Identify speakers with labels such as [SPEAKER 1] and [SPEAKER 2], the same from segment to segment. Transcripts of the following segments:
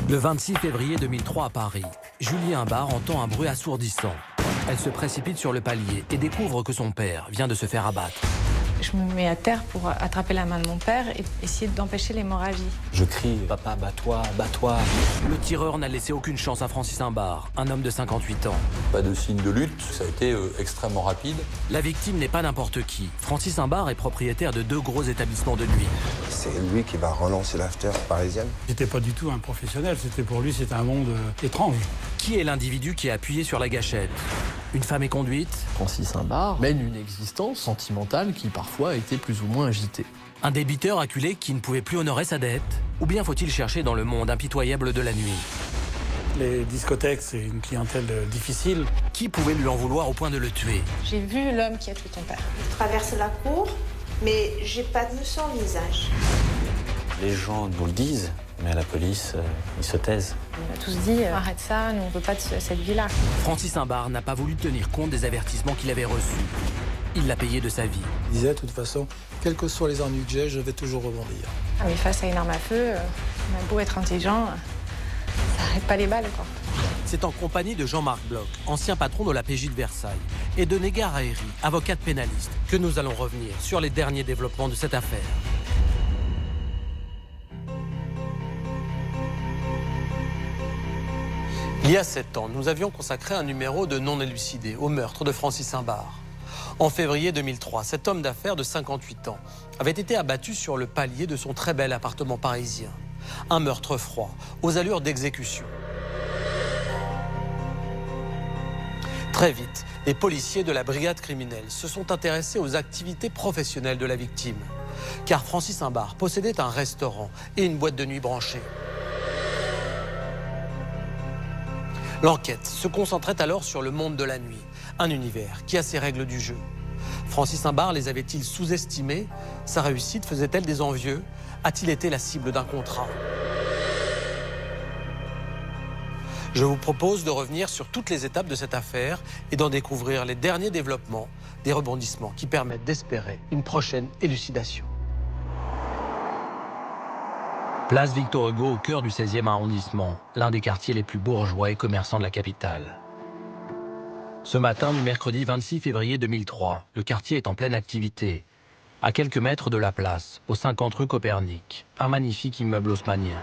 [SPEAKER 1] Le 26 février 2003 à Paris, Julie Imbard entend un bruit assourdissant. Elle se précipite sur le palier et découvre que son père vient de se faire abattre.
[SPEAKER 2] Je me mets à terre pour attraper la main de mon père et essayer d'empêcher l'hémorragie.
[SPEAKER 3] Je crie « Papa, bats-toi, bats-toi ».
[SPEAKER 1] Le tireur n'a laissé aucune chance à Francis Imbard, un homme de 58 ans.
[SPEAKER 4] Pas de signe de lutte, ça a été extrêmement rapide.
[SPEAKER 1] La victime n'est pas n'importe qui. Francis Imbard est propriétaire de 2 gros établissements de nuit.
[SPEAKER 5] C'est lui qui va relancer l'after parisienne.
[SPEAKER 6] J'étais pas du tout un professionnel, pour lui c'était un monde étrange.
[SPEAKER 1] Qui est l'individu qui a appuyé sur la gâchette? Une femme est conduite.
[SPEAKER 3] Francis Imbard mène une existence sentimentale qui parfois a été plus ou moins agitée.
[SPEAKER 1] Un débiteur acculé qui ne pouvait plus honorer sa dette? Ou bien faut-il chercher dans le monde impitoyable de la nuit?
[SPEAKER 6] Les discothèques, c'est une clientèle difficile.
[SPEAKER 1] Qui pouvait lui en vouloir au point de le tuer?
[SPEAKER 2] J'ai vu l'homme qui a tué ton père.
[SPEAKER 7] Je traverse la cour, mais j'ai pas vu son visage.
[SPEAKER 3] Les gens nous le disent, mais à la police, ils se taisent.
[SPEAKER 2] On a tous dit arrête ça, nous on veut pas de cette vie-là.
[SPEAKER 1] Francis Imbard n'a pas voulu tenir compte des avertissements qu'il avait reçus. Il l'a payé de sa vie.
[SPEAKER 8] Il disait, de toute façon, quels que soient les ennuis que j'ai, je vais toujours rebondir.
[SPEAKER 2] Ah, mais face à une arme à feu, on a beau être intelligent, ça arrête pas les balles, quoi.
[SPEAKER 1] C'est en compagnie de Jean-Marc Bloch, ancien patron de la PJ de Versailles, et de Négar Haïry, avocate pénaliste, que nous allons revenir sur les derniers développements de cette affaire. Il y a 7 ans, nous avions consacré un numéro de non élucidé au meurtre de Francis Imbard. En février 2003, cet homme d'affaires de 58 ans avait été abattu sur le palier de son très bel appartement parisien. Un meurtre froid, aux allures d'exécution. Très vite, les policiers de la brigade criminelle se sont intéressés aux activités professionnelles de la victime. Car Francis Imbard possédait un restaurant et une boîte de nuit branchée. L'enquête se concentrait alors sur le monde de la nuit, un univers qui a ses règles du jeu. Francis Imbard les avait-il sous-estimés? Sa réussite faisait-elle des envieux? A-t-il été la cible d'un contrat? Je vous propose de revenir sur toutes les étapes de cette affaire et d'en découvrir les derniers développements, des rebondissements qui permettent d'espérer une prochaine élucidation. Place Victor Hugo, au cœur du 16e arrondissement, l'un des quartiers les plus bourgeois et commerçants de la capitale. Ce matin du mercredi 26 février 2003, le quartier est en pleine activité. À quelques mètres de la place, au 50 rue Copernic, un magnifique immeuble haussmannien.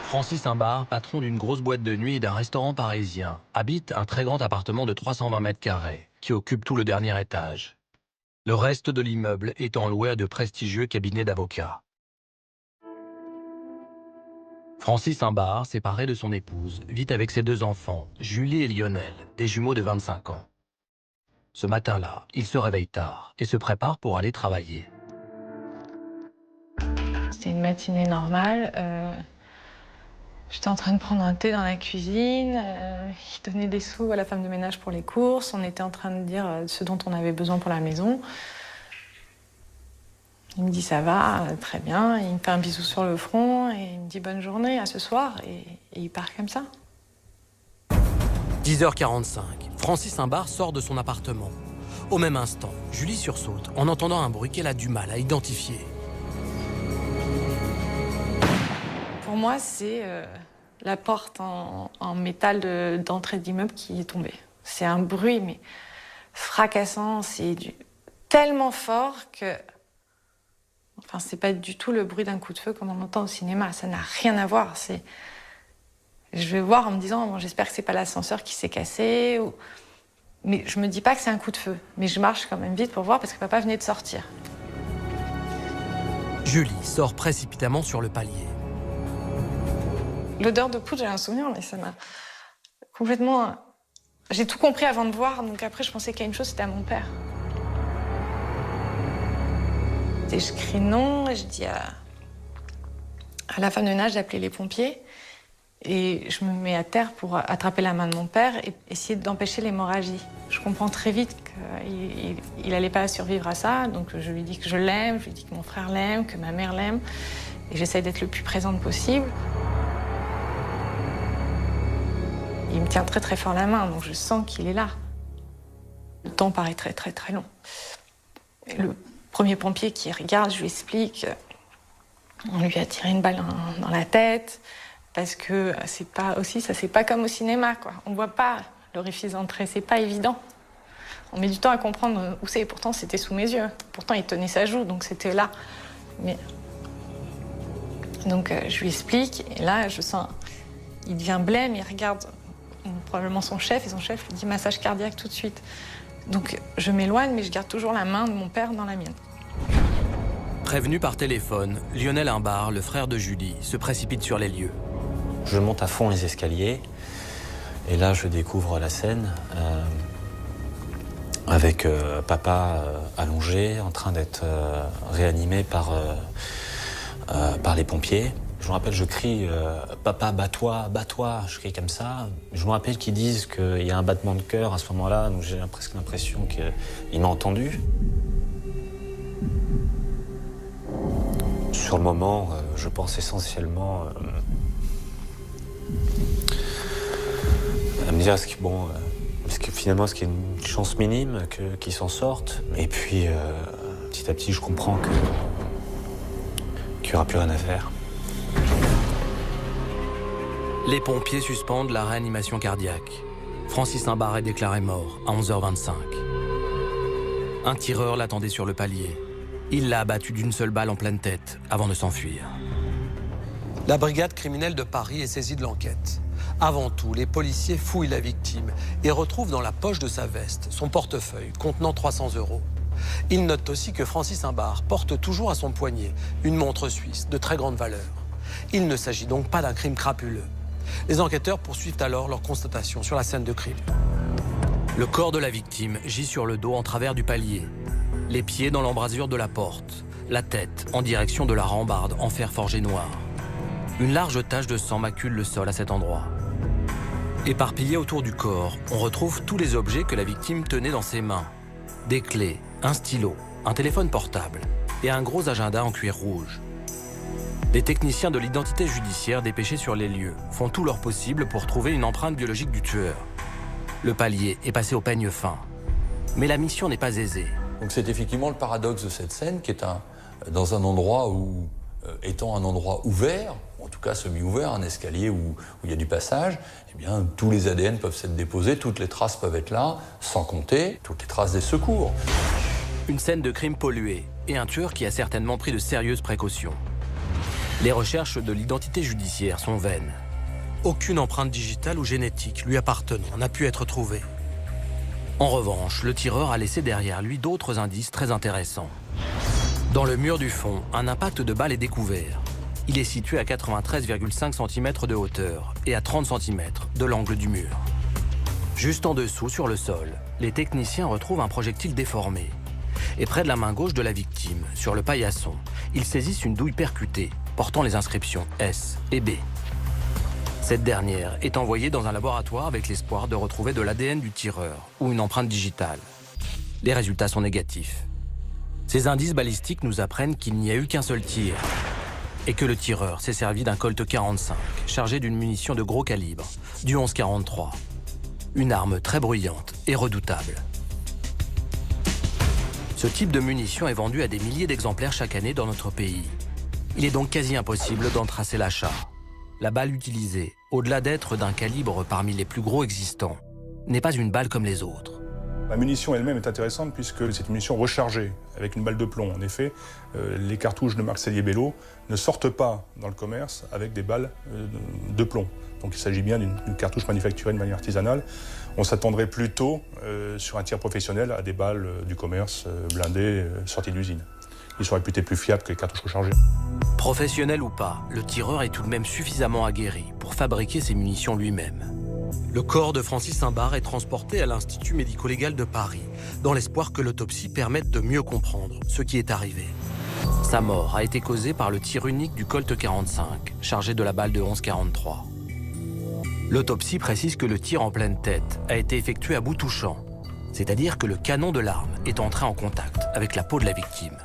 [SPEAKER 1] Francis Imbard, patron d'une grosse boîte de nuit et d'un restaurant parisien, habite un très grand appartement de 320 mètres carrés, qui occupe tout le dernier étage. Le reste de l'immeuble étant loué à de prestigieux cabinets d'avocats. Francis Imbard, séparé de son épouse, vit avec ses 2 enfants, Julie et Lionel, des jumeaux de 25 ans. Ce matin-là, il se réveille tard et se prépare pour aller travailler.
[SPEAKER 2] C'était une matinée normale. J'étais en train de prendre un thé dans la cuisine. Il donnait des sous à la femme de ménage pour les courses. On était en train de dire ce dont on avait besoin pour la maison. Il me dit ça va, très bien. Il me fait un bisou sur le front et il me dit bonne journée, à ce soir. Et il part comme ça.
[SPEAKER 1] 10h45, Francis Imbard sort de son appartement. Au même instant, Julie sursaute en entendant un bruit qu'elle a du mal à identifier.
[SPEAKER 2] Pour moi, c'est la porte en métal d'entrée d'immeuble qui est tombée. C'est un bruit, mais fracassant. C'est tellement fort que... Enfin, c'est pas du tout le bruit d'un coup de feu comme on entend au cinéma. Ça n'a rien à voir. Je vais voir en me disant, bon, j'espère que c'est pas l'ascenseur qui s'est cassé. Mais je me dis pas que c'est un coup de feu. Mais je marche quand même vite pour voir parce que papa venait de sortir.
[SPEAKER 1] Julie sort précipitamment sur le palier.
[SPEAKER 2] L'odeur de poudre, j'ai un souvenir, mais ça m'a complètement... J'ai tout compris avant de voir, donc après je pensais qu'il y a une chose, c'était à mon père. Et je crie non, et je dis à la femme de ménage d'appeler les pompiers. Et je me mets à terre pour attraper la main de mon père et essayer d'empêcher l'hémorragie. Je comprends très vite qu'il n'allait pas survivre à ça, donc je lui dis que je l'aime, je lui dis que mon frère l'aime, que ma mère l'aime. Et j'essaie d'être le plus présente possible. Il me tient très très fort la main, donc je sens qu'il est là. Le temps paraît très très très long. Et le premier pompier qui regarde, je lui explique On lui a tiré une balle dans la tête, parce que c'est pas comme au cinéma, quoi. On voit pas l'orifice d'entrée, c'est pas évident. On met du temps à comprendre où c'est, et pourtant c'était sous mes yeux. Pourtant il tenait sa joue, donc c'était là. Donc je lui explique, et là je sens, il devient blême, il regarde probablement son chef, et son chef lui dit massage cardiaque tout de suite. Donc je m'éloigne, mais je garde toujours la main de mon père dans la mienne.
[SPEAKER 1] Prévenu par téléphone, Lionel Imbard, le frère de Julie, se précipite sur les lieux.
[SPEAKER 9] Je monte à fond les escaliers, et là je découvre la scène avec papa allongé, en train d'être réanimé par les pompiers. Je me rappelle, je crie « Papa, bats-toi, bats-toi !» Je crie comme ça. Je me rappelle qu'ils disent qu'il y a un battement de cœur à ce moment-là, donc j'ai presque l'impression qu'il m'a entendu. Sur le moment, je pense essentiellement à me dire est-ce que finalement, est-ce qu'il y a une chance minime qu'il s'en sorte? Et puis, petit à petit, je comprends qu'il n'y aura plus rien à faire.
[SPEAKER 1] Les pompiers suspendent la réanimation cardiaque. Francis Imbard est déclaré mort à 11h25. Un tireur l'attendait sur le palier. Il l'a abattu d'une seule balle en pleine tête avant de s'enfuir.
[SPEAKER 10] La brigade criminelle de Paris est saisie de l'enquête. Avant tout, les policiers fouillent la victime et retrouvent dans la poche de sa veste son portefeuille contenant 300 €. Ils notent aussi que Francis Imbard porte toujours à son poignet une montre suisse de très grande valeur. Il ne s'agit donc pas d'un crime crapuleux. Les enquêteurs poursuivent alors leur constatation sur la scène de crime.
[SPEAKER 1] Le corps de la victime gît sur le dos en travers du palier. Les pieds dans l'embrasure de la porte, la tête en direction de la rambarde en fer forgé noir. Une large tache de sang macule le sol à cet endroit. Éparpillés autour du corps, on retrouve tous les objets que la victime tenait dans ses mains. Des clés, un stylo, un téléphone portable et un gros agenda en cuir rouge. Les techniciens de l'identité judiciaire dépêchés sur les lieux font tout leur possible pour trouver une empreinte biologique du tueur. Le palier est passé au peigne fin. Mais la mission n'est pas aisée.
[SPEAKER 4] Donc c'est effectivement le paradoxe de cette scène qui est dans un endroit où, étant un endroit ouvert, en tout cas semi-ouvert, un escalier où il y a du passage, eh bien tous les ADN peuvent s'être déposés, toutes les traces peuvent être là, sans compter toutes les traces des secours.
[SPEAKER 1] Une scène de crime polluée et un tueur qui a certainement pris de sérieuses précautions. Les recherches de l'identité judiciaire sont vaines.
[SPEAKER 10] Aucune empreinte digitale ou génétique lui appartenant n'a pu être trouvée.
[SPEAKER 1] En revanche, le tireur a laissé derrière lui d'autres indices très intéressants. Dans le mur du fond, un impact de balle est découvert. Il est situé à 93,5 cm de hauteur et à 30 cm de l'angle du mur. Juste en dessous, sur le sol, les techniciens retrouvent un projectile déformé. Et près de la main gauche de la victime, sur le paillasson, ils saisissent une douille percutée portant les inscriptions S et B. Cette dernière est envoyée dans un laboratoire avec l'espoir de retrouver de l'ADN du tireur ou une empreinte digitale. Les résultats sont négatifs. Ces indices balistiques nous apprennent qu'il n'y a eu qu'un seul tir et que le tireur s'est servi d'un Colt 45 chargé d'une munition de gros calibre, du 11-43. Une arme très bruyante et redoutable. Ce type de munition est vendu à des milliers d'exemplaires chaque année dans notre pays. Il est donc quasi impossible d'en tracer l'achat. La balle utilisée, au-delà d'être d'un calibre parmi les plus gros existants, n'est pas une balle comme les autres.
[SPEAKER 11] La munition elle-même est intéressante puisque c'est une munition rechargée avec une balle de plomb. En effet, les cartouches de marque Sellier-Bello ne sortent pas dans le commerce avec des balles de plomb. Donc il s'agit bien d'une cartouche manufacturée de manière artisanale. On s'attendrait plutôt sur un tir professionnel à des balles du commerce blindées sorties d'usine. Ils sont réputés plus fiables que les cartouches rechargées.
[SPEAKER 1] Professionnel ou pas, le tireur est tout de même suffisamment aguerri pour fabriquer ses munitions lui-même.
[SPEAKER 10] Le corps de Francis Imbard est transporté à l'Institut médico-légal de Paris, dans l'espoir que l'autopsie permette de mieux comprendre ce qui est arrivé.
[SPEAKER 1] Sa mort a été causée par le tir unique du Colt 45, chargé de la balle de 11-43. L'autopsie précise que le tir en pleine tête a été effectué à bout touchant, c'est-à-dire que le canon de l'arme est entré en contact avec la peau de la victime.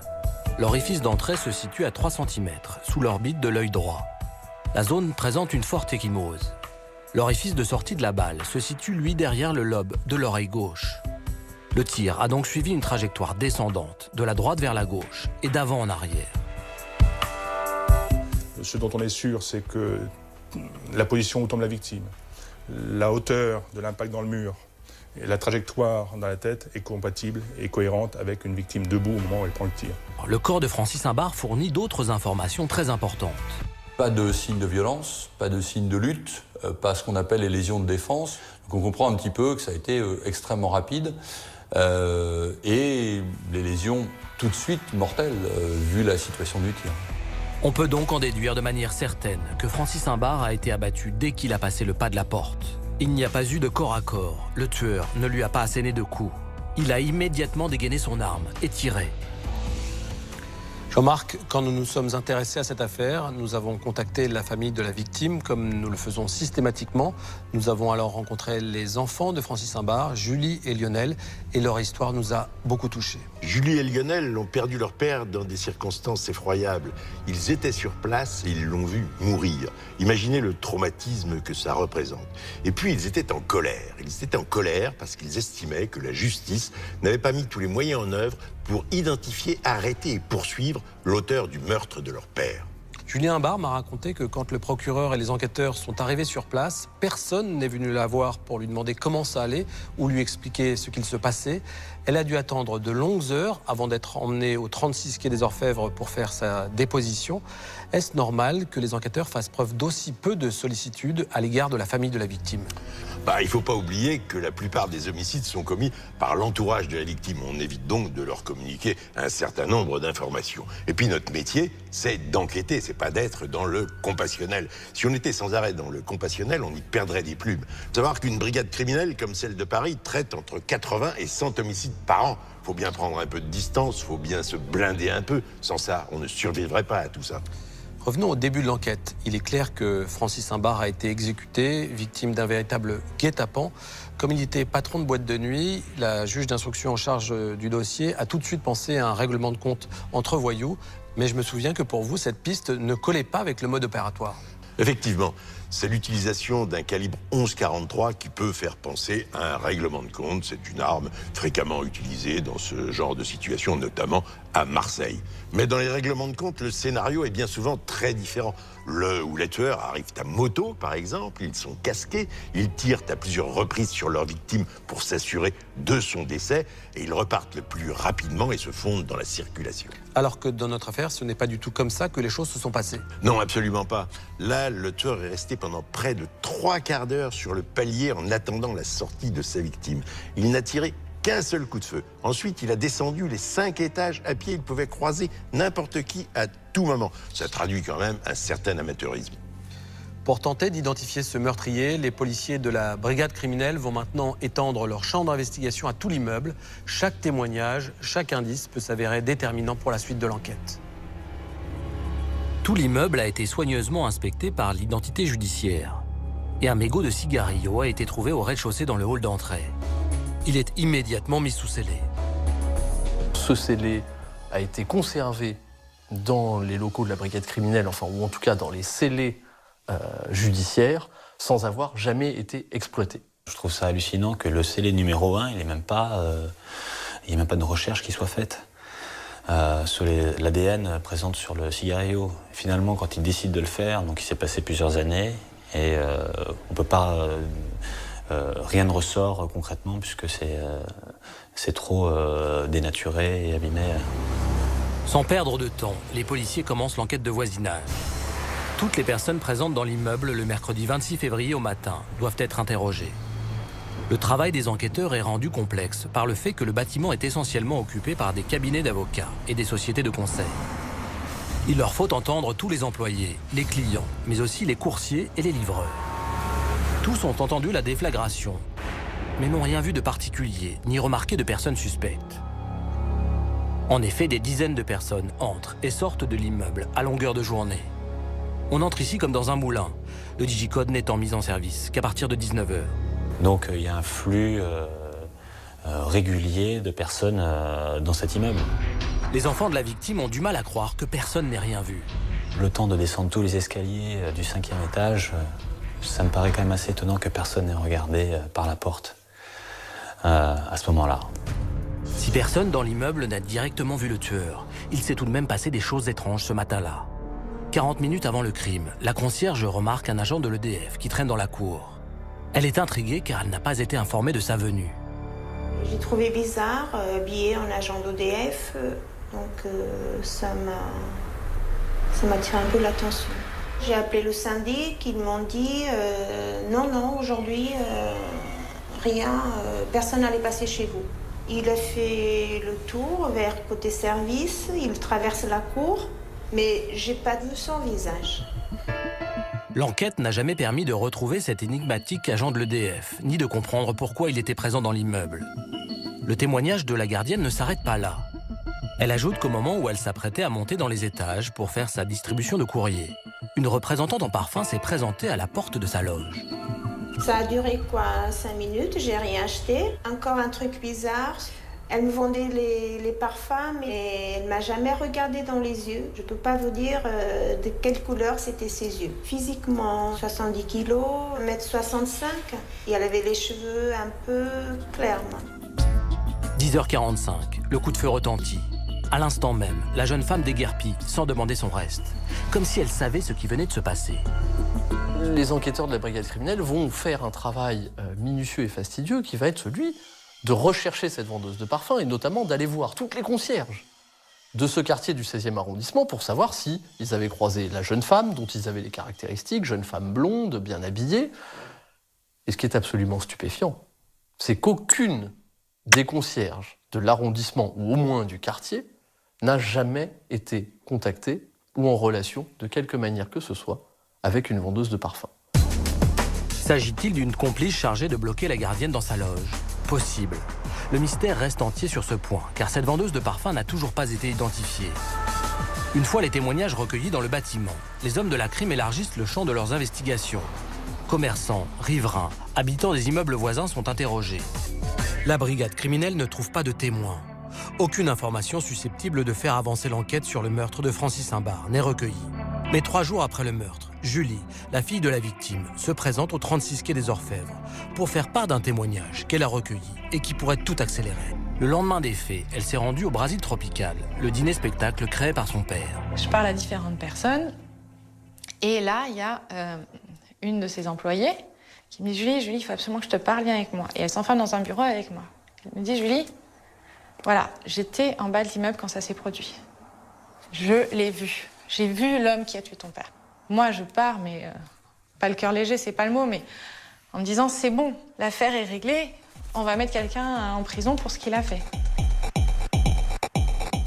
[SPEAKER 1] L'orifice d'entrée se situe à 3 cm, sous l'orbite de l'œil droit. La zone présente une forte ecchymose. L'orifice de sortie de la balle se situe, lui, derrière le lobe de l'oreille gauche. Le tir a donc suivi une trajectoire descendante, de la droite vers la gauche et d'avant en arrière.
[SPEAKER 11] Ce dont on est sûr, c'est que la position où tombe la victime, la hauteur de l'impact dans le mur et la trajectoire dans la tête est compatible et cohérente avec une victime debout au moment où elle prend le tir.
[SPEAKER 1] Le corps de Francis Imbart fournit d'autres informations très importantes.
[SPEAKER 4] Pas de signes de violence, pas de signes de lutte, pas ce qu'on appelle les lésions de défense. Donc on comprend un petit peu que ça a été extrêmement rapide et les lésions tout de suite mortelles vu la situation du tir.
[SPEAKER 1] On peut donc en déduire de manière certaine que Francis Imbart a été abattu dès qu'il a passé le pas de la porte. Il n'y a pas eu de corps à corps. Le tueur ne lui a pas asséné de coups. Il a immédiatement dégainé son arme et tiré.
[SPEAKER 10] Jean-Marc, quand nous nous sommes intéressés à cette affaire, nous avons contacté la famille de la victime, comme nous le faisons systématiquement. Nous avons alors rencontré les enfants de Francis Imbart, Julie et Lionel, et leur histoire nous a beaucoup touchés.
[SPEAKER 12] Julie et Lionel ont perdu leur père dans des circonstances effroyables. Ils étaient sur place et ils l'ont vu mourir. Imaginez le traumatisme que ça représente. Et puis ils étaient en colère. Ils étaient en colère parce qu'ils estimaient que la justice n'avait pas mis tous les moyens en œuvre pour identifier, arrêter et poursuivre l'auteur du meurtre de leur père.
[SPEAKER 10] Julien Imbart m'a raconté que quand le procureur et les enquêteurs sont arrivés sur place, personne n'est venu la voir pour lui demander comment ça allait ou lui expliquer ce qu'il se passait. Elle a dû attendre de longues heures avant d'être emmenée au 36 quai des Orfèvres pour faire sa déposition. Est-ce normal que les enquêteurs fassent preuve d'aussi peu de sollicitude à l'égard de la famille de la victime ?
[SPEAKER 12] Il ne faut pas oublier que la plupart des homicides sont commis par l'entourage de la victime. On évite donc de leur communiquer un certain nombre d'informations. Et puis notre métier, c'est d'enquêter, c'est pas d'être dans le compassionnel. Si on était sans arrêt dans le compassionnel, on y perdrait des plumes. Faut savoir qu'une brigade criminelle comme celle de Paris traite entre 80 et 100 homicides par an. Faut bien prendre un peu de distance, faut bien se blinder un peu. Sans ça, on ne survivrait pas à tout ça.
[SPEAKER 10] Revenons au début de l'enquête. Il est clair que Francis Imbart a été exécuté, victime d'un véritable guet-apens. Comme il était patron de boîte de nuit, la juge d'instruction en charge du dossier a tout de suite pensé à un règlement de compte entre voyous. Mais je me souviens que pour vous, cette piste ne collait pas avec le mode opératoire.
[SPEAKER 12] Effectivement, c'est l'utilisation d'un calibre 11,43 qui peut faire penser à un règlement de compte. C'est une arme fréquemment utilisée dans ce genre de situation, notamment à Marseille. Mais dans les règlements de compte, le scénario est bien souvent très différent. Le ou les tueurs arrivent à moto, par exemple, ils sont casqués, ils tirent à plusieurs reprises sur leur victime pour s'assurer de son décès, et ils repartent le plus rapidement et se fondent dans la circulation.
[SPEAKER 10] Alors que dans notre affaire, ce n'est pas du tout comme ça que les choses se sont passées.
[SPEAKER 12] Non, absolument pas. Là, le tueur est resté pendant près de 3 quarts d'heure sur le palier en attendant la sortie de sa victime. Il n'a tiré qu'un seul coup de feu. Ensuite, il a descendu les 5 étages à pied. Il pouvait croiser n'importe qui à tout moment. Ça traduit quand même un certain amateurisme.
[SPEAKER 10] Pour tenter d'identifier ce meurtrier, les policiers de la brigade criminelle vont maintenant étendre leur champ d'investigation à tout l'immeuble. Chaque témoignage, chaque indice peut s'avérer déterminant pour la suite de l'enquête.
[SPEAKER 1] Tout l'immeuble a été soigneusement inspecté par l'identité judiciaire. Et un mégot de cigarillo a été trouvé au rez-de-chaussée dans le hall d'entrée. Il est immédiatement mis sous scellé.
[SPEAKER 3] Ce scellé a été conservé dans les locaux de la brigade criminelle, ou en tout cas dans les scellés judiciaires, sans avoir jamais été exploité.
[SPEAKER 9] Je trouve ça hallucinant que le scellé numéro 1, il n'y ait même pas de recherche qui soit faite. Sur l'ADN présente sur le cigarillo. Finalement, quand il décide de le faire, donc il s'est passé plusieurs années, et on peut pas... rien ne ressort concrètement puisque c'est trop dénaturé et abîmé.
[SPEAKER 1] Sans perdre de temps, les policiers commencent l'enquête de voisinage. Toutes les personnes présentes dans l'immeuble le mercredi 26 février au matin doivent être interrogées. Le travail des enquêteurs est rendu complexe par le fait que le bâtiment est essentiellement occupé par des cabinets d'avocats et des sociétés de conseil. Il leur faut entendre tous les employés, les clients, mais aussi les coursiers et les livreurs. Tous ont entendu la déflagration, mais n'ont rien vu de particulier, ni remarqué de personnes suspectes. En effet, des dizaines de personnes entrent et sortent de l'immeuble à longueur de journée. On entre ici comme dans un moulin, le digicode n'étant mis en service qu'à partir de 19h.
[SPEAKER 9] Donc il y a un flux régulier de personnes dans cet immeuble.
[SPEAKER 1] Les enfants de la victime ont du mal à croire que personne n'ait rien vu.
[SPEAKER 9] Le temps de descendre tous les escaliers du 5e étage, ça me paraît quand même assez étonnant que personne n'ait regardé par la porte à ce moment-là.
[SPEAKER 1] Si personne dans l'immeuble n'a directement vu le tueur, il s'est tout de même passé des choses étranges ce matin-là. 40 minutes avant le crime, la concierge remarque un agent de l'EDF qui traîne dans la cour. Elle est intriguée car elle n'a pas été informée de sa venue.
[SPEAKER 7] J'ai trouvé bizarre, habillé en agent d'EDF, donc ça m'a tiré un peu l'attention. J'ai appelé le syndic, ils m'ont dit non, aujourd'hui, rien, personne n'allait passer chez vous. Il a fait le tour vers côté service, il traverse la cour, mais j'ai pas vu son visage.
[SPEAKER 1] L'enquête n'a jamais permis de retrouver cet énigmatique agent de l'EDF, ni de comprendre pourquoi il était présent dans l'immeuble. Le témoignage de la gardienne ne s'arrête pas là. Elle ajoute qu'au moment où elle s'apprêtait à monter dans les étages pour faire sa distribution de courrier, une représentante en parfum s'est présentée à la porte de sa loge.
[SPEAKER 7] Ça a duré 5 minutes, j'ai rien acheté. Encore un truc bizarre. Elle me vendait les parfums, mais elle m'a jamais regardé dans les yeux. Je peux pas vous dire de quelle couleur c'était ses yeux. Physiquement, 70 kilos, 1m65, et elle avait les cheveux un peu clairs.
[SPEAKER 1] 10h45, le coup de feu retentit. À l'instant même, la jeune femme déguerpit sans demander son reste, comme si elle savait ce qui venait de se passer.
[SPEAKER 3] Les enquêteurs de la brigade criminelle vont faire un travail minutieux et fastidieux qui va être celui de rechercher cette vendeuse de parfums et notamment d'aller voir toutes les concierges de ce quartier du 16e arrondissement pour savoir si ils avaient croisé la jeune femme dont ils avaient les caractéristiques, jeune femme blonde, bien habillée. Et ce qui est absolument stupéfiant, c'est qu'aucune des concierges de l'arrondissement ou au moins du quartier n'a jamais été contactée ou en relation de quelque manière que ce soit avec une vendeuse de parfums.
[SPEAKER 1] S'agit-il d'une complice chargée de bloquer la gardienne dans sa loge ? Possible. Le mystère reste entier sur ce point, car cette vendeuse de parfums n'a toujours pas été identifiée. Une fois les témoignages recueillis dans le bâtiment, les hommes de la crime élargissent le champ de leurs investigations. Commerçants, riverains, habitants des immeubles voisins sont interrogés. La brigade criminelle ne trouve pas de témoins. Aucune information susceptible de faire avancer l'enquête sur le meurtre de Francis Imbard n'est recueillie. Mais 3 jours après le meurtre, Julie, la fille de la victime, se présente au 36 quai des Orfèvres pour faire part d'un témoignage qu'elle a recueilli et qui pourrait tout accélérer. Le lendemain des faits, elle s'est rendue au Brésil tropical, le dîner-spectacle créé par son père.
[SPEAKER 2] Je parle à différentes personnes et là, il y a une de ses employées qui me dit « Julie, il faut absolument que je te parle, viens avec moi ». Et elle s'enferme dans un bureau avec moi. Elle me dit « Julie, voilà, j'étais en bas de l'immeuble quand ça s'est produit. Je l'ai vu. J'ai vu l'homme qui a tué ton père. Moi, je pars, mais pas le cœur léger, c'est pas le mot, mais en me disant, c'est bon, l'affaire est réglée, on va mettre quelqu'un en prison pour ce qu'il a fait. »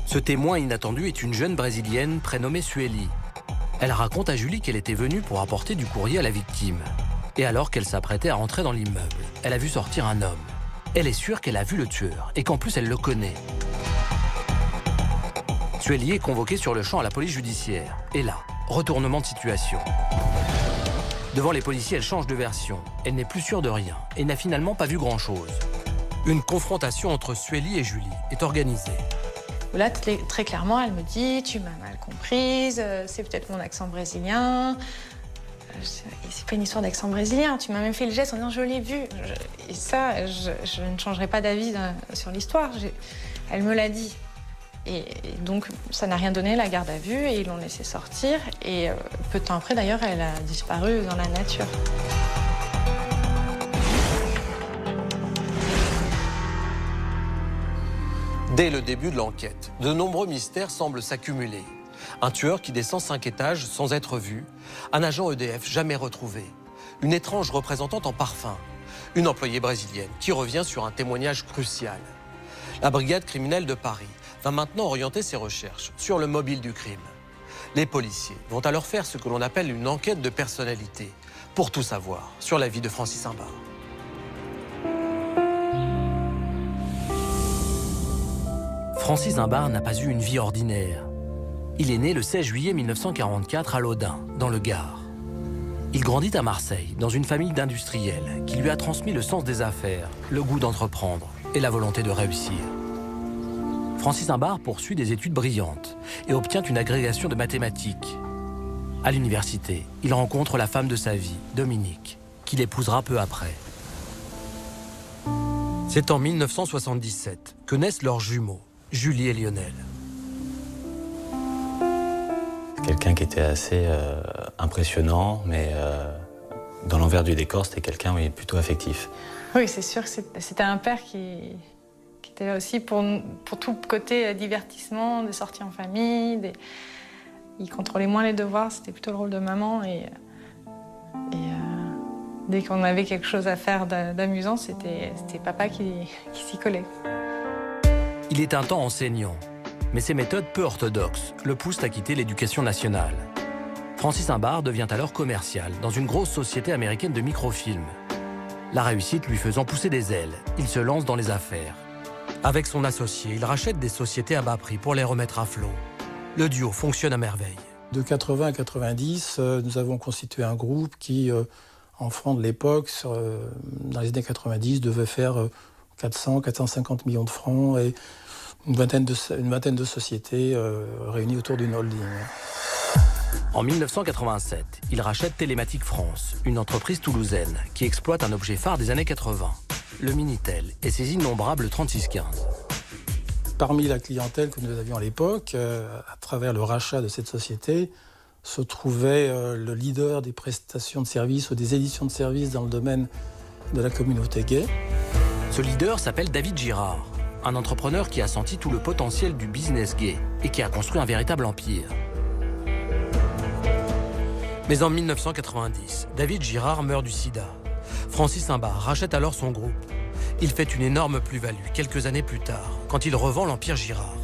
[SPEAKER 1] Ce témoin inattendu est une jeune Brésilienne prénommée Sueli. Elle raconte à Julie qu'elle était venue pour apporter du courrier à la victime. Et alors qu'elle s'apprêtait à rentrer dans l'immeuble, elle a vu sortir un homme. Elle est sûre qu'elle a vu le tueur et qu'en plus elle le connaît. Sueli est convoquée sur le champ à la police judiciaire. Et là, retournement de situation. Devant les policiers, elle change de version. Elle n'est plus sûre de rien et n'a finalement pas vu grand-chose. Une confrontation entre Sueli et Julie est organisée.
[SPEAKER 2] Là, très clairement, elle me dit « Tu m'as mal comprise, c'est peut-être mon accent brésilien. » C'est pas une histoire d'accent brésilien. Tu m'as même fait le geste en disant « Je l'ai vu. » Et ça, je ne changerai pas d'avis sur l'histoire. Elle me l'a dit. Et donc, ça n'a rien donné, la garde à vue, et ils l'ont laissée sortir. Et peu de temps après, d'ailleurs, elle a disparu dans la nature.
[SPEAKER 10] Dès le début de l'enquête, de nombreux mystères semblent s'accumuler. Un tueur qui descend 5 étages sans être vu, un agent EDF jamais retrouvé, une étrange représentante en parfum, une employée brésilienne qui revient sur un témoignage crucial. La brigade criminelle de Paris va maintenant orienter ses recherches sur le mobile du crime. Les policiers vont alors faire ce que l'on appelle une enquête de personnalité pour tout savoir sur la vie de Francis Imbard.
[SPEAKER 1] Francis Imbard n'a pas eu une vie ordinaire. Il est né le 16 juillet 1944 à Laudun, dans le Gard. Il grandit à Marseille, dans une famille d'industriels qui lui a transmis le sens des affaires, le goût d'entreprendre et la volonté de réussir. Francis Imbard poursuit des études brillantes et obtient une agrégation de mathématiques. À l'université, il rencontre la femme de sa vie, Dominique, qu'il épousera peu après.
[SPEAKER 10] C'est en 1977 que naissent leurs jumeaux, Julie et Lionel.
[SPEAKER 9] Quelqu'un qui était assez impressionnant, mais dans l'envers du décor, c'était quelqu'un plutôt affectif.
[SPEAKER 2] Oui, c'est sûr que c'était un père qui était là aussi pour tout côté divertissement, des sorties en famille. Il contrôlait moins les devoirs, c'était plutôt le rôle de maman. Et dès qu'on avait quelque chose à faire d'amusant, c'était papa qui s'y collait.
[SPEAKER 1] Il est un temps enseignant, mais ses méthodes peu orthodoxes le poussent à quitter l'éducation nationale. Francis Imbard devient alors commercial dans une grosse société américaine de microfilms. La réussite lui faisant pousser des ailes, il se lance dans les affaires.
[SPEAKER 10] Avec son associé, il rachète des sociétés à bas prix pour les remettre à flot. Le duo fonctionne à merveille.
[SPEAKER 8] De 80 à 90, nous avons constitué un groupe qui, en francs de l'époque, dans les années 90, devait faire 450 millions de francs et une vingtaine de sociétés réunies autour d'une holding.
[SPEAKER 1] En 1987, il rachète Télématique France, une entreprise toulousaine qui exploite un objet phare des années 80, le Minitel et ses innombrables 3615.
[SPEAKER 8] Parmi la clientèle que nous avions à l'époque, à travers le rachat de cette société, se trouvait le leader des prestations de services ou des éditions de services dans le domaine de la communauté gay.
[SPEAKER 1] Ce leader s'appelle David Girard, un entrepreneur qui a senti tout le potentiel du business gay et qui a construit un véritable empire.
[SPEAKER 10] Mais en 1990, David Girard meurt du sida. Francis Imbard rachète alors son groupe. Il fait une énorme plus-value quelques années plus tard, quand il revend l'empire Girard.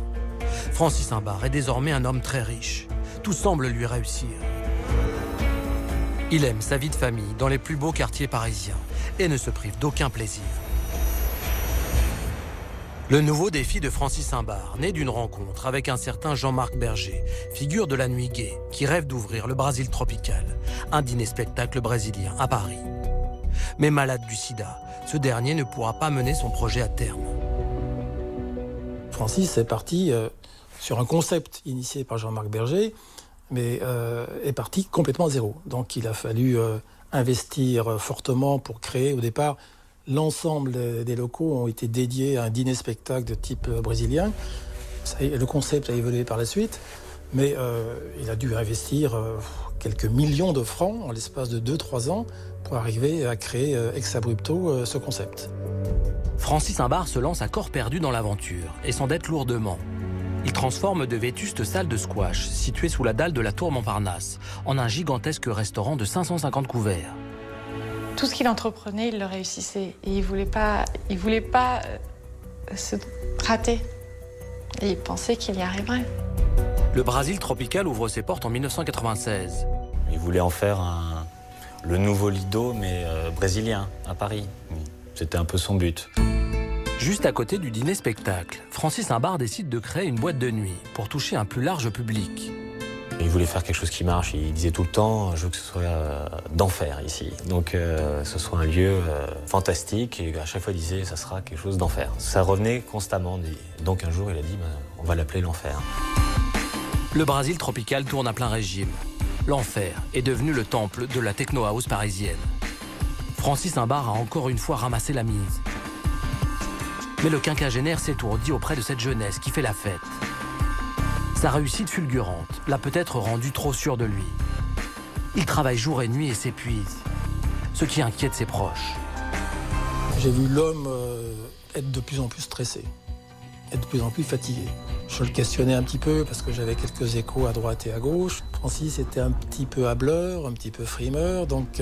[SPEAKER 10] Francis Imbard est désormais un homme très riche. Tout semble lui réussir. Il aime sa vie de famille dans les plus beaux quartiers parisiens et ne se prive d'aucun plaisir. Le nouveau défi de Francis Imbard naît d'une rencontre avec un certain Jean-Marc Berger, figure de la nuit gay, qui rêve d'ouvrir le Brésil tropical, un dîner-spectacle brésilien à Paris. Mais malade du sida, ce dernier ne pourra pas mener son projet à terme.
[SPEAKER 8] Francis est parti sur un concept initié par Jean-Marc Berger, mais est parti complètement à zéro. Donc il a fallu investir fortement pour créer au départ. L'ensemble des locaux ont été dédiés à un dîner-spectacle de type brésilien. Le concept a évolué par la suite, mais il a dû investir quelques millions de francs en l'espace de 2-3 ans pour arriver à créer ex abrupto ce concept.
[SPEAKER 1] Francis Imbard se lance à corps perdu dans l'aventure et s'endette lourdement. Il transforme de vétustes salles de squash situées sous la dalle de la tour Montparnasse en un gigantesque restaurant de 550 couverts.
[SPEAKER 2] Tout ce qu'il entreprenait, il le réussissait. Et il voulait pas se rater. Et il pensait qu'il y arriverait.
[SPEAKER 1] Le Brésil tropical ouvre ses portes en 1996.
[SPEAKER 9] Il voulait en faire le nouveau Lido, mais brésilien, à Paris. C'était un peu son but.
[SPEAKER 1] Juste à côté du dîner-spectacle, Francis Imbard décide de créer une boîte de nuit pour toucher un plus large public.
[SPEAKER 9] Il voulait faire quelque chose qui marche. Il disait tout le temps, je veux que ce soit d'enfer ici. Donc ce soit un lieu fantastique. Et à chaque fois, il disait, ça sera quelque chose d'enfer. Ça revenait constamment. Donc un jour, il a dit, on va l'appeler l'enfer.
[SPEAKER 1] Le Brésil tropical tourne à plein régime. L'enfer est devenu le temple de la techno house parisienne. Francis Imbard a encore une fois ramassé la mise. Mais le quinquagénaire s'étourdit auprès de cette jeunesse qui fait la fête. Sa réussite fulgurante l'a peut-être rendu trop sûr de lui. Il travaille jour et nuit et s'épuise, ce qui inquiète ses proches.
[SPEAKER 8] J'ai vu l'homme être de plus en plus stressé, être de plus en plus fatigué. Je le questionnais un petit peu parce que j'avais quelques échos à droite et à gauche. Francis était un petit peu hâbleur, un petit peu frimeur, donc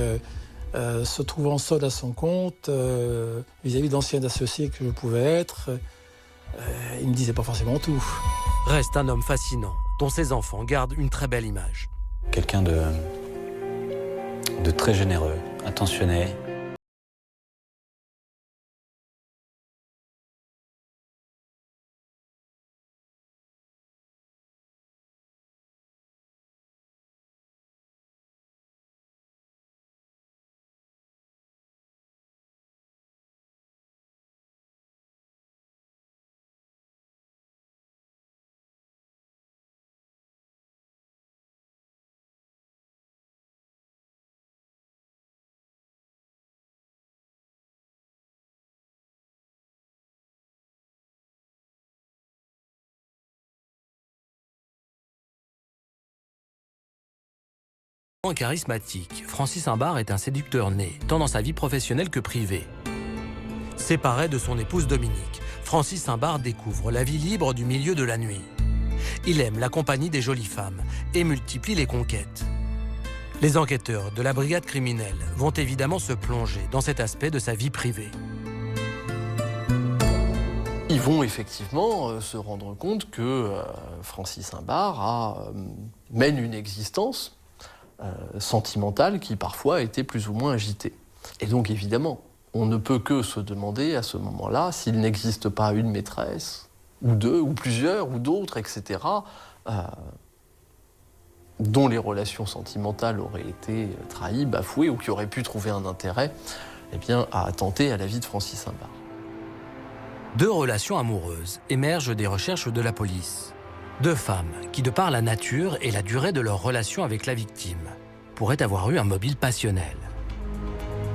[SPEAKER 8] se trouvant seul à son compte, vis-à-vis d'anciens associés que je pouvais être, il ne me disait pas forcément tout.
[SPEAKER 10] Reste un homme fascinant, dont ses enfants gardent une très belle image.
[SPEAKER 9] Quelqu'un de très généreux, attentionné,
[SPEAKER 10] charismatique, Francis Imbart est un séducteur né, tant dans sa vie professionnelle que privée. Séparé de son épouse Dominique, Francis Imbart découvre la vie libre du milieu de la nuit. Il aime la compagnie des jolies femmes et multiplie les conquêtes. Les enquêteurs de la brigade criminelle vont évidemment se plonger dans cet aspect de sa vie privée.
[SPEAKER 3] Ils vont effectivement se rendre compte que Francis Imbart mène une existence sentimentale qui parfois a été plus ou moins agitée. Et donc évidemment, on ne peut que se demander à ce moment-là s'il n'existe pas une maîtresse, ou deux, ou plusieurs, ou d'autres, etc., dont les relations sentimentales auraient été trahies, bafouées, ou qui auraient pu trouver un intérêt à attenter à la vie de Francis Imbart.
[SPEAKER 10] 2 relations amoureuses émergent des recherches de la police. 2 femmes qui, de par la nature et la durée de leur relation avec la victime, pourraient avoir eu un mobile passionnel.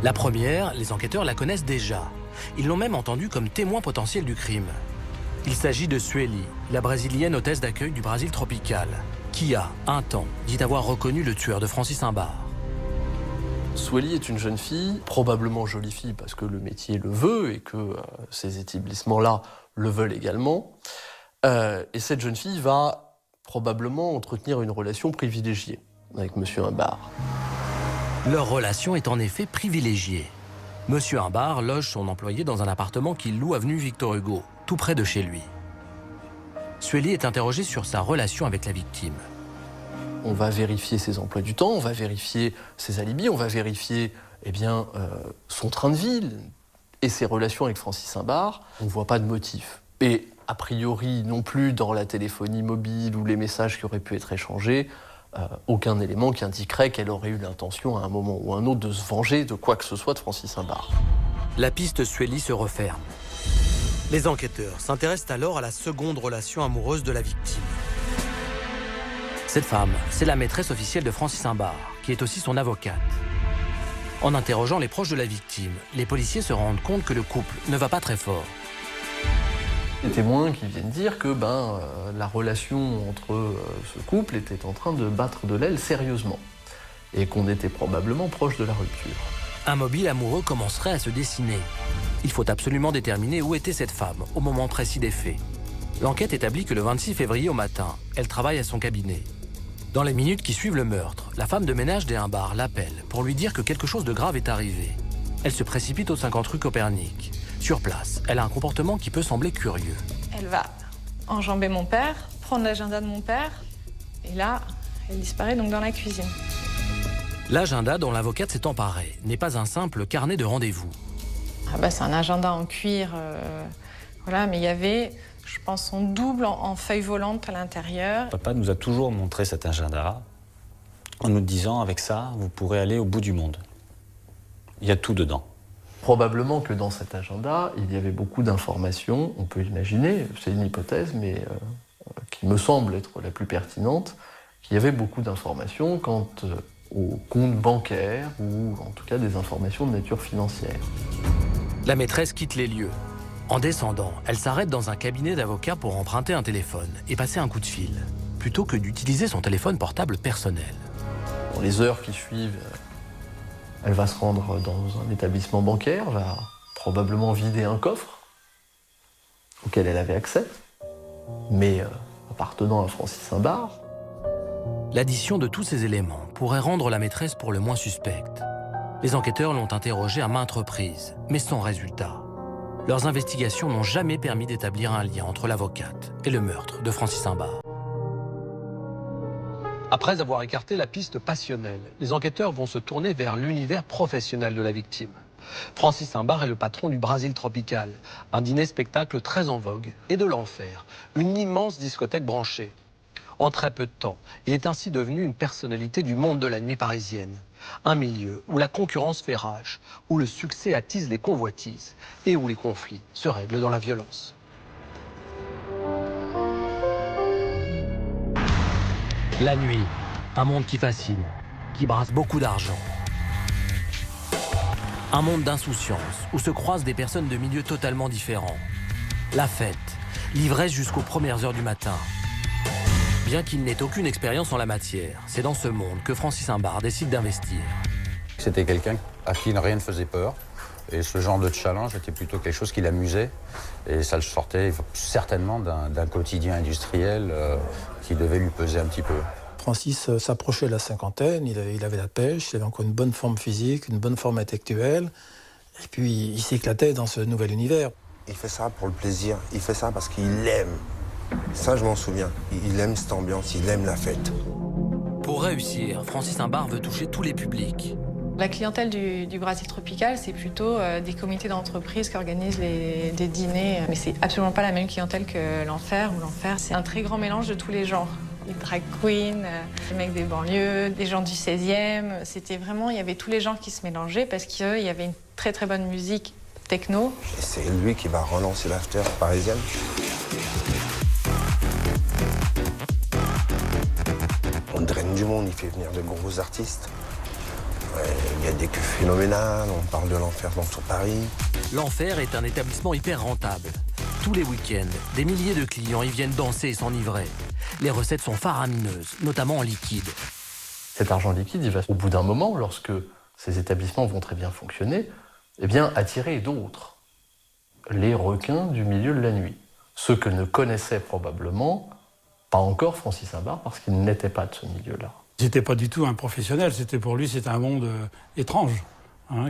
[SPEAKER 10] La première, les enquêteurs la connaissent déjà. Ils l'ont même entendue comme témoin potentiel du crime. Il s'agit de Sueli, la brésilienne hôtesse d'accueil du Brésil tropical, qui a, un temps, dit avoir reconnu le tueur de Francis Imbart.
[SPEAKER 3] Sueli est une jeune fille, probablement jolie fille parce que le métier le veut et que ces établissements-là le veulent également. Et cette jeune fille va probablement entretenir une relation privilégiée avec M. Imbart.
[SPEAKER 10] Leur relation est en effet privilégiée. M. Imbart loge son employé dans un appartement qu'il loue avenue Victor Hugo, tout près de chez lui. Sueli est interrogé sur sa relation avec la victime.
[SPEAKER 3] On va vérifier ses emplois du temps, on va vérifier ses alibis, on va vérifier son train de vie et ses relations avec Francis Imbart. On ne voit pas de motif. Et a priori, non plus dans la téléphonie mobile ou les messages qui auraient pu être échangés, aucun élément qui indiquerait qu'elle aurait eu l'intention à un moment ou à un autre de se venger de quoi que ce soit de Francis Imbart.
[SPEAKER 10] La piste Sueli se referme. Les enquêteurs s'intéressent alors à la seconde relation amoureuse de la victime. Cette femme, c'est la maîtresse officielle de Francis Imbart, qui est aussi son avocate. En interrogeant les proches de la victime, les policiers se rendent compte que le couple ne va pas très fort.
[SPEAKER 3] Des témoins qui viennent dire que la relation entre ce couple était en train de battre de l'aile sérieusement et qu'on était probablement proche de la rupture.
[SPEAKER 10] Un mobile amoureux commencerait à se dessiner. Il faut absolument déterminer où était cette femme au moment précis des faits. L'enquête établit que le 26 février au matin, elle travaille à son cabinet. Dans les minutes qui suivent le meurtre, la femme de ménage des Imbart l'appelle pour lui dire que quelque chose de grave est arrivé. Elle se précipite au 50 rue Copernic. Sur place, elle a un comportement qui peut sembler curieux.
[SPEAKER 2] Elle va enjamber mon père, prendre l'agenda de mon père, et là, elle disparaît donc dans la cuisine.
[SPEAKER 10] L'agenda dont l'avocate s'est emparée n'est pas un simple carnet de rendez-vous.
[SPEAKER 2] C'est un agenda en cuir, mais il y avait, je pense, son double en feuilles volantes à l'intérieur.
[SPEAKER 9] Papa nous a toujours montré cet agenda en nous disant, avec ça, vous pourrez aller au bout du monde. Il y a tout dedans.
[SPEAKER 3] Probablement que dans cet agenda, il y avait beaucoup d'informations, on peut imaginer, c'est une hypothèse, mais qui me semble être la plus pertinente, qu'il y avait beaucoup d'informations quant aux comptes bancaires ou en tout cas des informations de nature financière.
[SPEAKER 10] La maîtresse quitte les lieux. En descendant, elle s'arrête dans un cabinet d'avocats pour emprunter un téléphone et passer un coup de fil, plutôt que d'utiliser son téléphone portable personnel.
[SPEAKER 3] Dans les heures qui suivent, elle va se rendre dans un établissement bancaire, va probablement vider un coffre auquel elle avait accès, mais appartenant à Francis Imbart.
[SPEAKER 10] L'addition de tous ces éléments pourrait rendre la maîtresse pour le moins suspecte. Les enquêteurs l'ont interrogée à maintes reprises, mais sans résultat. Leurs investigations n'ont jamais permis d'établir un lien entre l'avocate et le meurtre de Francis Imbart.
[SPEAKER 1] Après avoir écarté la piste passionnelle, les enquêteurs vont se tourner vers l'univers professionnel de la victime. Francis Imbart est le patron du Brésil tropical, un dîner-spectacle très en vogue, et de l'enfer, une immense discothèque branchée. En très peu de temps, il est ainsi devenu une personnalité du monde de la nuit parisienne. Un milieu où la concurrence fait rage, où le succès attise les convoitises et où les conflits se règlent dans la violence. La nuit, un monde qui fascine, qui brasse beaucoup d'argent. Un monde d'insouciance où se croisent des personnes de milieux totalement différents. La fête, l'ivresse jusqu'aux premières heures du matin. Bien qu'il n'ait aucune expérience en la matière, c'est dans ce monde que Francis Imbart décide d'investir.
[SPEAKER 13] C'était quelqu'un à qui rien ne faisait peur. Et ce genre de challenge était plutôt quelque chose qui l'amusait. Et ça le sortait certainement d'un quotidien industriel qui devait lui peser un petit peu.
[SPEAKER 8] Francis s'approchait de la cinquantaine, il avait la pêche, il avait encore une bonne forme physique, une bonne forme intellectuelle. Et puis il s'éclatait dans ce nouvel univers.
[SPEAKER 5] Il fait ça pour le plaisir, il fait ça parce qu'il aime. Ça, je m'en souviens. Il aime cette ambiance, il aime la fête.
[SPEAKER 1] Pour réussir, Francis Imbart veut toucher tous les publics.
[SPEAKER 2] La clientèle du Brésil tropical, c'est plutôt des comités d'entreprise qui organisent des dîners. Mais c'est absolument pas la même clientèle que l'Enfer. Ou l'Enfer, c'est un très grand mélange de tous les genres. Les drag queens, les mecs des banlieues, des gens du 16e. C'était vraiment, il y avait tous les genres qui se mélangeaient parce qu'il y avait une très très bonne musique techno.
[SPEAKER 5] Et c'est lui qui va relancer l'after parisienne. On draine du monde, il fait venir de gros artistes. Il y a des cuves phénoménales, on parle de l'Enfer dans tout Paris.
[SPEAKER 1] L'Enfer est un établissement hyper rentable. Tous les week-ends, des milliers de clients y viennent danser et s'enivrer. Les recettes sont faramineuses, notamment en liquide.
[SPEAKER 3] Cet argent liquide, il va, au bout d'un moment, lorsque ces établissements vont très bien fonctionner, eh bien, attirer d'autres. Les requins du milieu de la nuit. Ceux que ne connaissait probablement pas encore Francis Imbart parce qu'il n'était pas de ce milieu-là.
[SPEAKER 6] C'était pas du tout un professionnel, pour lui c'était un monde étrange,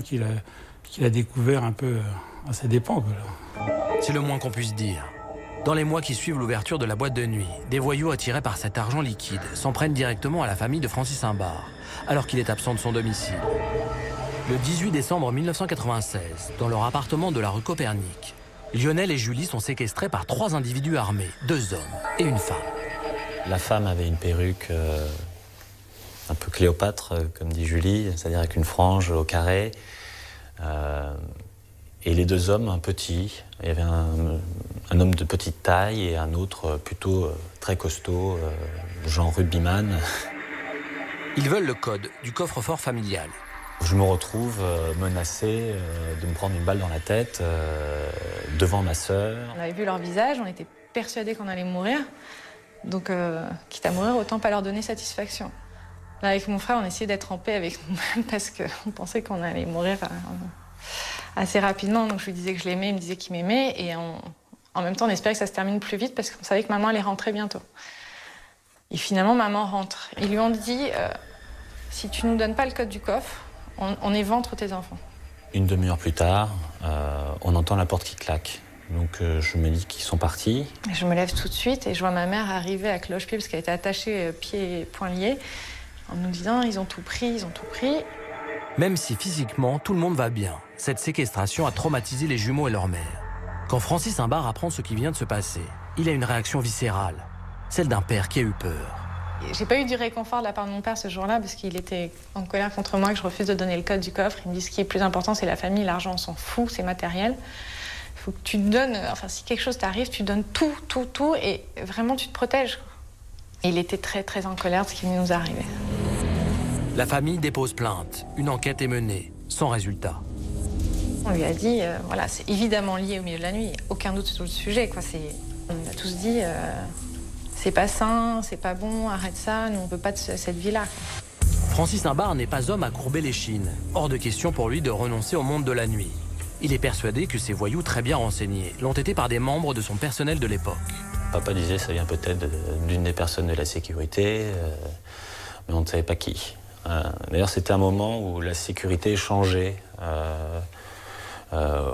[SPEAKER 6] qu'il a découvert un peu à ses dépens.
[SPEAKER 1] C'est le moins qu'on puisse dire. Dans les mois qui suivent l'ouverture de la boîte de nuit, des voyous attirés par cet argent liquide s'en prennent directement à la famille de Francis Imbart, alors qu'il est absent de son domicile. Le 18 décembre 1996, dans leur appartement de la rue Copernic, Lionel et Julie sont séquestrés par 3 individus armés, 2 hommes et une femme.
[SPEAKER 9] La femme avait une perruque un peu Cléopâtre, comme dit Julie, c'est-à-dire avec une frange au carré. Et les 2 hommes, un petit. Il y avait un homme de petite taille et un autre plutôt très costaud, genre rugbyman.
[SPEAKER 1] Ils veulent le code du coffre-fort familial.
[SPEAKER 9] Je me retrouve menacé de me prendre une balle dans la tête devant ma sœur.
[SPEAKER 2] On avait vu leur visage, on était persuadés qu'on allait mourir. Donc, quitte à mourir, autant pas leur donner satisfaction. Là, avec mon frère, on essayait d'être en paix avec nous-mêmes parce qu'on pensait qu'on allait mourir assez rapidement. Donc je lui disais que je l'aimais, il me disait qu'il m'aimait. Et en même temps, on espérait que ça se termine plus vite parce qu'on savait que maman allait rentrer bientôt. Et finalement, maman rentre. Ils lui ont dit, si tu nous donnes pas le code du coffre, on évente tes enfants.
[SPEAKER 9] Une demi-heure plus tard, on entend la porte qui claque. Donc je me dis qu'ils sont partis.
[SPEAKER 2] Et je me lève tout de suite et je vois ma mère arriver à cloche-pied parce qu'elle était attachée pieds et poings liés, en nous disant ils ont tout pris, ils ont tout pris.
[SPEAKER 1] Même si physiquement tout le monde va bien, cette séquestration a traumatisé les jumeaux et leur mère. Quand Francis Imbart apprend ce qui vient de se passer, il a une réaction viscérale, celle d'un père qui a eu peur.
[SPEAKER 2] J'ai pas eu du réconfort de la part de mon père ce jour-là parce qu'il était en colère contre moi que je refuse de donner le code du coffre. Il me dit ce qui est plus important c'est la famille, l'argent on s'en fout, c'est matériel. Il faut que tu te donnes, enfin si quelque chose t'arrive, tu donnes tout et vraiment tu te protèges. Et il était très très en colère de ce qui nous arrivait.
[SPEAKER 1] La famille dépose plainte, une enquête est menée, sans résultat.
[SPEAKER 2] On lui a dit, voilà, c'est évidemment lié au milieu de la nuit, aucun doute sur le sujet, quoi. On a tous dit, c'est pas sain, c'est pas bon, arrête ça, nous on veut pas de cette vie-là.
[SPEAKER 1] Francis Imbart n'est pas homme à courber les chines. Hors de question pour lui de renoncer au monde de la nuit. Il est persuadé que ces voyous très bien renseignés l'ont été par des membres de son personnel de l'époque.
[SPEAKER 9] Papa disait ça vient peut-être d'une des personnes de la sécurité, mais on ne savait pas qui. D'ailleurs, c'était un moment où la sécurité changeait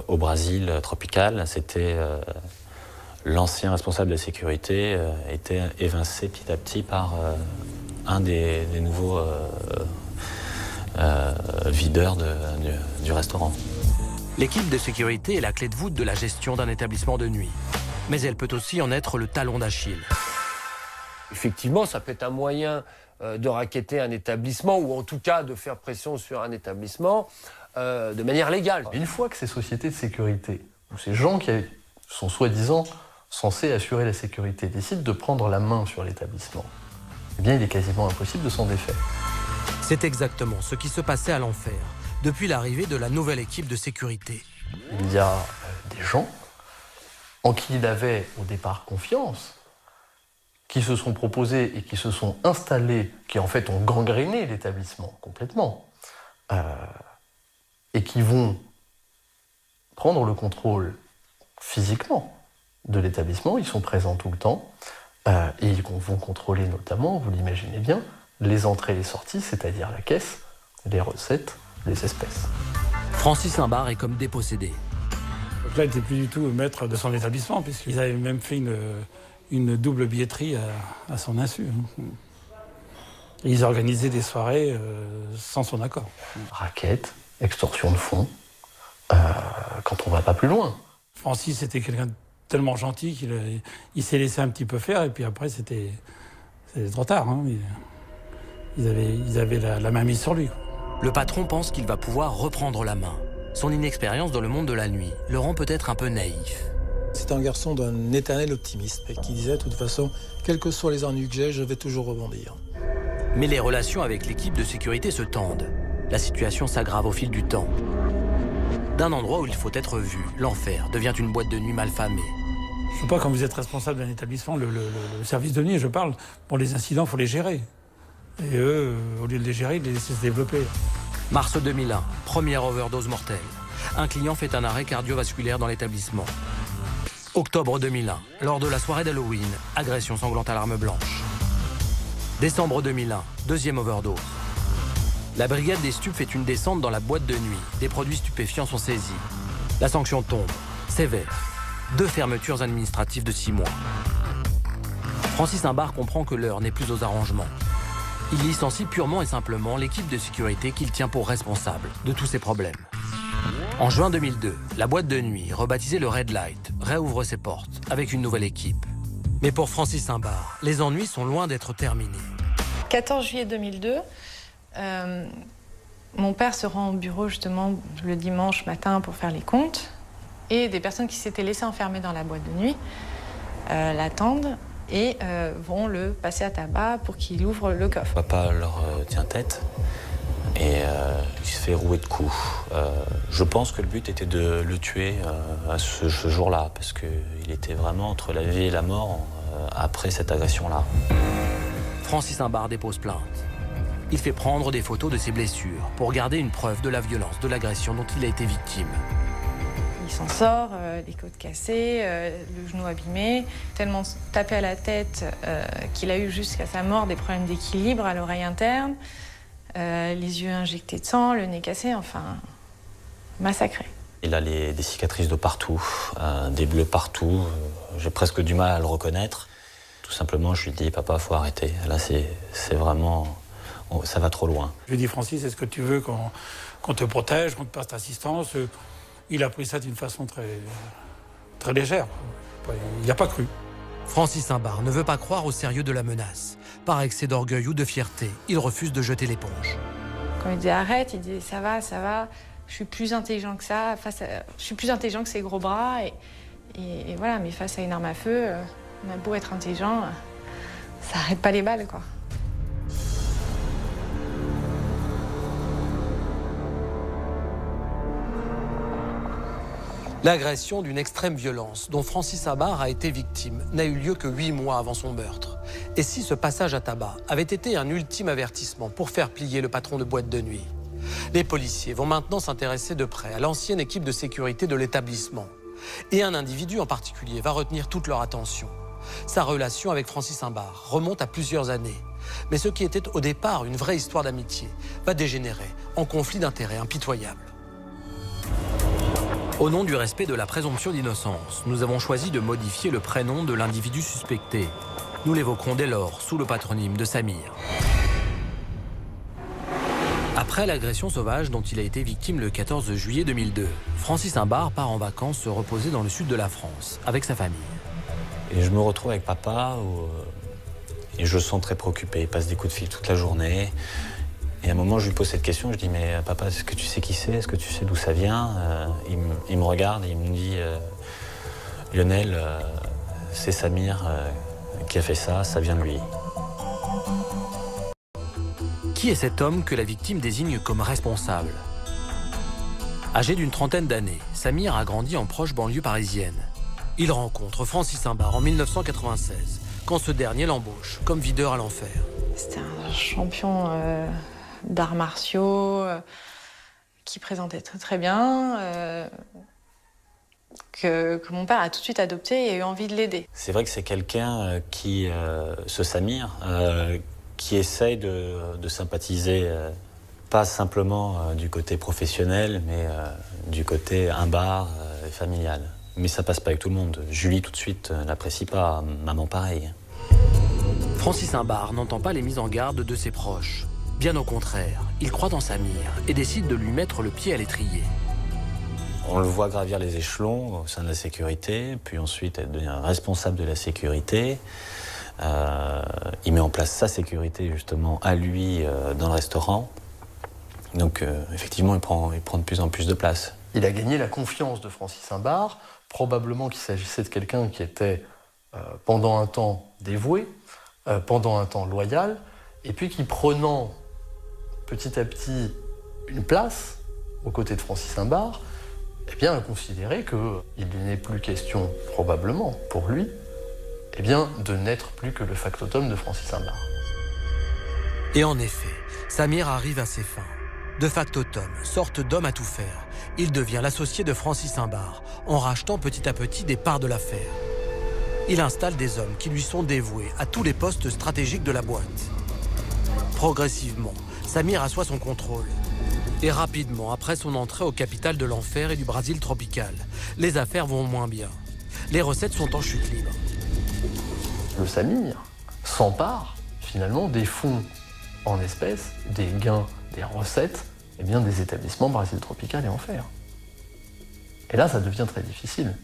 [SPEAKER 9] au Brésil tropical. C'était l'ancien responsable de la sécurité était évincé petit à petit par un des nouveaux videurs du restaurant.
[SPEAKER 1] L'équipe de sécurité est la clé de voûte de la gestion d'un établissement de nuit. Mais elle peut aussi en être le talon d'Achille.
[SPEAKER 14] Effectivement, ça peut être un moyen de racketter un établissement ou en tout cas de faire pression sur un établissement de manière légale.
[SPEAKER 3] Une fois que ces sociétés de sécurité, ou ces gens qui sont soi-disant censés assurer la sécurité, décident de prendre la main sur l'établissement, eh bien il est quasiment impossible de s'en défaire.
[SPEAKER 1] C'est exactement ce qui se passait à l'Enfer, depuis l'arrivée de la nouvelle équipe de sécurité.
[SPEAKER 3] Il y a des gens en qui il avait au départ confiance, qui se sont proposés et qui se sont installés, qui en fait ont gangréné l'établissement complètement, et qui vont prendre le contrôle physiquement de l'établissement, ils sont présents tout le temps, et ils vont contrôler notamment, vous l'imaginez bien, les entrées et les sorties, c'est-à-dire la caisse, les recettes, les espèces.
[SPEAKER 1] Francis Simbart est comme dépossédé.
[SPEAKER 6] Donc là, il n'était plus du tout maître de son établissement, puisqu'ils avaient même fait une double billetterie à son insu. Et ils organisaient des soirées sans son accord.
[SPEAKER 3] Raquettes, extorsion de fonds, quand on ne va pas plus loin.
[SPEAKER 6] Francis était quelqu'un de tellement gentil qu'il s'est laissé un petit peu faire, et puis après, c'était trop tard. Hein. Ils avaient la main mise sur lui.
[SPEAKER 1] Le patron pense qu'il va pouvoir reprendre la main. Son inexpérience dans le monde de la nuit le rend peut-être un peu naïf.
[SPEAKER 8] C'est un garçon d'un éternel optimisme et qui disait, de toute façon, quels que soient les ennuis que j'ai, je vais toujours rebondir.
[SPEAKER 1] Mais les relations avec l'équipe de sécurité se tendent. La situation s'aggrave au fil du temps. D'un endroit où il faut être vu, l'enfer devient une boîte de nuit malfamée.
[SPEAKER 6] Je ne sais pas, quand vous êtes responsable d'un établissement, le service de nuit, je parle, pour les incidents, il faut les gérer. Et eux, au lieu de les gérer, ils les laissent se développer.
[SPEAKER 1] Mars 2001, première overdose mortelle. Un client fait un arrêt cardiovasculaire dans l'établissement. Octobre 2001, lors de la soirée d'Halloween, agression sanglante à l'arme blanche. Décembre 2001, deuxième overdose. La brigade des stupes fait une descente dans la boîte de nuit. Des produits stupéfiants sont saisis. La sanction tombe, sévère. 2 fermetures administratives de 6 mois. Francis Simbart comprend que l'heure n'est plus aux arrangements. Il licencie purement et simplement l'équipe de sécurité qu'il tient pour responsable de tous ces problèmes. En juin 2002, la boîte de nuit, rebaptisée le Red Light, réouvre ses portes avec une nouvelle équipe. Mais pour Francis Simbart, les ennuis sont loin d'être terminés.
[SPEAKER 2] 14 juillet 2002, mon père se rend au bureau justement le dimanche matin pour faire les comptes. Et des personnes qui s'étaient laissées enfermer dans la boîte de nuit l'attendent et vont le passer à tabac pour qu'il ouvre le coffre.
[SPEAKER 9] Papa leur tient tête et il se fait rouer de coups. Je pense que le but était de le tuer à ce jour-là, parce qu'il était vraiment entre la vie et la mort après cette agression-là.
[SPEAKER 1] Francis Simbart dépose plainte. Il fait prendre des photos de ses blessures pour garder une preuve de la violence, de l'agression dont il a été victime.
[SPEAKER 2] Il s'en sort, les côtes cassées, le genou abîmé, tellement tapé à la tête qu'il a eu jusqu'à sa mort des problèmes d'équilibre à l'oreille interne, les yeux injectés de sang, le nez cassé, enfin, massacré.
[SPEAKER 9] Il a des cicatrices de partout, des bleus partout. J'ai presque du mal à le reconnaître. Tout simplement, je lui dis, papa, faut arrêter. Là, c'est vraiment... ça va trop loin.
[SPEAKER 6] Je lui dis, Francis, est-ce que tu veux qu'on te protège, qu'on te passe assistance? Il a pris ça d'une façon très légère. Il n'a pas cru.
[SPEAKER 1] Francis Simbart ne veut pas croire au sérieux de la menace. Par excès d'orgueil ou de fierté, il refuse de jeter l'éponge.
[SPEAKER 2] Quand il dit arrête, il dit ça va, je suis plus intelligent que ça, je suis plus intelligent que ces gros bras. Et voilà, mais face à une arme à feu, on a beau être intelligent, ça arrête pas les balles, quoi.
[SPEAKER 10] L'agression d'une extrême violence dont Francis Simbart a été victime n'a eu lieu que 8 mois avant son meurtre. Et si ce passage à tabac avait été un ultime avertissement pour faire plier le patron de boîte de nuit? Les policiers vont maintenant s'intéresser de près à l'ancienne équipe de sécurité de l'établissement. Et un individu en particulier va retenir toute leur attention. Sa relation avec Francis Simbart remonte à plusieurs années. Mais ce qui était au départ une vraie histoire d'amitié va dégénérer en conflit d'intérêts impitoyable.
[SPEAKER 1] Au nom du respect de la présomption d'innocence, nous avons choisi de modifier le prénom de l'individu suspecté. Nous l'évoquerons dès lors sous le patronyme de Samir. Après l'agression sauvage dont il a été victime le 14 juillet 2002, Francis Simbart part en vacances se reposer dans le sud de la France, avec sa famille.
[SPEAKER 9] Et je me retrouve avec papa, et je le sens très préoccupé. Il passe des coups de fil toute la journée. Et à un moment, je lui pose cette question, je dis « Mais papa, est-ce que tu sais qui c'est? Est-ce que tu sais d'où ça vient ?» Il me regarde et il me dit « Lionel, c'est Samir qui a fait ça, ça vient de lui. »
[SPEAKER 1] Qui est cet homme que la victime désigne comme responsable? Âgé d'une trentaine d'années, Samir a grandi en proche banlieue parisienne. Il rencontre Francis Simbart en 1996,
[SPEAKER 10] quand ce dernier l'embauche comme videur à l'enfer.
[SPEAKER 2] C'était un champion d'arts martiaux qui présentait très très bien, que mon père a tout de suite adopté et a eu envie de l'aider.
[SPEAKER 9] C'est vrai que c'est quelqu'un ce Samir, qui essaye de sympathiser, pas simplement du côté professionnel, mais du côté imbar et familial. Mais ça passe pas avec tout le monde. Julie, tout de suite, n'apprécie pas. Maman, pareil.
[SPEAKER 10] Francis Imbard n'entend pas les mises en garde de ses proches. Bien au contraire, il croit en Samir et décide de lui mettre le pied à l'étrier.
[SPEAKER 9] On le voit gravir les échelons au sein de la sécurité, puis ensuite devenir responsable de la sécurité. Il met en place sa sécurité, justement, à lui, dans le restaurant. Donc, effectivement, il prend de plus en plus de place.
[SPEAKER 3] Il a gagné la confiance de Francis Imbard. Probablement qu'il s'agissait de quelqu'un qui était, pendant un temps, dévoué, pendant un temps loyal, et puis qui, prenant petit à petit une place aux côtés de Francis Imbard, eh bien, a considéré qu'il n'est plus question, probablement, pour lui, eh bien, de n'être plus que le factotum de Francis Imbard.
[SPEAKER 10] Et en effet, Samir arrive à ses fins. De factotum, sorte d'homme à tout faire, il devient l'associé de Francis Imbard, en rachetant petit à petit des parts de l'affaire. Il installe des hommes qui lui sont dévoués à tous les postes stratégiques de la boîte. Progressivement, Samir assoit son contrôle. Et rapidement, après son entrée au capital de l'enfer et du Brésil tropical, les affaires vont moins bien. Les recettes sont en chute libre.
[SPEAKER 3] Le Samir s'empare finalement des fonds en espèces, des gains, des recettes, eh bien, des établissements Brésil tropical et enfer. Et là, ça devient très difficile.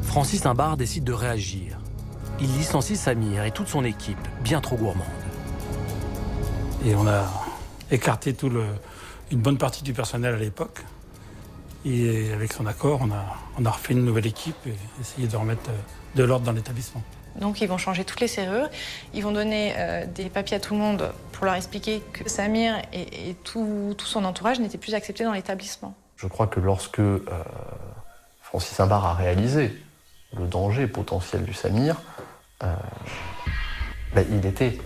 [SPEAKER 10] Francis Imbard décide de réagir. Il licencie Samir et toute son équipe, bien trop gourmande.
[SPEAKER 6] Et on a écarté une bonne partie du personnel à l'époque. Et avec son accord, on a refait une nouvelle équipe et essayé de remettre de l'ordre dans l'établissement.
[SPEAKER 2] Donc ils vont changer toutes les serrures, ils vont donner des papiers à tout le monde pour leur expliquer que Samir et tout son entourage n'étaient plus acceptés dans l'établissement.
[SPEAKER 3] Je crois que lorsque Francis Imbard a réalisé le danger potentiel du Samir, il était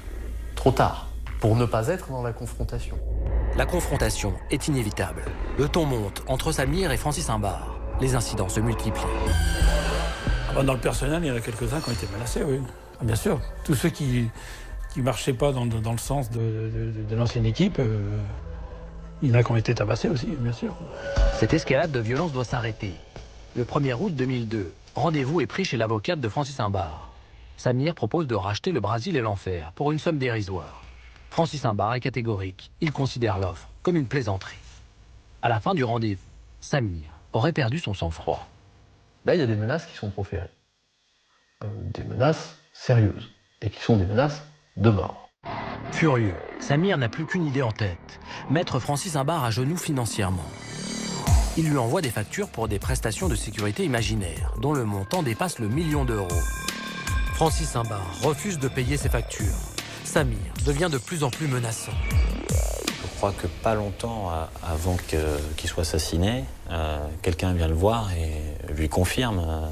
[SPEAKER 3] trop tard pour ne pas être dans la confrontation.
[SPEAKER 10] La confrontation est inévitable. Le ton monte entre Samir et Francis Imbard. Les incidents se multiplient.
[SPEAKER 6] Dans le personnel, il y en a quelques-uns qui ont été menacés, oui. Bien sûr. Tous ceux qui marchaient pas dans le sens de l'ancienne équipe, il y en a qui ont été tabassés aussi, bien sûr.
[SPEAKER 1] Cette escalade de violence doit s'arrêter. Le 1er août 2002, rendez-vous est pris chez l'avocate de Francis Imbard. Samir propose de racheter le Brésil et l'enfer pour une somme dérisoire. Francis Imbard est catégorique. Il considère l'offre comme une plaisanterie. À la fin du rendez-vous, Samir aurait perdu son sang-froid.
[SPEAKER 3] Là, il y a des menaces qui sont proférées. Des menaces sérieuses. Et qui sont des menaces de mort.
[SPEAKER 10] Furieux, Samir n'a plus qu'une idée en tête. Mettre Francis Imbard à genoux financièrement. Il lui envoie des factures pour des prestations de sécurité imaginaires, dont le montant dépasse le 1 million d'euros. Francis Imbard refuse de payer ses factures. Samir devient de plus en plus menaçant.
[SPEAKER 9] Je crois que pas longtemps avant qu'il soit assassiné, quelqu'un vient le voir et lui confirme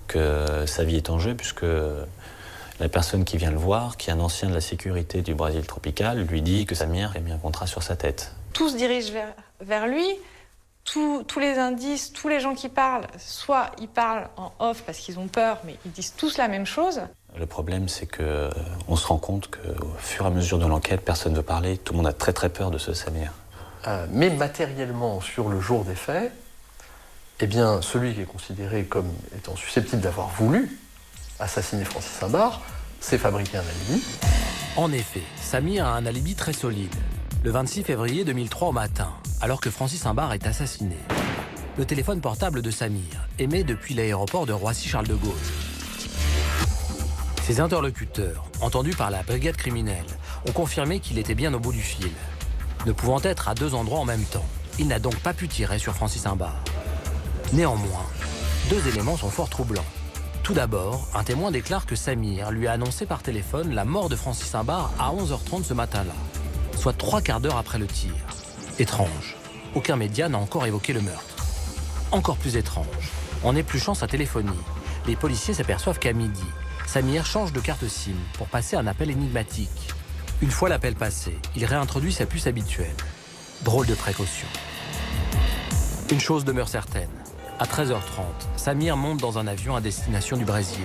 [SPEAKER 9] que sa vie est en jeu, puisque la personne qui vient le voir, qui est un ancien de la sécurité du Brésil tropical, lui dit que Samir a mis un contrat sur sa tête.
[SPEAKER 2] Tout se dirige vers lui. Tous les indices, tous les gens qui parlent, soit ils parlent en off parce qu'ils ont peur, mais ils disent tous la même chose.
[SPEAKER 9] Le problème, c'est qu'on se rend compte qu'au fur et à mesure de l'enquête, personne ne veut parler. Tout le monde a très très peur de ce Samir.
[SPEAKER 3] Mais matériellement, sur le jour des faits, eh bien, celui qui est considéré comme étant susceptible d'avoir voulu assassiner Francis Imbard s'est fabriqué un alibi.
[SPEAKER 10] En effet, Samir a un alibi très solide. Le 26 février 2003 au matin, alors que Francis Imbard est assassiné, le téléphone portable de Samir émet depuis l'aéroport de Roissy-Charles de Gaulle. Ses interlocuteurs, entendus par la brigade criminelle, ont confirmé qu'il était bien au bout du fil. Ne pouvant être à 2 endroits en même temps, il n'a donc pas pu tirer sur Francis Imbard. Néanmoins, 2 éléments sont fort troublants. Tout d'abord, un témoin déclare que Samir lui a annoncé par téléphone la mort de Francis Imbard à 11h30 ce matin-là, soit 3 quarts d'heure après le tir. Étrange, aucun média n'a encore évoqué le meurtre. Encore plus étrange, en épluchant sa téléphonie, les policiers s'aperçoivent qu'à midi,
[SPEAKER 1] Samir change de carte SIM pour passer un appel énigmatique. Une fois l'appel passé, il réintroduit sa puce habituelle. Drôle de précaution. Une chose demeure certaine. À 13h30, Samir monte dans un avion à destination du Brésil.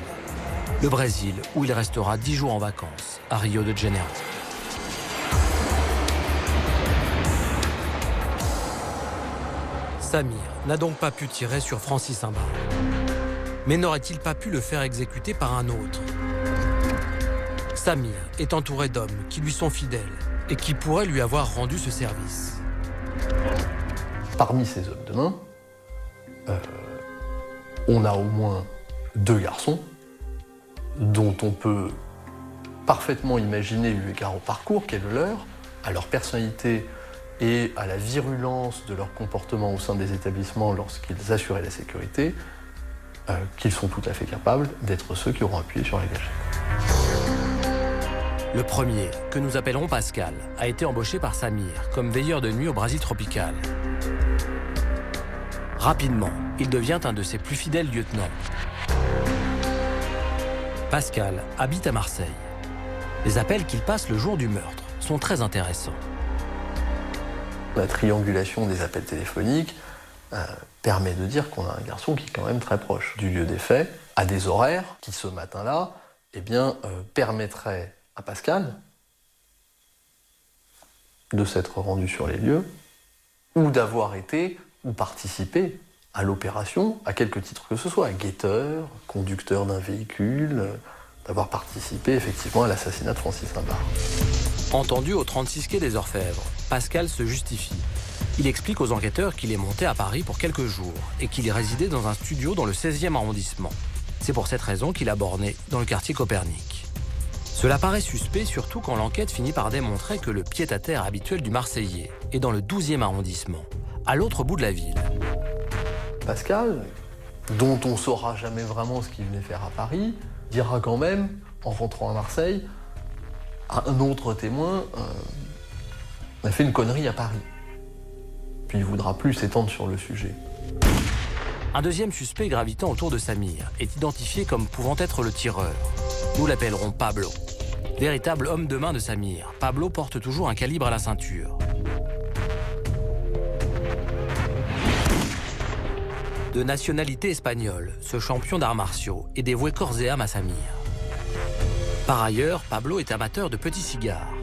[SPEAKER 1] Le Brésil, où il restera 10 jours en vacances, à Rio de Janeiro. Samir n'a donc pas pu tirer sur Francis Simbar. Mais n'aurait-il pas pu le faire exécuter par un autre? Samir est entouré d'hommes qui lui sont fidèles et qui pourraient lui avoir rendu ce service.
[SPEAKER 3] Parmi ces hommes de main, on a au moins 2 garçons dont on peut parfaitement imaginer, eu égard au parcours qu'est le leur, à leur personnalité et à la virulence de leur comportement au sein des établissements lorsqu'ils assuraient la sécurité, qu'ils sont tout à fait capables d'être ceux qui auront appuyé sur la gâchette.
[SPEAKER 1] Le premier, que nous appellerons Pascal, a été embauché par Samir comme veilleur de nuit au Brésil tropical. Rapidement, il devient un de ses plus fidèles lieutenants. Pascal habite à Marseille. Les appels qu'il passe le jour du meurtre sont très intéressants.
[SPEAKER 3] La triangulation des appels téléphoniques permet de dire qu'on a un garçon qui est quand même très proche du lieu des faits, à des horaires qui, ce matin-là, permettraient à Pascal de s'être rendu sur les lieux ou d'avoir été ou participé à l'opération, à quelque titre que ce soit, guetteur, conducteur d'un véhicule, d'avoir participé effectivement à l'assassinat de Francis Simbar.
[SPEAKER 1] Entendu au 36 quai des Orfèvres, Pascal se justifie. Il explique aux enquêteurs qu'il est monté à Paris pour quelques jours et qu'il y résidait dans un studio dans le 16e arrondissement. C'est pour cette raison qu'il a borné dans le quartier Copernic. Cela paraît suspect, surtout quand l'enquête finit par démontrer que le pied-à-terre habituel du Marseillais est dans le 12e arrondissement, à l'autre bout de la ville.
[SPEAKER 3] Pascal, dont on ne saura jamais vraiment ce qu'il venait faire à Paris, dira quand même, en rentrant à Marseille, à un autre témoin, on a fait une connerie à Paris. Puis il ne voudra plus s'étendre sur le sujet.
[SPEAKER 1] Un deuxième suspect gravitant autour de Samir est identifié comme pouvant être le tireur. Nous l'appellerons Pablo. Véritable homme de main de Samir, Pablo porte toujours un calibre à la ceinture. De nationalité espagnole, ce champion d'arts martiaux est dévoué corps et âme à Samir. Par ailleurs, Pablo est amateur de petits cigares.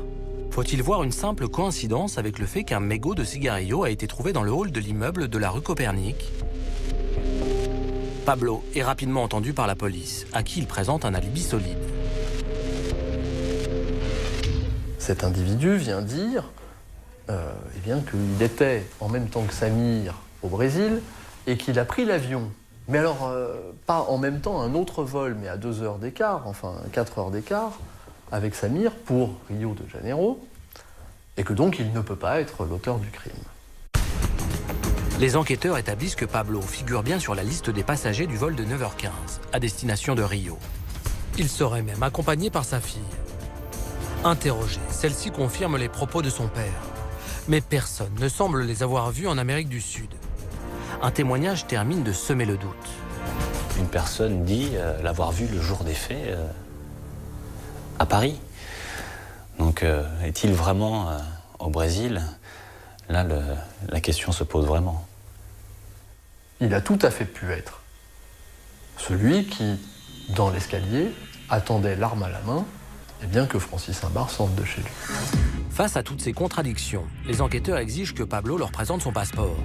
[SPEAKER 1] Faut-il voir une simple coïncidence avec le fait qu'un mégot de cigarillo a été trouvé dans le hall de l'immeuble de la rue Copernic? Pablo est rapidement entendu par la police, à qui il présente un alibi solide.
[SPEAKER 3] Cet individu vient dire qu'il était en même temps que Samir au Brésil et qu'il a pris l'avion. Mais alors, pas en même temps un autre vol, mais à 2 heures d'écart, enfin 4 heures d'écart, avec Samir pour Rio de Janeiro, et que donc il ne peut pas être l'auteur du crime.
[SPEAKER 1] Les enquêteurs établissent que Pablo figure bien sur la liste des passagers du vol de 9h15, à destination de Rio. Il serait même accompagné par sa fille. Interrogée, celle-ci confirme les propos de son père. Mais personne ne semble les avoir vus en Amérique du Sud. Un témoignage termine de semer le doute.
[SPEAKER 9] Une personne dit l'avoir vu le jour des faits à Paris. Donc est-il vraiment au Brésil? Là, la question se pose vraiment.
[SPEAKER 3] Il a tout à fait pu être celui qui, dans l'escalier, attendait l'arme à la main, et bien que Francis Simbar sorte de chez lui.
[SPEAKER 1] Face à toutes ces contradictions, les enquêteurs exigent que Pablo leur présente son passeport.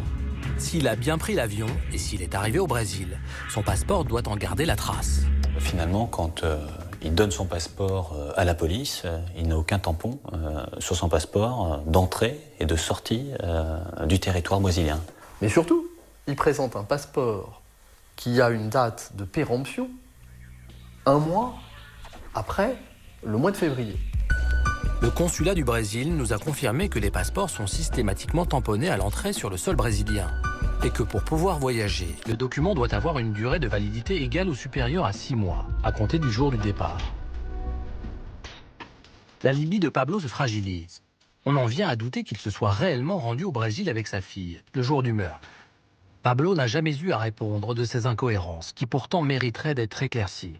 [SPEAKER 1] S'il a bien pris l'avion et s'il est arrivé au Brésil, son passeport doit en garder la trace.
[SPEAKER 9] Finalement, quand il donne son passeport à la police, il n'a aucun tampon sur son passeport d'entrée et de sortie du territoire brésilien.
[SPEAKER 3] Mais surtout, il présente un passeport qui a une date de péremption 1 mois après le mois de février.
[SPEAKER 1] Le consulat du Brésil nous a confirmé que les passeports sont systématiquement tamponnés à l'entrée sur le sol brésilien et que pour pouvoir voyager, le document doit avoir une durée de validité égale ou supérieure à 6 mois, à compter du jour du départ. L'alibi de Pablo se fragilise. On en vient à douter qu'il se soit réellement rendu au Brésil avec sa fille, le jour du meurtre. Pablo n'a jamais eu à répondre de ces incohérences, qui pourtant mériteraient d'être éclaircies.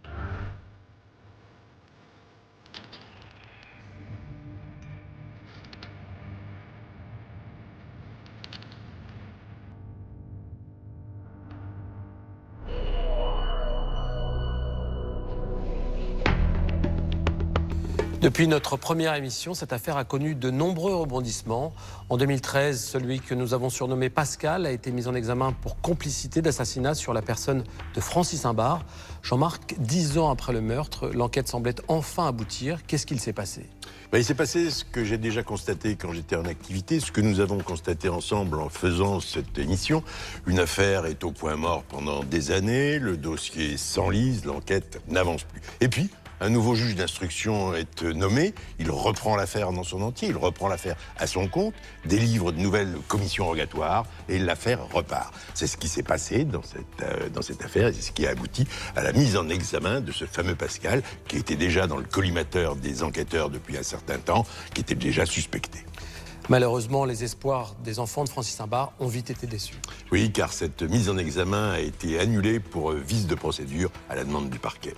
[SPEAKER 10] Depuis notre première émission, cette affaire a connu de nombreux rebondissements. En 2013, celui que nous avons surnommé Pascal a été mis en examen pour complicité d'assassinat sur la personne de Francis Imbard. Jean-Marc, 10 ans après le meurtre, l'enquête semblait enfin aboutir. Qu'est-ce qu'il s'est passé ?
[SPEAKER 12] Il s'est passé ce que j'ai déjà constaté quand j'étais en activité, ce que nous avons constaté ensemble en faisant cette émission. Une affaire est au point mort pendant des années, le dossier s'enlise, l'enquête n'avance plus. Et puis, un nouveau juge d'instruction est nommé, il reprend l'affaire dans son entier, il reprend l'affaire à son compte, délivre de nouvelles commissions rogatoires et l'affaire repart. C'est ce qui s'est passé dans cette affaire et c'est ce qui a abouti à la mise en examen de ce fameux Pascal qui était déjà dans le collimateur des enquêteurs depuis un certain temps, qui était déjà suspecté.
[SPEAKER 10] Malheureusement, les espoirs des enfants de Francis Imbard ont vite été déçus.
[SPEAKER 12] Oui, car cette mise en examen a été annulée pour vice de procédure à la demande du parquet.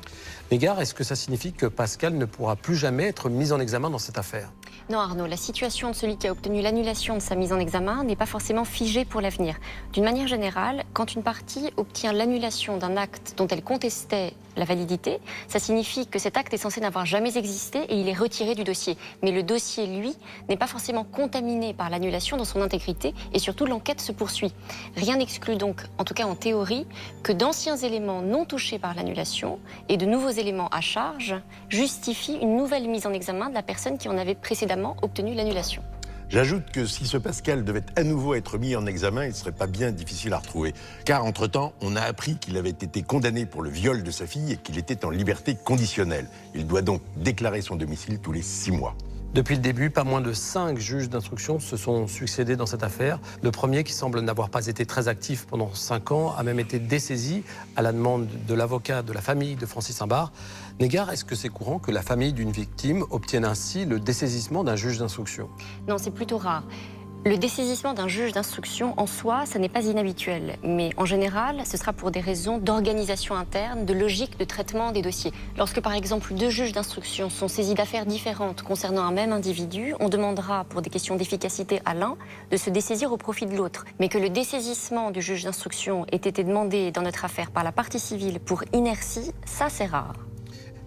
[SPEAKER 10] Mégare, est-ce que ça signifie que Pascal ne pourra plus jamais être mis en examen dans cette affaire ?
[SPEAKER 15] Non Arnaud, la situation de celui qui a obtenu l'annulation de sa mise en examen n'est pas forcément figée pour l'avenir. D'une manière générale, quand une partie obtient l'annulation d'un acte dont elle contestait la validité, ça signifie que cet acte est censé n'avoir jamais existé et il est retiré du dossier. Mais le dossier, lui, n'est pas forcément contaminé par l'annulation dans son intégrité et surtout l'enquête se poursuit. Rien n'exclut donc, en tout cas en théorie, que d'anciens éléments non touchés par l'annulation et de nouveaux éléments à charge justifient une nouvelle mise en examen de la personne qui en avait précédemment obtenu l'annulation.
[SPEAKER 12] J'ajoute que si ce Pascal devait à nouveau être mis en examen, il ne serait pas bien difficile à retrouver. Car entre-temps, on a appris qu'il avait été condamné pour le viol de sa fille et qu'il était en liberté conditionnelle. Il doit donc déclarer son domicile tous les 6 mois.
[SPEAKER 10] Depuis le début, pas moins de 5 juges d'instruction se sont succédés dans cette affaire. Le premier, qui semble n'avoir pas été très actif pendant 5 ans, a même été dessaisi à la demande de l'avocat de la famille de Francis Imbard. Négard, est-ce que c'est courant que la famille d'une victime obtienne ainsi le dessaisissement d'un juge d'instruction ?
[SPEAKER 15] Non, c'est plutôt rare. Le dessaisissement d'un juge d'instruction en soi, ça n'est pas inhabituel. Mais en général, ce sera pour des raisons d'organisation interne, de logique de traitement des dossiers. Lorsque par exemple 2 juges d'instruction sont saisis d'affaires différentes concernant un même individu, on demandera pour des questions d'efficacité à l'un de se dessaisir au profit de l'autre. Mais que le dessaisissement du juge d'instruction ait été demandé dans notre affaire par la partie civile pour inertie, ça c'est rare.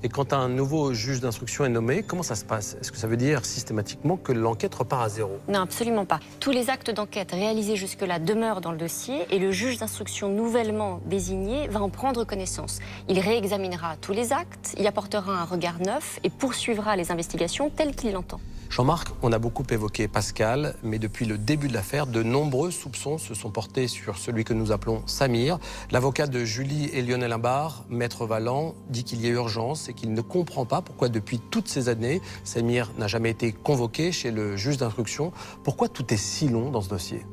[SPEAKER 10] Et quand un nouveau juge d'instruction est nommé, comment ça se passe ? Est-ce que ça veut dire systématiquement que l'enquête repart à zéro ?
[SPEAKER 15] Non, absolument pas. Tous les actes d'enquête réalisés jusque-là demeurent dans le dossier et le juge d'instruction nouvellement désigné va en prendre connaissance. Il réexaminera tous les actes, y apportera un regard neuf et poursuivra les investigations telles qu'il l'entend.
[SPEAKER 10] Jean-Marc, on a beaucoup évoqué Pascal, mais depuis le début de l'affaire, de nombreux soupçons se sont portés sur celui que nous appelons Samir. L'avocat de Julie et Lionel Imbard, Maître Valland, dit qu'il y a urgence et qu'il ne comprend pas pourquoi depuis toutes ces années, Samir n'a jamais été convoqué chez le juge d'instruction. Pourquoi tout est si long dans ce dossier ?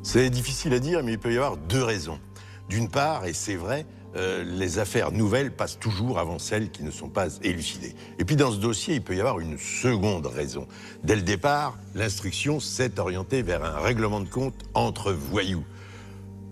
[SPEAKER 12] C'est difficile à dire, mais il peut y avoir 2 raisons. D'une part, et c'est vrai, les affaires nouvelles passent toujours avant celles qui ne sont pas élucidées. Et puis dans ce dossier, il peut y avoir une seconde raison. Dès le départ, l'instruction s'est orientée vers un règlement de compte entre voyous.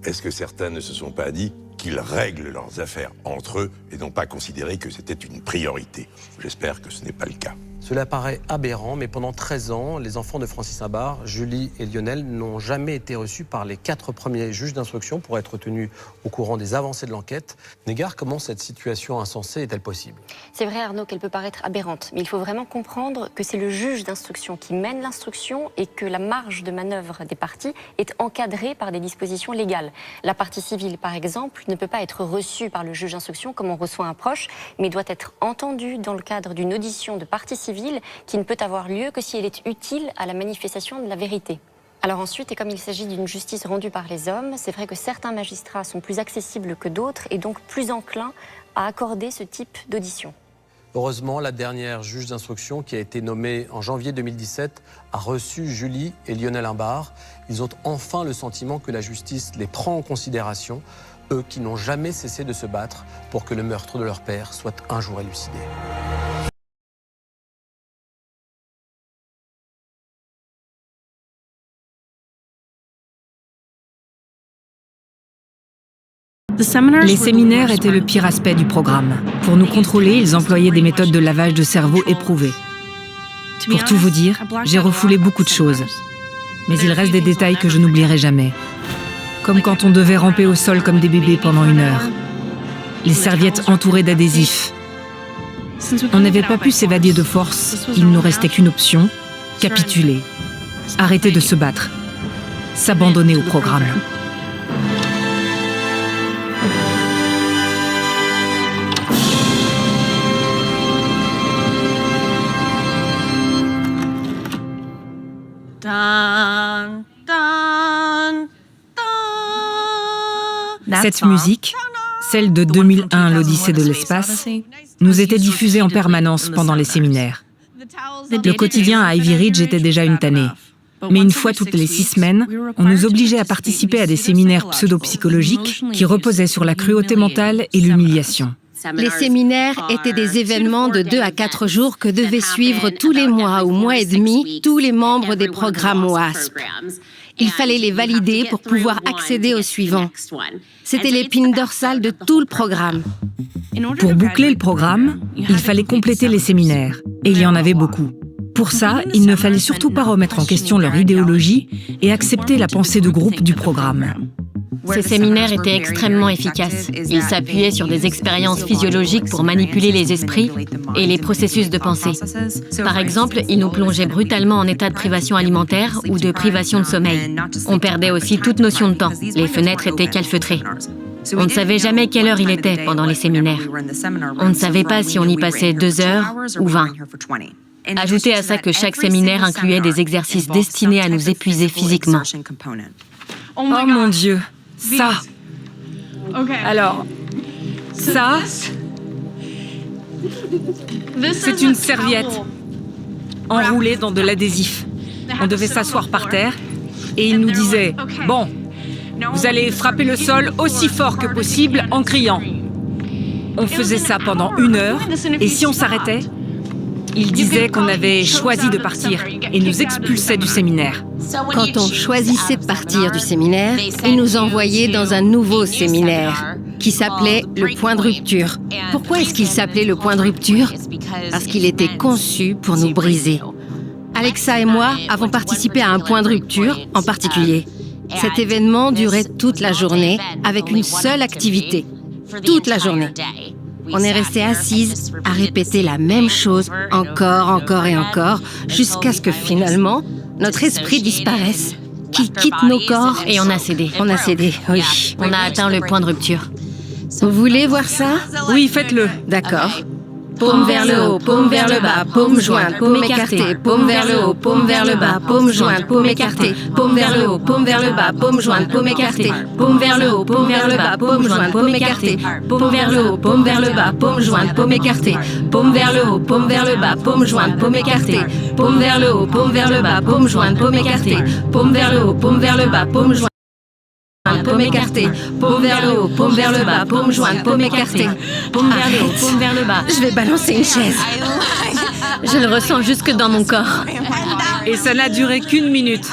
[SPEAKER 12] Est-ce que certains ne se sont pas dit qu'ils règlent leurs affaires entre eux et n'ont pas considéré que c'était une priorité ? J'espère que ce n'est pas le cas.
[SPEAKER 10] Cela paraît aberrant, mais pendant 13 ans, les enfants de Francis Imbard, Julie et Lionel, n'ont jamais été reçus par les 4 premiers juges d'instruction pour être tenus au courant des avancées de l'enquête. Négard, comment cette situation insensée est-elle possible ?
[SPEAKER 15] C'est vrai Arnaud qu'elle peut paraître aberrante, mais il faut vraiment comprendre que c'est le juge d'instruction qui mène l'instruction et que la marge de manœuvre des parties est encadrée par des dispositions légales. La partie civile, par exemple, ne peut pas être reçue par le juge d'instruction comme on reçoit un proche, mais doit être entendue dans le cadre d'une audition de partie civile qui ne peut avoir lieu que si elle est utile à la manifestation de la vérité. Alors ensuite, et comme il s'agit d'une justice rendue par les hommes, c'est vrai que certains magistrats sont plus accessibles que d'autres et donc plus enclins à accorder ce type d'audition.
[SPEAKER 10] Heureusement, la dernière juge d'instruction, qui a été nommée en janvier 2017, a reçu Julie et Lionel Imbard. Ils ont enfin le sentiment que la justice les prend en considération, eux qui n'ont jamais cessé de se battre pour que le meurtre de leur père soit un jour élucidé.
[SPEAKER 16] Les séminaires étaient le pire aspect du programme. Pour nous contrôler, ils employaient des méthodes de lavage de cerveau éprouvées. Pour tout vous dire, j'ai refoulé beaucoup de choses. Mais il reste des détails que je n'oublierai jamais. Comme quand on devait ramper au sol comme des bébés pendant 1 heure. Les serviettes entourées d'adhésifs. On n'avait pas pu s'évader de force, il ne nous restait qu'une option, capituler, arrêter de se battre, s'abandonner au programme. Cette musique, celle de 2001, l'Odyssée de l'espace, nous était diffusée en permanence pendant les séminaires. Le quotidien à Ivy Ridge était déjà une tannée. Mais une fois toutes les 6 semaines, on nous obligeait à participer à des séminaires pseudo-psychologiques qui reposaient sur la cruauté mentale et l'humiliation.
[SPEAKER 17] Les séminaires étaient des événements de 2 à 4 jours que devaient suivre tous les mois ou mois et demi tous les membres des programmes WASP. Il fallait les valider pour pouvoir accéder au suivant. C'était l'épine dorsale de tout le programme.
[SPEAKER 16] Pour boucler le programme, il fallait compléter les séminaires, et il y en avait beaucoup. Pour ça, il ne fallait surtout pas remettre en question leur idéologie et accepter la pensée de groupe du programme.
[SPEAKER 15] Ces séminaires étaient extrêmement efficaces. Ils s'appuyaient sur des expériences physiologiques pour manipuler les esprits et les processus de pensée. Par exemple, ils nous plongeaient brutalement en état de privation alimentaire ou de privation de sommeil. On perdait aussi toute notion de temps. Les fenêtres étaient calfeutrées. On ne savait jamais quelle heure il était pendant les séminaires. On ne savait pas si on y passait 2 heures ou 20. Ajoutez à ça que chaque séminaire incluait des exercices destinés à nous épuiser physiquement.
[SPEAKER 16] Oh mon Dieu, ça. Alors, ça, c'est une serviette enroulée dans de l'adhésif. On devait s'asseoir par terre et il nous disait « Bon, vous allez frapper le sol aussi fort que possible en criant. » On faisait ça pendant 1 heure et si on s'arrêtait, il disait qu'on avait choisi de partir et nous expulsait du séminaire.
[SPEAKER 17] Quand on choisissait de partir du séminaire, ils nous envoyaient dans un nouveau séminaire qui s'appelait le point de rupture. Pourquoi est-ce qu'il s'appelait le point de rupture? Parce qu'il était conçu pour nous briser. Alexa et moi avons participé à un point de rupture en particulier. Cet événement durait toute la journée avec une seule activité. Toute la journée. On est resté assises à répéter la même chose encore et encore, jusqu'à ce que finalement, notre esprit disparaisse, qu'il quitte nos corps.
[SPEAKER 15] Et on a cédé.
[SPEAKER 17] On a cédé, oui.
[SPEAKER 15] On a atteint le point de rupture.
[SPEAKER 17] Vous voulez voir ça?
[SPEAKER 16] Oui, faites-le.
[SPEAKER 17] D'accord. Paume vers le haut, paume vers le bas, paume jointe, paume écartée, paume vers le haut, paume vers le bas, paume jointe, paume écartée, paume vers le haut, paume vers le bas, paume jointe, paume écartée, paume vers le haut, paume vers le bas, paume jointe, paume écartée, paume vers le haut, paume vers le bas, paume jointe, paume écartée, paume vers le haut, paume vers le bas, paume jointe, paume écartée, paume vers le haut, paume vers le bas, paume jointe, paume écartée, paume vers le haut, paume vers le bas, paume jointe. Paume écartée, paume vers le haut, paume vers le bas, paume jointe, paume écartée, paume vers le haut, paume vers le bas. Je vais balancer une chaise.
[SPEAKER 15] Je le ressens jusque dans mon corps.
[SPEAKER 16] Et ça n'a duré qu'1 minute.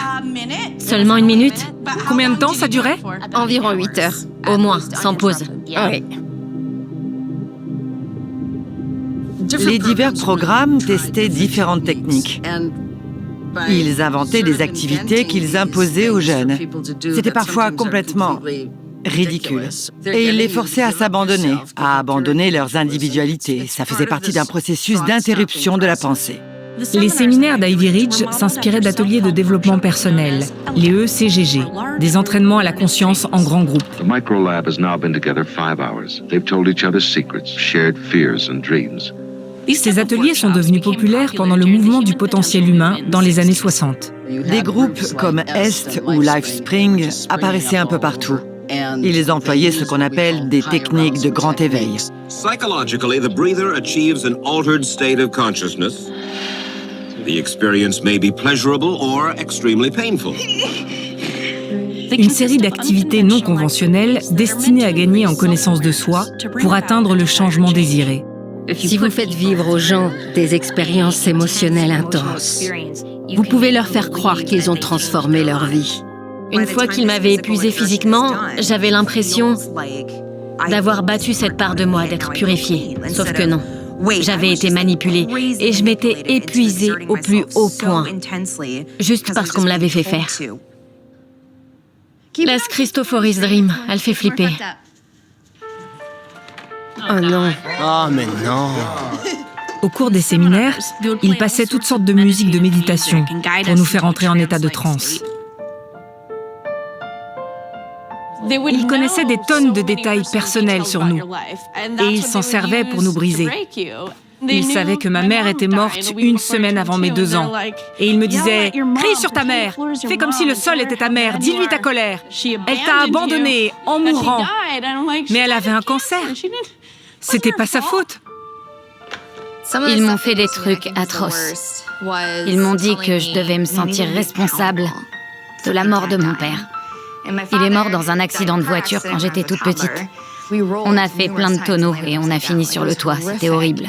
[SPEAKER 15] Seulement 1 minute?
[SPEAKER 16] Combien de temps ça durait?
[SPEAKER 17] Environ 8 heures.
[SPEAKER 15] Au moins, sans pause.
[SPEAKER 17] Oui.
[SPEAKER 18] Les divers programmes testaient différentes techniques. Ils inventaient des activités qu'ils imposaient aux jeunes. C'était parfois complètement ridicule. Et ils les forçaient à s'abandonner, à abandonner leurs individualités. Ça faisait partie d'un processus d'interruption de la pensée.
[SPEAKER 16] Les séminaires d'Ivy Ridge s'inspiraient d'ateliers de développement personnel, les ECGG, des entraînements à la conscience en grand groupe.
[SPEAKER 19] The microlab has now been together 5 hours. They've told each other secrets, shared fears and dreams.
[SPEAKER 16] Ces ateliers sont devenus populaires pendant le mouvement du potentiel humain dans les années 60.
[SPEAKER 18] Des groupes comme EST ou LifeSpring apparaissaient un peu partout. Ils employaient ce qu'on appelle des techniques de grand éveil.
[SPEAKER 20] Psychologically, the breather achieves an altered state of consciousness. The experience may be pleasurable or extremely painful.
[SPEAKER 16] Une série d'activités non conventionnelles destinées à gagner en connaissance de soi pour atteindre le changement désiré.
[SPEAKER 17] Si vous faites vivre aux gens des expériences émotionnelles intenses, vous pouvez leur faire croire qu'ils ont transformé leur vie.
[SPEAKER 15] Une fois qu'ils m'avaient épuisé physiquement, j'avais l'impression d'avoir battu cette part de moi, d'être purifiée. Sauf que non. J'avais été manipulée et je m'étais épuisée au plus haut point, juste parce qu'on me l'avait fait faire. Laisse Christophoris Dream, elle fait flipper.
[SPEAKER 17] Oh non.
[SPEAKER 5] Ah, mais non.
[SPEAKER 16] Au cours des séminaires, ils passaient toutes sortes de musiques de méditation pour nous faire entrer en état de transe. Ils connaissaient des tonnes de détails personnels sur nous et ils s'en servaient pour nous briser. Ils savaient que ma mère était morte 1 semaine avant mes 2 ans. Et ils me disaient « Crie sur ta mère, fais comme si le sol était ta mère, dis-lui ta colère. Elle t'a abandonné en mourant. Mais elle avait un cancer. C'était pas sa faute. »
[SPEAKER 21] Ils m'ont fait des trucs atroces. Ils m'ont dit que je devais me sentir responsable de la mort de mon père. Il est mort dans un accident de voiture quand j'étais toute petite. On a fait plein de tonneaux et on a fini sur le toit, c'était horrible.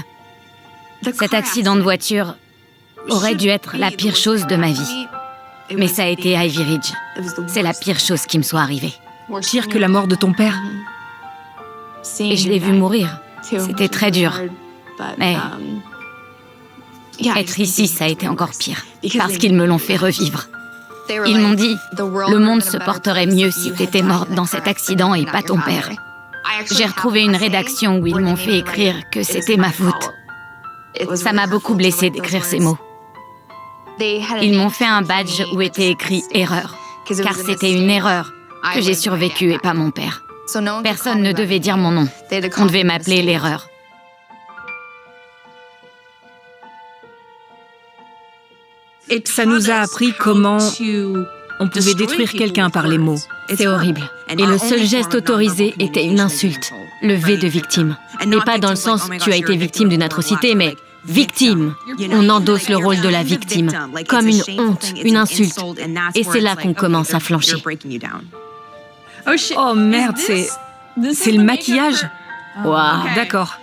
[SPEAKER 21] Cet accident de voiture aurait dû être la pire chose de ma vie. Mais ça a été Ivy Ridge. C'est la pire chose qui me soit arrivée.
[SPEAKER 16] Pire que la mort de ton père?
[SPEAKER 21] Et je l'ai vu mourir. C'était très dur. Mais être ici, ça a été encore pire. Parce qu'ils me l'ont fait revivre. Ils m'ont dit, le monde se porterait mieux si t'étais morte dans cet accident et pas ton père. J'ai retrouvé une rédaction où ils m'ont fait écrire que c'était ma faute. Ça m'a beaucoup blessée d'écrire ces mots. Ils m'ont fait un badge où était écrit « erreur », car c'était une erreur que j'ai survécu et pas mon père. Personne ne devait dire mon nom. On devait m'appeler l'erreur.
[SPEAKER 16] Ça nous a appris comment on pouvait détruire quelqu'un par les mots.
[SPEAKER 21] C'est horrible. Et le seul geste autorisé était une insulte, le V de victime. Et pas dans le sens « tu as été victime d'une atrocité », mais « victime ». On endosse le rôle de la victime, comme une honte, une insulte. Et c'est là qu'on commence à flancher.
[SPEAKER 16] Oh merde, c'est le maquillage?
[SPEAKER 21] Wow.
[SPEAKER 16] D'accord.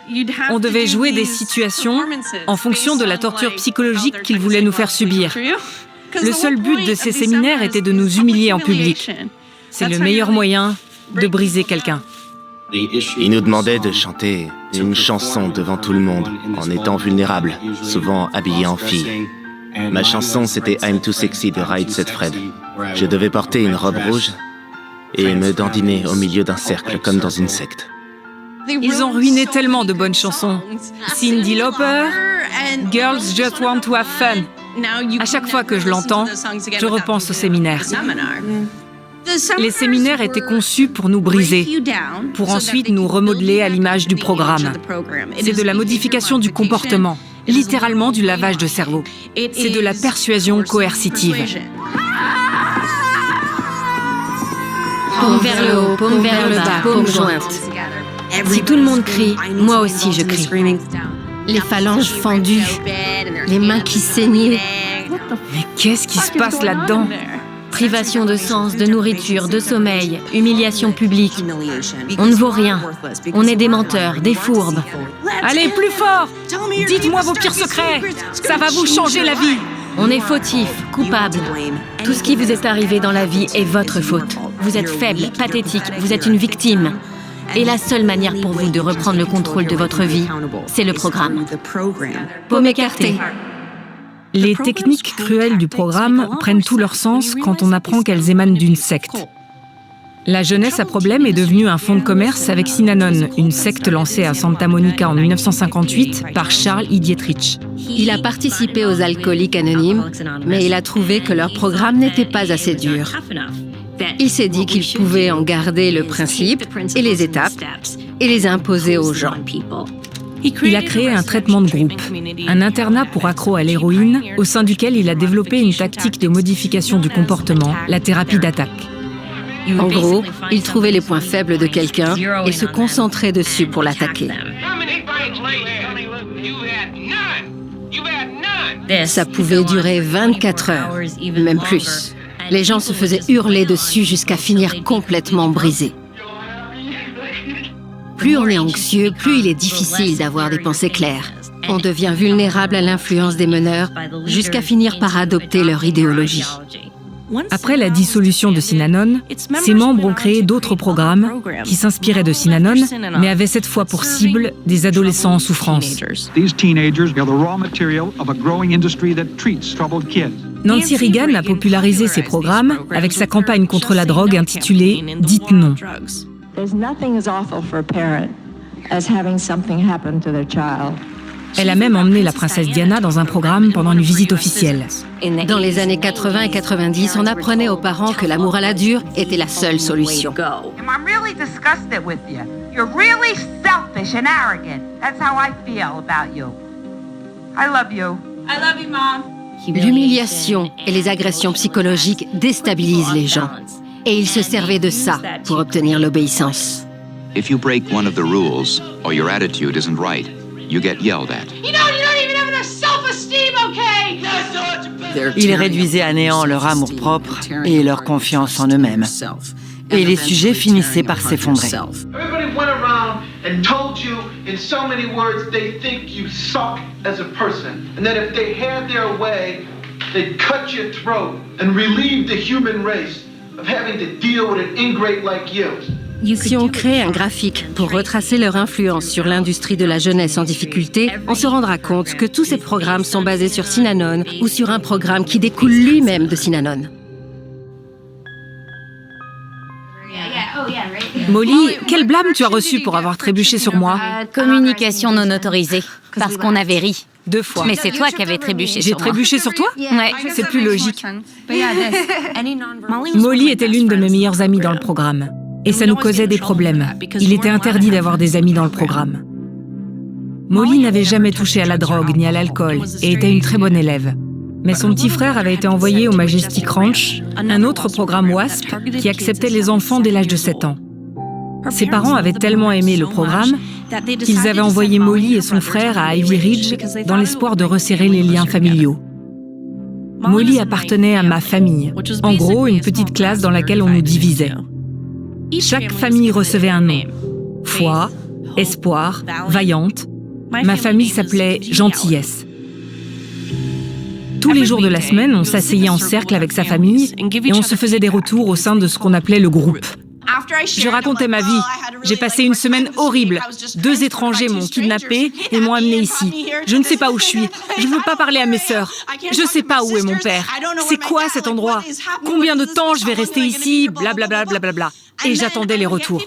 [SPEAKER 16] On devait jouer des situations en fonction de la torture psychologique qu'ils voulaient nous faire subir. Le seul but de ces séminaires était de nous humilier en public. C'est le meilleur moyen de briser quelqu'un.
[SPEAKER 22] Ils nous demandaient de chanter une chanson devant tout le monde, en étant vulnérables, souvent habillés en fille. Ma chanson, c'était I'm Too Sexy de Right Said Fred. Je devais porter une robe rouge et me dandiner au milieu d'un cercle, comme dans une secte.
[SPEAKER 16] Ils ont ruiné tellement de bonnes chansons. Cyndi Lauper, Girls Just Want to Have Fun. À chaque fois que je l'entends, je repense au séminaire. Les séminaires étaient conçus pour nous briser, pour ensuite nous remodeler à l'image du programme. C'est de la modification du comportement, littéralement du lavage de cerveau. C'est de la persuasion coercitive.
[SPEAKER 21] Paume vers le haut, paume vers le bas, paume jointe. Si tout le monde crie, moi aussi je crie.
[SPEAKER 17] Les phalanges fendues, les mains qui saignaient.
[SPEAKER 16] Mais qu'est-ce qui se passe là-dedans?
[SPEAKER 21] Privation de sens, de nourriture, de sommeil, humiliation publique. On ne vaut rien. On est des menteurs, des fourbes.
[SPEAKER 16] Allez, plus fort! Dites-moi vos pires secrets! Ça va vous changer la vie!
[SPEAKER 21] On est fautifs, coupables. Tout ce qui vous est arrivé dans la vie est votre faute. Vous êtes faible, pathétique, vous êtes une victime. Et la seule manière pour vous de reprendre le contrôle de votre vie, c'est le programme. Paume écartée.
[SPEAKER 16] Les techniques cruelles du programme prennent tout leur sens quand on apprend qu'elles émanent d'une secte. La jeunesse à problème est devenue un fonds de commerce avec Synanon, une secte lancée à Santa Monica en 1958 par Charles E. Dietrich.
[SPEAKER 17] Il a participé aux Alcooliques Anonymes, mais il a trouvé que leur programme n'était pas assez dur. Il s'est dit qu'il pouvait en garder le principe et les étapes et les imposer aux gens.
[SPEAKER 16] Il a créé un traitement de groupe, un internat pour accros à l'héroïne, au sein duquel il a développé une tactique de modification du comportement, la thérapie d'attaque.
[SPEAKER 17] En gros, il trouvait les points faibles de quelqu'un et se concentrait dessus pour l'attaquer. Ça pouvait durer 24 heures, même plus. Les gens se faisaient hurler dessus jusqu'à finir complètement brisés. Plus on est anxieux, plus il est difficile d'avoir des pensées claires. On devient vulnérable à l'influence des meneurs jusqu'à finir par adopter leur idéologie.
[SPEAKER 16] Après la dissolution de Synanon, ses membres ont créé d'autres programmes qui s'inspiraient de Synanon, mais avaient cette fois pour cible des adolescents en souffrance. Nancy Reagan a popularisé ces programmes avec sa campagne contre la drogue intitulée « Dites non ».
[SPEAKER 23] There's nothing as awful for a parent as having something happen to their child.
[SPEAKER 16] Elle a même emmené la princesse Diana dans un programme pendant une visite officielle.
[SPEAKER 17] Dans les années 80 et 90, on apprenait aux parents que l'amour à la dure était la seule solution.
[SPEAKER 4] I'm really disgusted with you. You're really selfish and arrogant. That's how I feel about you. I love you. I love you, Mom.
[SPEAKER 17] L'humiliation et les agressions psychologiques déstabilisent les gens. Et ils se servaient de ça pour obtenir l'obéissance.
[SPEAKER 11] If you break one of the rules or your attitude isn't right, you get yelled at.
[SPEAKER 4] You don't even have enough self-esteem, okay?
[SPEAKER 18] Ils réduisaient à néant leur amour-propre et leur confiance en eux-mêmes. Et les sujets finissaient par s'effondrer.
[SPEAKER 23] Everybody went around and told you in so many words they think you suck as a person. And that if they had their way, they'd cut your throat and relieve the human race of having to deal with an ingrate like you.
[SPEAKER 17] Si on crée un graphique pour retracer leur influence sur l'industrie de la jeunesse en difficulté, on se rendra compte que tous ces programmes sont basés sur Synanon ou sur un programme qui découle lui-même de Synanon.
[SPEAKER 16] Molly, quel blâme tu as reçu pour avoir trébuché sur moi?
[SPEAKER 21] Communication non autorisée, parce qu'on avait ri.
[SPEAKER 16] 2 fois.
[SPEAKER 21] Mais c'est toi qui avais trébuché sur moi.
[SPEAKER 16] J'ai trébuché sur toi?
[SPEAKER 21] Ouais.
[SPEAKER 16] C'est plus logique. Molly était l'une de mes meilleures amies dans le programme. Et ça nous causait des problèmes. Il était interdit d'avoir des amis dans le programme. Molly n'avait jamais touché à la drogue ni à l'alcool et était une très bonne élève. Mais son petit frère avait été envoyé au Majestic Ranch, un autre programme WASP qui acceptait les enfants dès l'âge de 7 ans. Ses parents avaient tellement aimé le programme qu'ils avaient envoyé Molly et son frère à Ivy Ridge dans l'espoir de resserrer les liens familiaux. Molly appartenait à ma famille, en gros une petite classe dans laquelle on nous divisait. Chaque famille recevait un nom. Foi, espoir, vaillante. Ma famille s'appelait Gentillesse. Tous les jours de la semaine, on s'asseyait en cercle avec sa famille et on se faisait des retours au sein de ce qu'on appelait le groupe. Je racontais ma vie. J'ai passé une semaine horrible. 2 étrangers m'ont kidnappée et m'ont amenée ici. Je ne sais pas où je suis. Je ne veux pas parler à mes sœurs. Je ne sais pas où est mon père. C'est quoi cet endroit? Combien de temps je vais rester ici? Blablabla, blablabla. Et j'attendais les retours.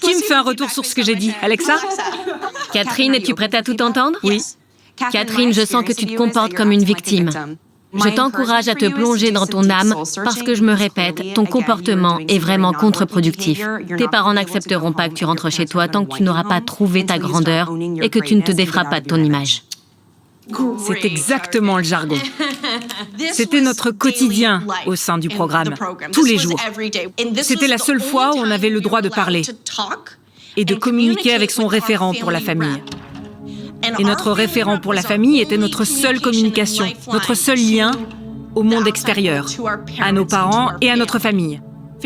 [SPEAKER 16] Qui me fait un retour sur ce que j'ai dit? Alexa?
[SPEAKER 21] Catherine, es-tu prête à tout entendre?
[SPEAKER 16] Oui.
[SPEAKER 21] Catherine, je sens que tu te comportes comme une victime. Je t'encourage à te plonger dans ton âme parce que je me répète, ton comportement est vraiment contre-productif. Tes parents n'accepteront pas que tu rentres chez toi tant que tu n'auras pas trouvé ta grandeur et que tu ne te déferas pas de ton image.
[SPEAKER 16] C'est exactement le jargon. C'était notre quotidien au sein du programme, tous les jours. C'était la seule fois où on avait le droit de parler et de communiquer avec son référent pour la famille. Et notre référent pour la famille était notre seule communication, notre seul lien au monde extérieur, à nos parents et à notre famille.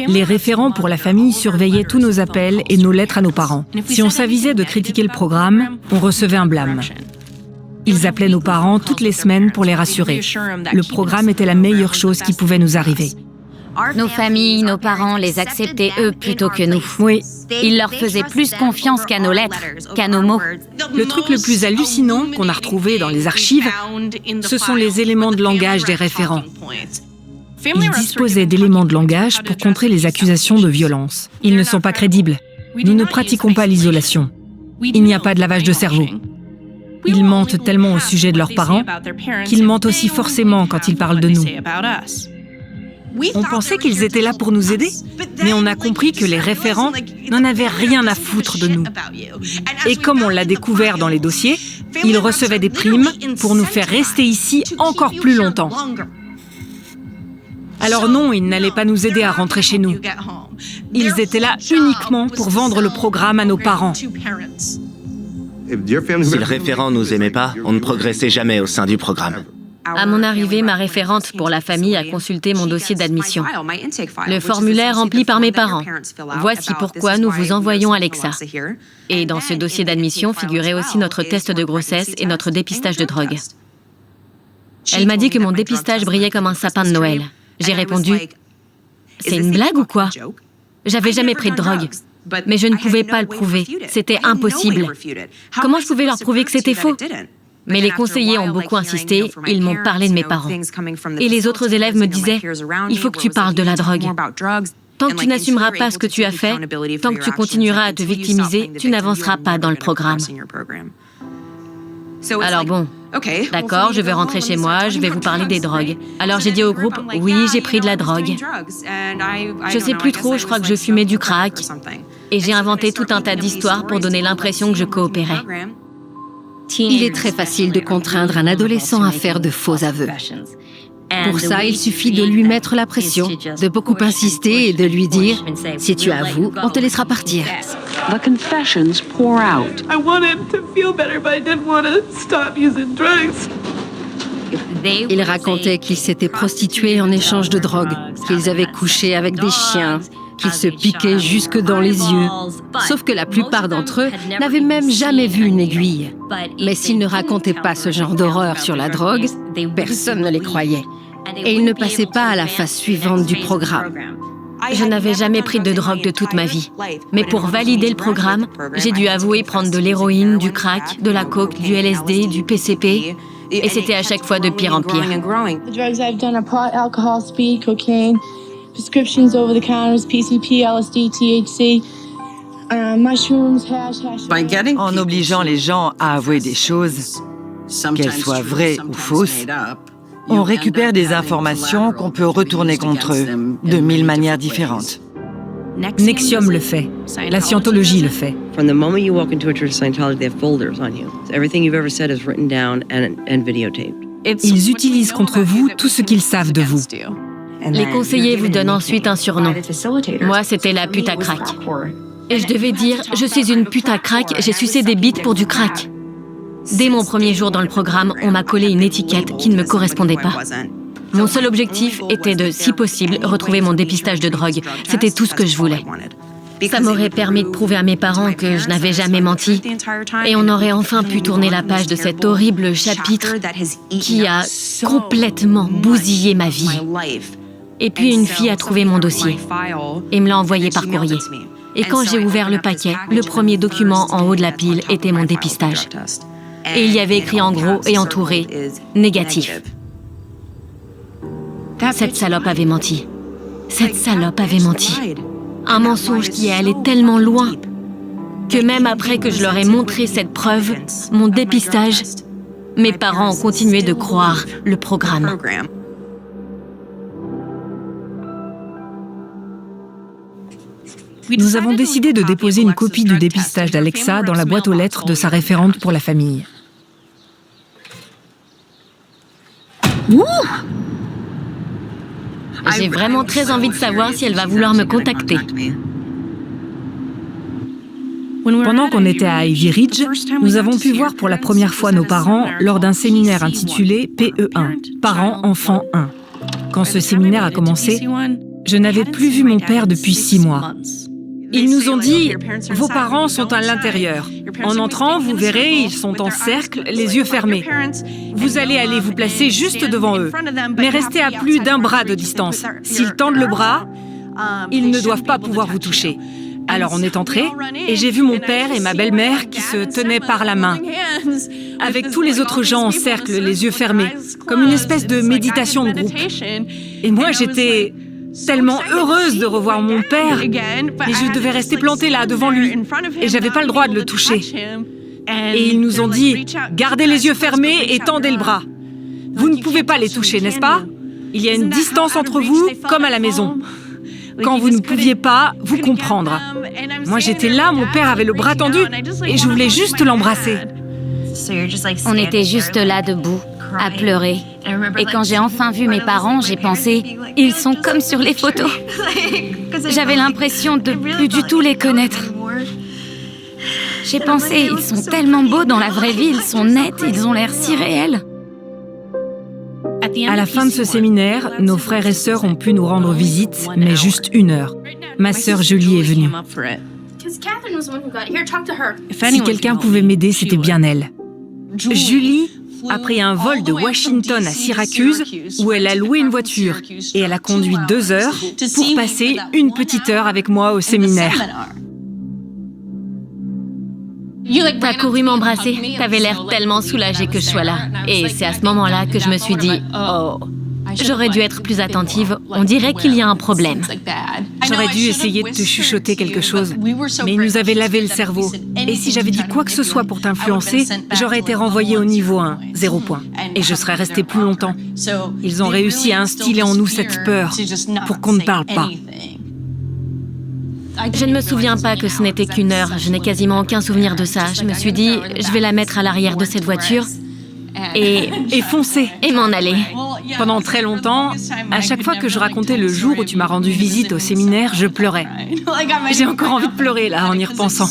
[SPEAKER 16] Les référents pour la famille surveillaient tous nos appels et nos lettres à nos parents. Si on s'avisait de critiquer le programme, on recevait un blâme. Ils appelaient nos parents toutes les semaines pour les rassurer. Le programme était la meilleure chose qui pouvait nous arriver.
[SPEAKER 21] Nos familles, nos parents les acceptaient eux plutôt que nous.
[SPEAKER 16] Oui.
[SPEAKER 21] Ils leur faisaient plus confiance qu'à nos lettres, qu'à nos mots.
[SPEAKER 16] Le truc le plus hallucinant qu'on a retrouvé dans les archives, ce sont les éléments de langage des référents. Ils disposaient d'éléments de langage pour contrer les accusations de violence. Ils ne sont pas crédibles. Nous ne pratiquons pas l'isolation. Il n'y a pas de lavage de cerveau. Ils mentent tellement au sujet de leurs parents qu'ils mentent aussi forcément quand ils parlent de nous. On pensait qu'ils étaient là pour nous aider, mais on a compris que les référents n'en avaient rien à foutre de nous. Et comme on l'a découvert dans les dossiers, ils recevaient des primes pour nous faire rester ici encore plus longtemps. Alors non, ils n'allaient pas nous aider à rentrer chez nous. Ils étaient là uniquement pour vendre le programme à nos parents.
[SPEAKER 22] Si le référent nous aimait pas, on ne progressait jamais au sein du programme.
[SPEAKER 21] À mon arrivée, ma référente pour la famille a consulté mon dossier d'admission. Le formulaire rempli par mes parents. Voici pourquoi nous vous envoyons Alexa. Et dans ce dossier d'admission figurait aussi notre test de grossesse et notre dépistage de drogue. Elle m'a dit que mon dépistage brillait comme un sapin de Noël. J'ai répondu, « C'est une blague ou quoi ? J'avais jamais pris de drogue. » Mais je ne pouvais pas le prouver. C'était impossible. Comment je pouvais leur prouver que c'était faux ? Mais les conseillers ont beaucoup insisté, ils m'ont parlé de mes parents. Et les autres élèves me disaient, « Il faut que tu parles de la drogue. Tant que tu n'assumeras pas ce que tu as fait, tant que tu continueras à te victimiser, tu n'avanceras pas dans le programme. » Alors bon, d'accord, je vais rentrer chez moi, je vais vous parler des drogues. Alors j'ai dit au groupe, oui, j'ai pris de la drogue. Je sais plus trop, je crois que je fumais du crack. Et j'ai inventé tout un tas d'histoires pour donner l'impression que je coopérais.
[SPEAKER 17] Il est très facile de contraindre un adolescent à faire de faux aveux. Pour ça, il suffit de lui mettre la pression, de beaucoup insister et de lui dire « Si tu avoues, on te laissera partir. »
[SPEAKER 4] The confessions pour out.
[SPEAKER 23] I wanted to feel better, but I didn't want to stop using drugs.
[SPEAKER 17] Ils racontaient qu'ils s'étaient prostitués en échange de drogue, qu'ils avaient couché avec des chiens, qu'ils se piquaient jusque dans les yeux. Sauf que la plupart d'entre eux n'avaient même jamais vu une aiguille. Mais s'ils ne racontaient pas ce genre d'horreur sur la drogue, personne ne les croyait. Et ils ne passaient pas à la phase suivante du programme.
[SPEAKER 21] Je n'avais jamais pris de drogue de toute ma vie. Mais pour valider le programme, j'ai dû avouer prendre de l'héroïne, du crack, de la coke, du LSD, du PCP. Et c'était à chaque fois de pire en pire.
[SPEAKER 7] The drugs I've done are pot, alcohol, speed, cocaine, prescriptions over the counters, PCP, LSD, THC, mushrooms, hash.
[SPEAKER 18] En obligeant les gens à avouer des choses, qu'elles soient vraies ou fausses, on récupère des informations qu'on peut retourner contre eux de 1000 manières différentes.
[SPEAKER 16] NXIVM le fait, la scientologie le fait.
[SPEAKER 13] From the moment you walk into a church of Scientology, they have folders on you. So everything you've ever said is written down and videotaped.
[SPEAKER 16] Ils utilisent contre vous tout ce qu'ils savent de vous.
[SPEAKER 21] Les conseillers vous donnent ensuite un surnom. Moi, c'était la pute à crack. Et je devais dire, je suis une pute à crack, j'ai sucé des bites pour du crack. Dès mon premier jour dans le programme, on m'a collé une étiquette qui ne me correspondait pas. Mon seul objectif était de, si possible, retrouver mon dépistage de drogue. C'était tout ce que je voulais. Ça m'aurait permis de prouver à mes parents que je n'avais jamais menti. Et on aurait enfin pu tourner la page de cet horrible chapitre qui a complètement bousillé ma vie. Et puis une fille a trouvé mon dossier et me l'a envoyé par courrier. Et quand j'ai ouvert le paquet, le premier document en haut de la pile était mon dépistage. Et il y avait écrit en gros et entouré « négatif ». Cette salope avait menti. Cette salope avait menti. Un mensonge qui est allé tellement loin que même après que je leur ai montré cette preuve, mon dépistage, mes parents ont continué de croire le programme.
[SPEAKER 16] Nous avons décidé de déposer une copie du dépistage d'Alexa dans la boîte aux lettres de sa référente pour la famille.
[SPEAKER 21] J'ai vraiment très envie de savoir si elle va vouloir me contacter.
[SPEAKER 16] Pendant qu'on était à Ivy Ridge, nous avons pu voir pour la première fois nos parents lors d'un séminaire intitulé PE1, Parents Enfants 1. Quand ce séminaire a commencé, je n'avais plus vu mon père depuis 6 mois. Ils nous ont dit « Vos parents sont à l'intérieur. En entrant, vous verrez, ils sont en cercle, les yeux fermés. Vous allez aller vous placer juste devant eux, mais restez à plus d'1 bras de distance. S'ils tendent le bras, ils ne doivent pas pouvoir vous toucher. » Alors on est entrés, et j'ai vu mon père et ma belle-mère qui se tenaient par la main, avec tous les autres gens en cercle, les yeux fermés, comme une espèce de méditation de groupe. Et moi, j'étais tellement heureuse de revoir mon père, mais je devais rester plantée là, devant lui, et j'avais pas le droit de le toucher. Et ils nous ont dit, gardez les yeux fermés et tendez le bras. Vous ne pouvez pas les toucher, n'est-ce pas? Il y a une distance entre vous, comme à la maison. Quand vous ne pouviez pas vous comprendre. Moi, j'étais là, mon père avait le bras tendu, et je voulais juste l'embrasser.
[SPEAKER 21] On était juste là, debout, à pleurer. Et quand j'ai enfin vu mes parents, j'ai pensé, ils sont comme sur les photos. J'avais l'impression de plus du tout les connaître. J'ai pensé, ils sont tellement beaux dans la vraie vie, ils sont nets, ils ont l'air si réels.
[SPEAKER 16] À la fin de ce séminaire, nos frères et sœurs ont pu nous rendre visite, mais juste 1 heure. Ma sœur Julie est venue. Si quelqu'un pouvait m'aider, c'était bien elle. Julie a pris un vol de Washington à Syracuse, où elle a loué une voiture, et elle a conduit 2 heures pour passer 1 petite heure avec moi au séminaire.
[SPEAKER 21] T'as couru m'embrasser, t'avais l'air tellement soulagée que je sois là. Et c'est à ce moment-là que je me suis dit, oh, J'aurais dû être plus attentive. On dirait qu'il y a un problème.
[SPEAKER 16] J'aurais dû essayer de te chuchoter quelque chose, mais il nous avait lavé le cerveau. Et si j'avais dit quoi que ce soit pour t'influencer, j'aurais été renvoyée au niveau 1, 0 point. Et je serais restée plus longtemps. Ils ont réussi à instiller en nous cette peur pour qu'on ne parle pas.
[SPEAKER 21] Je ne me souviens pas que ce n'était qu'une heure. Je n'ai quasiment aucun souvenir de ça. Je me suis dit, je vais la mettre à l'arrière de cette voiture et foncer et m'en aller.
[SPEAKER 16] Pendant très longtemps, à chaque fois que je racontais le jour où tu m'as rendu visite au séminaire, je pleurais. J'ai encore envie de pleurer là en y repensant.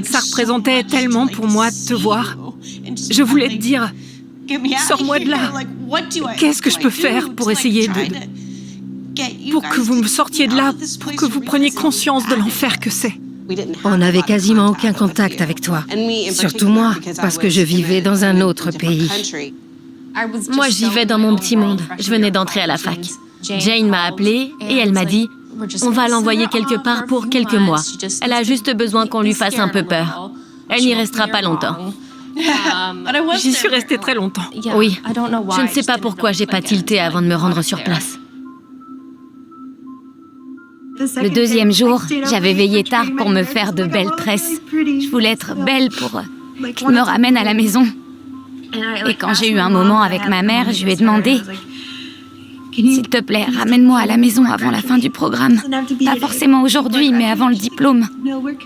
[SPEAKER 16] Ça représentait tellement pour moi de te voir. Je voulais te dire, sors-moi de là. Qu'est-ce que je peux faire pour essayer pour que vous me sortiez de là, pour que vous preniez conscience de l'enfer que c'est?
[SPEAKER 17] On n'avait quasiment aucun contact avec toi. Surtout moi, parce que je vivais dans un autre pays.
[SPEAKER 21] Moi, j'y vais dans mon petit monde. Je venais d'entrer à la fac. Jane m'a appelée et elle m'a dit « On va l'envoyer quelque part pour quelques mois. Elle a juste besoin qu'on lui fasse un peu peur. Elle n'y restera pas longtemps. »
[SPEAKER 16] J'y suis restée très longtemps.
[SPEAKER 21] Oui, je ne sais pas pourquoi j'ai pas tilté avant de me rendre sur place. Le deuxième jour, j'avais veillé tard pour me faire de belles tresses. Je voulais être belle pour qu'il me ramène à la maison. Et quand j'ai eu un moment avec ma mère, je lui ai demandé « S'il te plaît, ramène-moi à la maison avant la fin du programme. Pas forcément aujourd'hui, mais avant le diplôme. »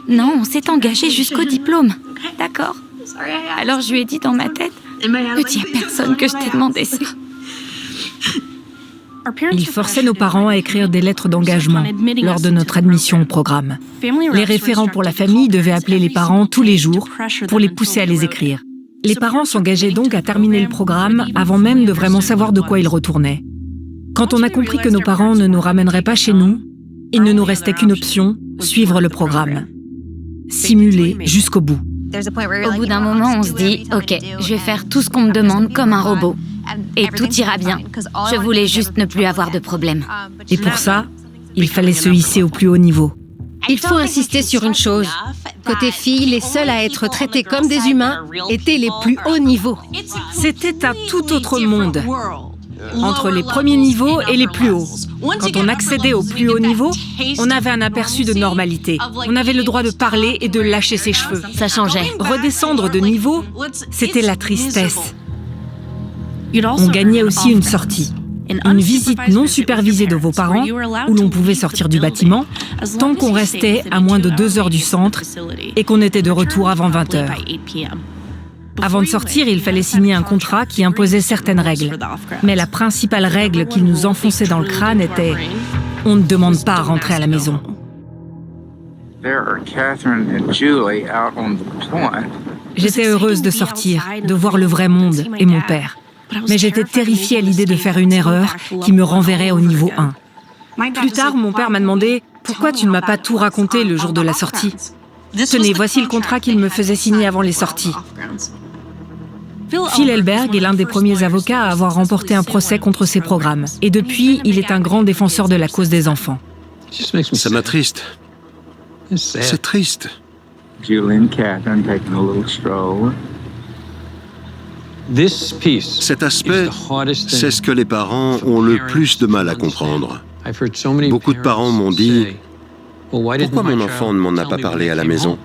[SPEAKER 21] Non, on s'est engagé jusqu'au diplôme. D'accord. Alors je lui ai dit dans ma tête « Ne dis à personne que je t'ai demandé ça. »
[SPEAKER 16] Ils forçaient nos parents à écrire des lettres d'engagement lors de notre admission au programme. Les référents pour la famille devaient appeler les parents tous les jours pour les pousser à les écrire. Les parents s'engageaient donc à terminer le programme avant même de vraiment savoir de quoi ils retournaient. Quand on a compris que nos parents ne nous ramèneraient pas chez nous, il ne nous restait qu'une option, suivre le programme. Simuler jusqu'au bout.
[SPEAKER 21] Au bout d'un moment, on se dit « Ok, je vais faire tout ce qu'on me demande comme un robot. Et tout ira bien. Je voulais juste ne plus avoir de problème. »
[SPEAKER 16] Et pour ça, il fallait se hisser au plus haut niveau.
[SPEAKER 17] Il faut insister sur une chose. Côté filles, les seuls à être traités comme des humains étaient les plus hauts niveaux.
[SPEAKER 16] C'était un tout autre monde. Entre les premiers niveaux et les plus hauts. Quand on accédait au plus haut niveau, on avait un aperçu de normalité. On avait le droit de parler et de lâcher ses cheveux.
[SPEAKER 21] Ça changeait.
[SPEAKER 16] Redescendre de niveau, c'était la tristesse. On gagnait aussi une sortie. Une visite non supervisée de vos parents, où l'on pouvait sortir du bâtiment, tant qu'on restait à moins de 2 heures du centre et qu'on était de retour avant 20 heures. Avant de sortir, il fallait signer un contrat qui imposait certaines règles. Mais la principale règle qu'il nous enfonçait dans le crâne était « On ne demande pas à rentrer à la maison ». J'étais heureuse de sortir, de voir le vrai monde et mon père. Mais j'étais terrifiée à l'idée de faire une erreur qui me renverrait au niveau 1. Plus tard, mon père m'a demandé « Pourquoi tu ne m'as pas tout raconté le jour de la sortie ?» Tenez, voici le contrat qu'il me faisait signer avant les sorties. Phil Elberg est l'un des premiers avocats à avoir remporté un procès contre ces programmes. Et depuis, il est un grand défenseur de la cause des enfants.
[SPEAKER 6] Ça m'attriste. C'est triste. Cet aspect, c'est ce que les parents ont le plus de mal à comprendre. Beaucoup de parents m'ont dit « Pourquoi mon enfant ne m'en a pas parlé à la maison,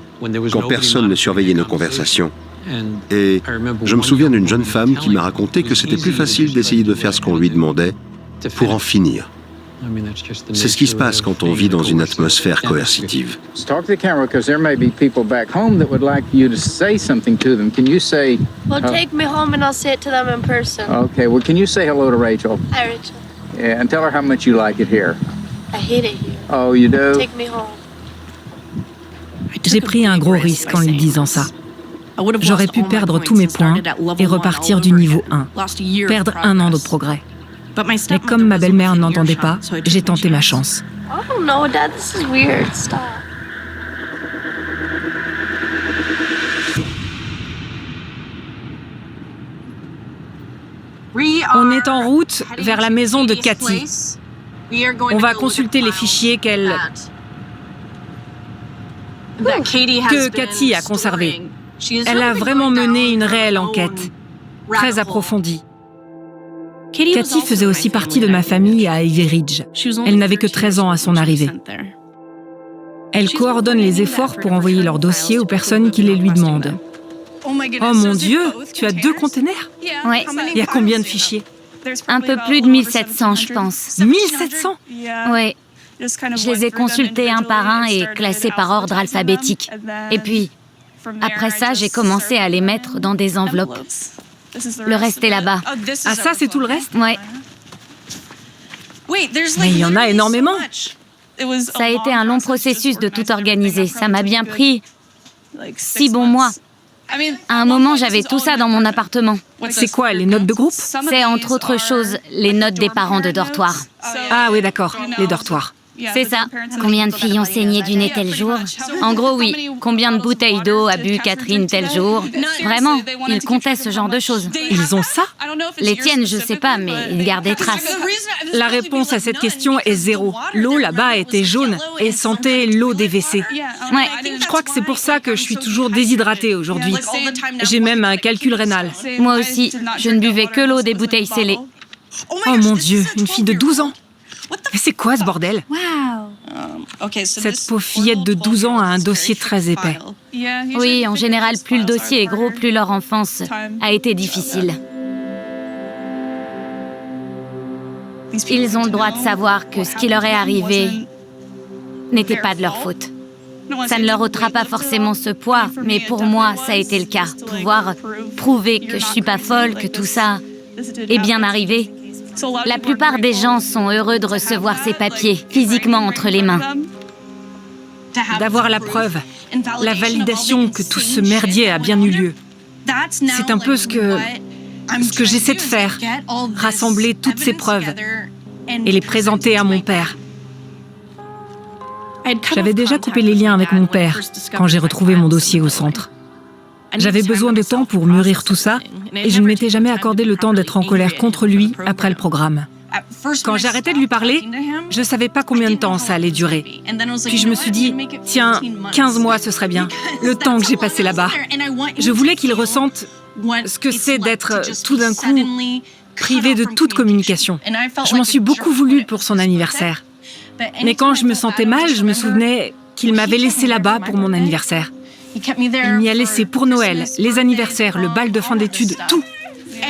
[SPEAKER 6] quand personne ne surveillait nos conversations ?» Et je me souviens d'une jeune femme qui m'a raconté que c'était plus facile d'essayer de faire ce qu'on lui demandait pour en finir. C'est ce qui se passe quand on vit dans une atmosphère coercitive.
[SPEAKER 8] Talk to the camera because there may be people back home that would like you to say something to them. Can you say...
[SPEAKER 7] Well, take me home and I'll say it to them in person.
[SPEAKER 8] Okay, well, can you say hello to Rachel?
[SPEAKER 7] Hi, Rachel.
[SPEAKER 8] Yeah, and tell her how much you like it here.
[SPEAKER 7] I hate it here.
[SPEAKER 8] Oh, you do?
[SPEAKER 7] Take me home.
[SPEAKER 16] J'ai pris un gros risque en lui disant ça. J'aurais pu perdre tous mes points et repartir du niveau 1, perdre 1 an de progrès. Mais comme ma belle-mère n'entendait pas, j'ai tenté ma chance.
[SPEAKER 7] Oh no, Dad, this is weird. Stop.
[SPEAKER 16] On est en route vers la maison de Cathy. On va consulter les fichiers que Cathy a conservés. Elle a vraiment mené une réelle enquête, très approfondie. Cathy faisait aussi partie de ma famille à Ivy Ridge. Elle n'avait que 13 ans à son arrivée. Elle coordonne les efforts pour envoyer leurs dossiers aux personnes qui les lui demandent. Oh mon Dieu, tu as 2 containers?
[SPEAKER 21] Ouais.
[SPEAKER 16] Il y a combien de fichiers?
[SPEAKER 21] Un peu plus de 1700, je pense.
[SPEAKER 16] 1700?
[SPEAKER 21] Ouais. Je les ai consultés un par un et classés par ordre alphabétique. Et puis, après ça, j'ai commencé à les mettre dans des enveloppes. Le reste est là-bas.
[SPEAKER 16] Ah, ça, c'est tout le reste?
[SPEAKER 21] Ouais.
[SPEAKER 16] Mais il y en a énormément.
[SPEAKER 21] Ça a été un long processus de tout organiser. Ça m'a bien pris 6 bons mois. À un moment, j'avais tout ça dans mon appartement.
[SPEAKER 16] C'est quoi, les notes de groupe?
[SPEAKER 21] C'est entre autres choses les notes des parents de dortoir.
[SPEAKER 16] Ah oui, d'accord, les dortoirs.
[SPEAKER 21] C'est ça. Combien de filles ont saigné du nez tel jour? En gros, oui. Combien de bouteilles d'eau a bu Catherine tel jour? Vraiment, ils comptaient ce genre de choses.
[SPEAKER 16] Ils ont ça?
[SPEAKER 21] Les tiennes, je sais pas, mais ils gardent des traces.
[SPEAKER 16] La réponse à cette question est 0. L'eau là-bas était jaune et sentait l'eau des WC.
[SPEAKER 21] Ouais.
[SPEAKER 16] Je crois que c'est pour ça que je suis toujours déshydratée aujourd'hui. J'ai même un calcul rénal.
[SPEAKER 21] Moi aussi, je ne buvais que l'eau des bouteilles scellées.
[SPEAKER 16] Oh mon Dieu, une fille de 12 ans. Mais c'est quoi ce bordel? Cette pauvre fillette de 12 ans a un dossier très épais.
[SPEAKER 21] Oui, en général, plus le dossier est gros, plus leur enfance a été difficile. Ils ont le droit de savoir que ce qui leur est arrivé n'était pas de leur faute. Ça ne leur ôtera pas forcément ce poids, mais pour moi, ça a été le cas. Pouvoir prouver que je suis pas folle, que tout ça est bien arrivé. La plupart des gens sont heureux de recevoir ces papiers physiquement entre les mains.
[SPEAKER 16] D'avoir la preuve, la validation que tout ce merdier a bien eu lieu. C'est un peu ce que j'essaie de faire, rassembler toutes ces preuves et les présenter à mon père. J'avais déjà coupé les liens avec mon père quand j'ai retrouvé mon dossier au centre. J'avais besoin de temps pour mûrir tout ça et je ne m'étais jamais accordé le temps d'être en colère contre lui après le programme. Quand j'arrêtais de lui parler, je ne savais pas combien de temps ça allait durer. Puis je me suis dit, tiens, 15 mois ce serait bien, le temps que j'ai passé là-bas. Je voulais qu'il ressente ce que c'est d'être tout d'un coup privé de toute communication. Je m'en suis beaucoup voulu pour son anniversaire. Mais quand je me sentais mal, je me souvenais qu'il m'avait laissé là-bas pour mon anniversaire. Il m'y a laissé pour Noël, les anniversaires, le bal de fin d'études, tout.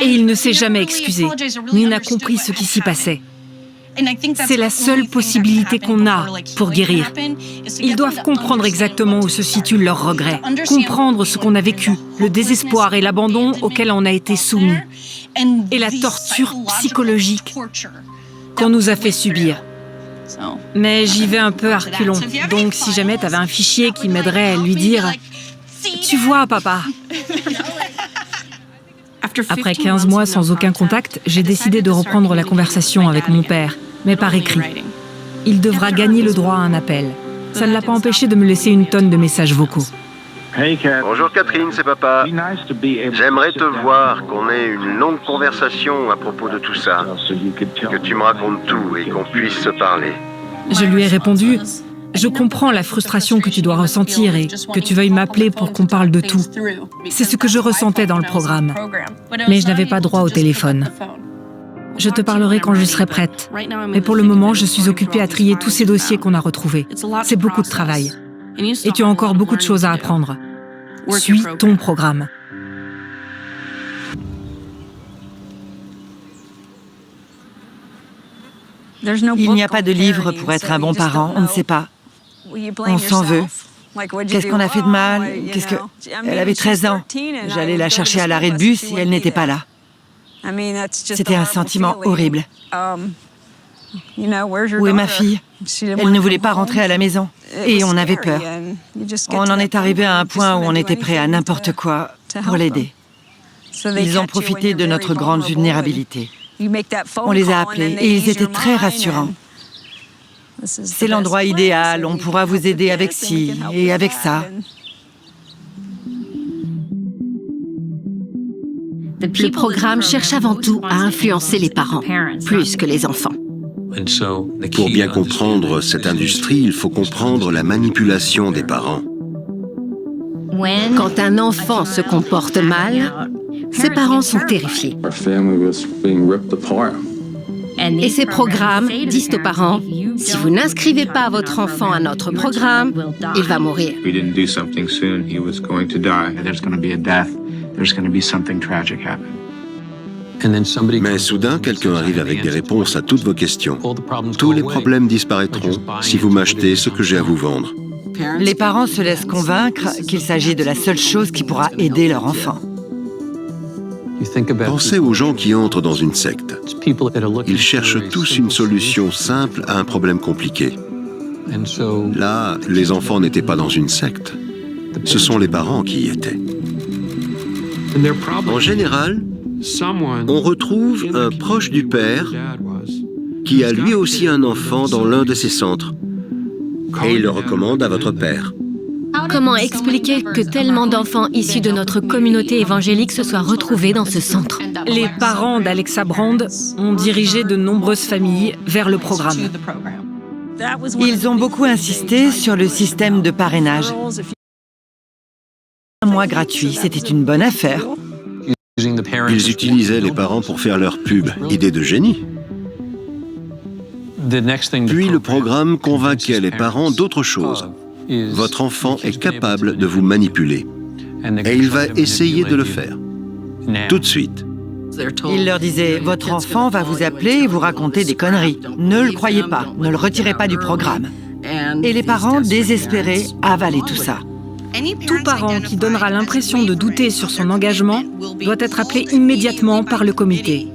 [SPEAKER 16] Et il ne s'est jamais excusé, ni n'a compris ce qui s'y passait. C'est la seule possibilité qu'on a pour guérir. Ils doivent comprendre exactement où se situent leurs regrets, comprendre ce qu'on a vécu, le désespoir et l'abandon auquel on a été soumis, et la torture psychologique qu'on nous a fait subir. Mais j'y vais un peu à reculons, donc si jamais t'avais un fichier qui m'aiderait à lui dire « Tu vois, papa !» Après 15 mois sans aucun contact, j'ai décidé de reprendre la conversation avec mon père, mais par écrit. Il devra gagner le droit à un appel. Ça ne l'a pas empêché de me laisser une tonne de messages vocaux.
[SPEAKER 6] Bonjour Catherine, c'est papa. J'aimerais te voir, qu'on ait une longue conversation à propos de tout ça. Que tu me racontes tout et qu'on puisse se parler.
[SPEAKER 16] Je lui ai répondu, je comprends la frustration que tu dois ressentir et que tu veuilles m'appeler pour qu'on parle de tout. C'est ce que je ressentais dans le programme. Mais je n'avais pas droit au téléphone. Je te parlerai quand je serai prête. Mais pour le moment, je suis occupée à trier tous ces dossiers qu'on a retrouvés. C'est beaucoup de travail. Et tu as encore beaucoup de choses à apprendre. Suis ton programme.
[SPEAKER 18] Il n'y a pas de livre pour être un bon parent, on ne sait pas. On s'en veut. Qu'est-ce qu'on a fait de mal? Elle avait 13 ans. J'allais la chercher à l'arrêt de bus et elle n'était pas là. C'était un sentiment horrible. Où est ma fille? Elle ne voulait pas rentrer à la maison. Et on avait peur. On en est arrivé à un point où on était prêt à n'importe quoi pour l'aider. Ils ont profité de notre grande vulnérabilité. On les a appelés et ils étaient très rassurants. C'est l'endroit idéal, on pourra vous aider avec ci et avec ça.
[SPEAKER 17] Le programme cherche avant tout à influencer les parents, plus que les enfants.
[SPEAKER 6] Pour bien comprendre cette industrie, il faut comprendre la manipulation des parents.
[SPEAKER 17] Quand un enfant se comporte mal, Ses parents sont terrifiés. Et ces programmes disent aux parents, si vous n'inscrivez pas votre enfant à notre programme, il va mourir.
[SPEAKER 6] Mais soudain, quelqu'un arrive avec des réponses à toutes vos questions. Tous les problèmes disparaîtront si vous m'achetez ce que j'ai à vous vendre.
[SPEAKER 18] Les parents se laissent convaincre qu'il s'agit de la seule chose qui pourra aider leur enfant.
[SPEAKER 6] Pensez aux gens qui entrent dans une secte. Ils cherchent tous une solution simple à un problème compliqué. Là, les enfants n'étaient pas dans une secte. Ce sont les parents qui y étaient. En général, on retrouve un proche du père qui a lui aussi un enfant dans l'un de ces centres. Et il le recommande à votre père.
[SPEAKER 17] Comment expliquer que tellement d'enfants issus de notre communauté évangélique se soient retrouvés dans ce centre?
[SPEAKER 16] Les parents d'Alexa Brand ont dirigé de nombreuses familles vers le programme.
[SPEAKER 18] Ils ont beaucoup insisté sur le système de parrainage. Un mois gratuit, c'était une bonne affaire.
[SPEAKER 6] Ils utilisaient les parents pour faire leur pub. Idée de génie. Puis le programme convainquait les parents d'autre chose. Votre enfant est capable de vous manipuler. Et il va essayer de le faire. Tout de suite.
[SPEAKER 18] Il leur disait, votre enfant va vous appeler et vous raconter des conneries. Ne le croyez pas, ne le retirez pas du programme. Et les parents, désespérés, avalaient tout ça.
[SPEAKER 16] Tout parent qui donnera l'impression de douter sur son engagement doit être appelé immédiatement par le comité.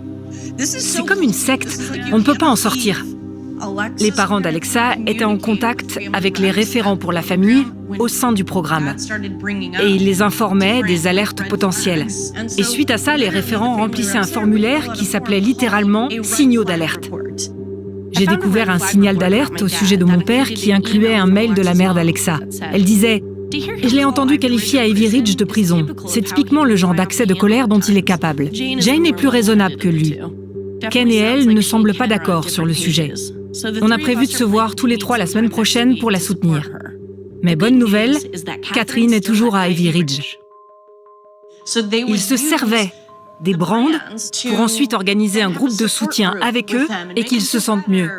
[SPEAKER 16] C'est comme une secte, on ne peut pas en sortir. Les parents d'Alexa étaient en contact avec les référents pour la famille au sein du programme. Et ils les informaient des alertes potentielles. Et suite à ça, les référents remplissaient un formulaire qui s'appelait littéralement « signaux d'alerte ». J'ai découvert un signal d'alerte au sujet de mon père qui incluait un mail de la mère d'Alexa. Elle disait « Je l'ai entendu qualifier à Ivy Ridge de prison. C'est typiquement le genre d'accès de colère dont il est capable. Jane est plus raisonnable que lui. Ken et elle ne semblent pas d'accord sur le sujet. On a prévu de se voir tous les trois la semaine prochaine pour la soutenir. Mais bonne nouvelle, Catherine est toujours à Ivy Ridge. » Ils se servaient des Brand pour ensuite organiser un groupe de soutien avec eux et qu'ils se sentent mieux.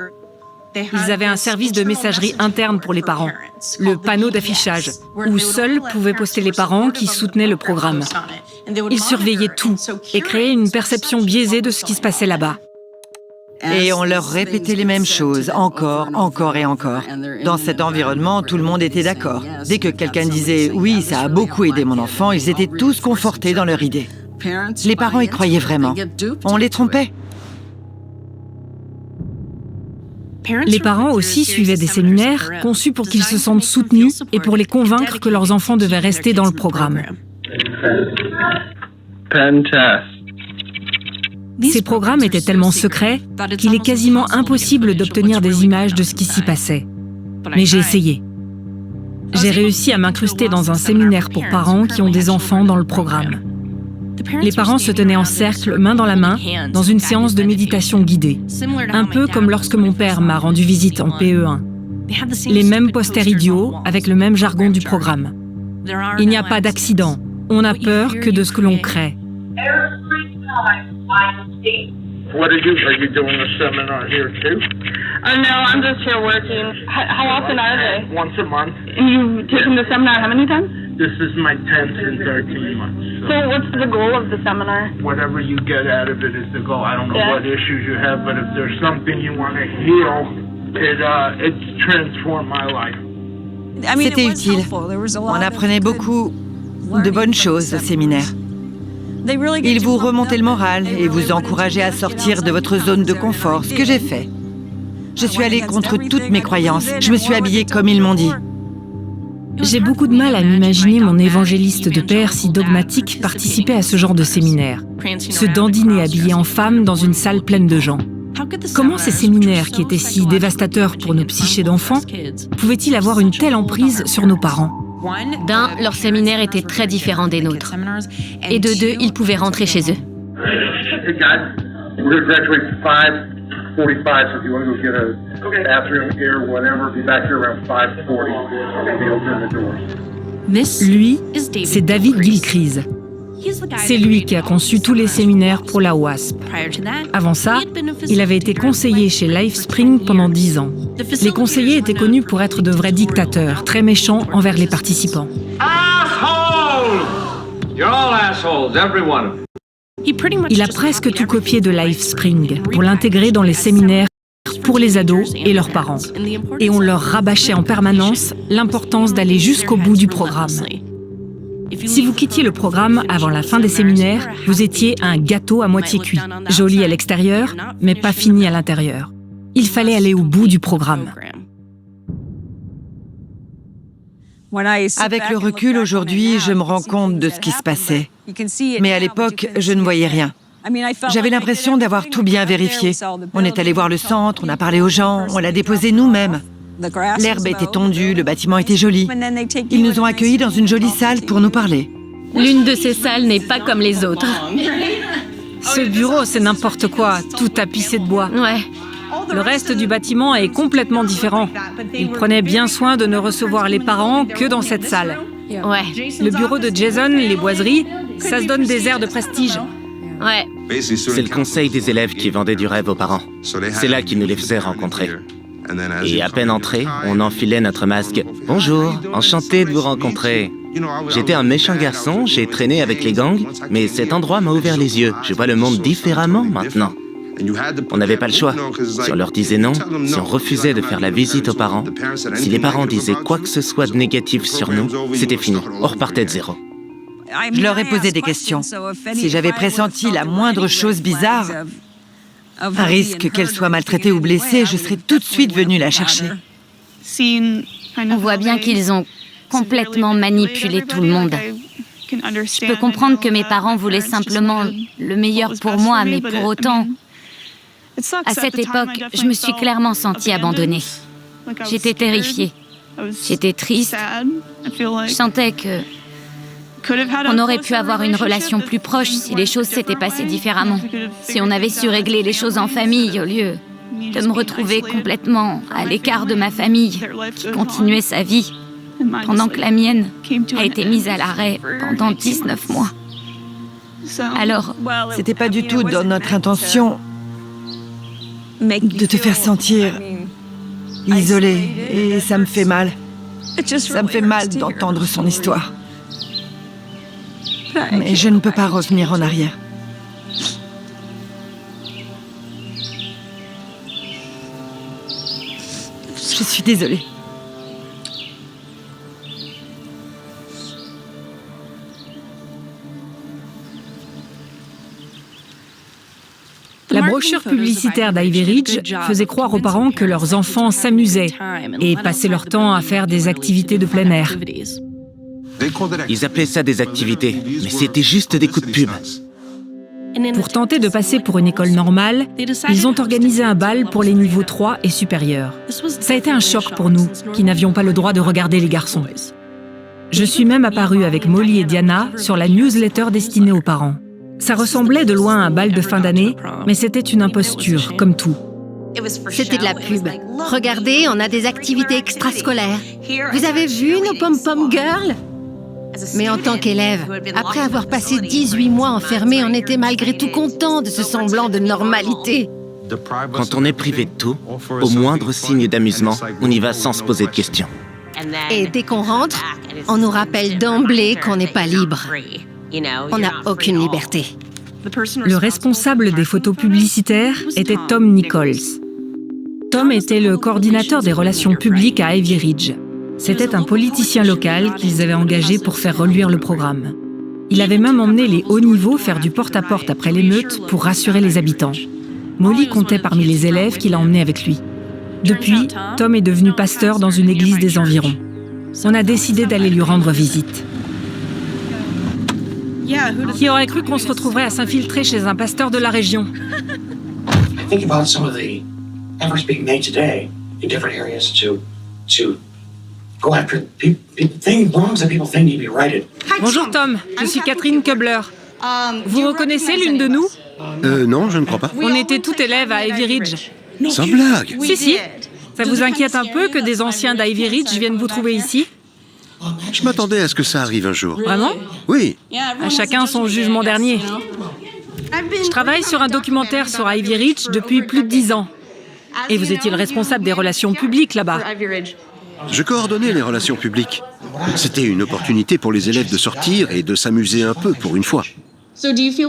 [SPEAKER 16] Ils avaient un service de messagerie interne pour les parents, le panneau d'affichage, où seuls pouvaient poster les parents qui soutenaient le programme. Ils surveillaient tout et créaient une perception biaisée de ce qui se passait là-bas.
[SPEAKER 18] Et on leur répétait les mêmes choses, encore et encore. Dans cet environnement, tout le monde était d'accord. Dès que quelqu'un disait « oui, ça a beaucoup aidé mon enfant », ils étaient tous confortés dans leur idée. Les parents y croyaient vraiment. On les trompait.
[SPEAKER 16] Les parents aussi suivaient des séminaires conçus pour qu'ils se sentent soutenus et pour les convaincre que leurs enfants devaient rester dans le programme. Ces programmes étaient tellement secrets qu'il est quasiment impossible d'obtenir des images de ce qui s'y passait. Mais j'ai essayé. J'ai réussi à m'incruster dans un séminaire pour parents qui ont des enfants dans le programme. Les parents se tenaient en cercle, main dans la main, dans une séance de méditation guidée. Un peu comme lorsque mon père m'a rendu visite en PE1. Les mêmes posters idiots, avec le même jargon du programme. Il n'y a pas d'accident. On a peur que de ce que l'on crée.
[SPEAKER 23] What are you doing a seminar here too?
[SPEAKER 7] No, I'm just here working. How often are they?
[SPEAKER 23] Once a month.
[SPEAKER 7] And you've taken the seminar how many times?
[SPEAKER 23] This is my 10th in 13 months.
[SPEAKER 7] So what's the goal of the seminar?
[SPEAKER 23] Whatever you get out of it is the goal. I don't know what issues you have, but if there's something you want to heal, it's transformed my life.
[SPEAKER 18] C'était utile. On apprenait beaucoup de bonnes choses au séminaire. Ils vous remontaient le moral et vous encourageaient à sortir de votre zone de confort, ce que j'ai fait. Je suis allée contre toutes mes croyances. Je me suis habillée comme ils m'ont dit.
[SPEAKER 16] J'ai beaucoup de mal à m'imaginer mon évangéliste de père si dogmatique participer à ce genre de séminaire. Se dandiner habillé en femme dans une salle pleine de gens. Comment ces séminaires, qui étaient si dévastateurs pour nos psychés d'enfants, pouvaient-ils avoir une telle emprise sur nos parents ?
[SPEAKER 21] D'un, leur séminaire était très différent des nôtres. Et de deux, ils pouvaient rentrer chez eux.
[SPEAKER 16] Lui, c'est David Gilcrease. C'est lui qui a conçu tous les séminaires pour la WASP. Avant ça, il avait été conseiller chez LifeSpring pendant 10 ans. Les conseillers étaient connus pour être de vrais dictateurs, très méchants envers les participants. Il a presque tout copié de LifeSpring pour l'intégrer dans les séminaires pour les ados et leurs parents. Et on leur rabâchait en permanence l'importance d'aller jusqu'au bout du programme. Si vous quittiez le programme avant la fin des séminaires, vous étiez un gâteau à moitié cuit, joli à l'extérieur, mais pas fini à l'intérieur. Il fallait aller au bout du programme.
[SPEAKER 18] Avec le recul aujourd'hui, je me rends compte de ce qui se passait. Mais à l'époque, je ne voyais rien. J'avais l'impression d'avoir tout bien vérifié. On est allé voir le centre, on a parlé aux gens, on l'a déposé nous-mêmes. L'herbe était tondue, le bâtiment était joli. Ils nous ont accueillis dans une jolie salle pour nous parler.
[SPEAKER 21] L'une de ces salles n'est pas comme les autres.
[SPEAKER 16] Ce bureau, c'est n'importe quoi, tout tapissé de bois.
[SPEAKER 21] Ouais.
[SPEAKER 16] Le reste du bâtiment est complètement différent. Ils prenaient bien soin de ne recevoir les parents que dans cette salle.
[SPEAKER 21] Ouais.
[SPEAKER 16] Le bureau de Jason, les boiseries, ça se donne des airs de prestige.
[SPEAKER 21] Ouais.
[SPEAKER 22] C'est le conseil des élèves qui vendait du rêve aux parents. C'est là qu'ils nous les faisaient rencontrer. Et à peine entrés, on enfilait notre masque. « Bonjour, enchanté de vous rencontrer. J'étais un méchant garçon, j'ai traîné avec les gangs, mais cet endroit m'a ouvert les yeux. Je vois le monde différemment maintenant. » On n'avait pas le choix. Si on leur disait non, si on refusait de faire la visite aux parents, si les parents disaient quoi que ce soit de négatif sur nous, c'était fini. On repartait de zéro.
[SPEAKER 18] Je leur ai posé des questions. Si j'avais pressenti la moindre chose bizarre, un risque qu'elle soit maltraitée ou blessée, je serais tout de suite venue la chercher.
[SPEAKER 21] On voit bien qu'ils ont complètement manipulé tout le monde. Je peux comprendre que mes parents voulaient simplement le meilleur pour moi, mais pour autant, à cette époque, je me suis clairement sentie abandonnée. J'étais terrifiée. J'étais triste. Je sentais que on aurait pu avoir une relation plus proche si les choses s'étaient passées différemment. Si on avait su régler les choses en famille au lieu de me retrouver complètement à l'écart de ma famille qui continuait sa vie pendant que la mienne a été mise à l'arrêt pendant 19 mois. Alors,
[SPEAKER 18] c'était pas du tout dans notre intention de te faire sentir isolée et ça me fait mal. Ça me fait mal d'entendre son histoire. Mais je ne peux pas revenir en arrière. Je suis désolée.
[SPEAKER 16] La brochure publicitaire d'Ivy Ridge faisait croire aux parents que leurs enfants s'amusaient et passaient leur temps à faire des activités de plein air.
[SPEAKER 22] Ils appelaient ça des activités, mais c'était juste des coups de pub.
[SPEAKER 16] Pour tenter de passer pour une école normale, ils ont organisé un bal pour les niveaux 3 et supérieurs. Ça a été un choc pour nous, qui n'avions pas le droit de regarder les garçons. Je suis même apparue avec Molly et Diana sur la newsletter destinée aux parents. Ça ressemblait de loin à un bal de fin d'année, mais c'était une imposture, comme tout.
[SPEAKER 17] C'était de la pub. Regardez, on a des activités extrascolaires. Vous avez vu nos pom-pom girls ? Mais en tant qu'élève, après avoir passé 18 mois enfermés, on était malgré tout contents de ce semblant de normalité.
[SPEAKER 22] Quand on est privé de tout, au moindre signe d'amusement, on y va sans se poser de questions.
[SPEAKER 17] Et dès qu'on rentre, on nous rappelle d'emblée qu'on n'est pas libre. On n'a aucune liberté.
[SPEAKER 16] Le responsable des photos publicitaires était Tom Nichols. Tom était le coordinateur des relations publiques à Ivy Ridge. C'était un politicien local qu'ils avaient engagé pour faire reluire le programme. Il avait même emmené les hauts niveaux faire du porte-à-porte après l'émeute pour rassurer les habitants. Molly comptait parmi les élèves qu'il a emmenés avec lui. Depuis, Tom est devenu pasteur dans une église des environs. On a décidé d'aller lui rendre visite. Qui aurait cru qu'on se retrouverait à s'infiltrer chez un pasteur de la région? Bonjour Tom, je suis Catherine Kubler. Vous reconnaissez l'une de nous?
[SPEAKER 6] Non, je ne crois pas.
[SPEAKER 16] On était toutes élèves à Ivy Ridge.
[SPEAKER 6] Sans blague.
[SPEAKER 16] Si. Ça vous inquiète un peu que des anciens d'Ivy Ridge viennent vous trouver ici?
[SPEAKER 6] Je m'attendais à ce que ça arrive un jour.
[SPEAKER 16] Vraiment?
[SPEAKER 6] Oui.
[SPEAKER 16] À chacun son jugement dernier. Je travaille sur un documentaire sur Ivy Ridge depuis plus de 10 ans. Et vous étiez le responsable des relations publiques là-bas.
[SPEAKER 6] Je coordonnais les relations publiques. C'était une opportunité pour les élèves de sortir et de s'amuser un peu pour une fois.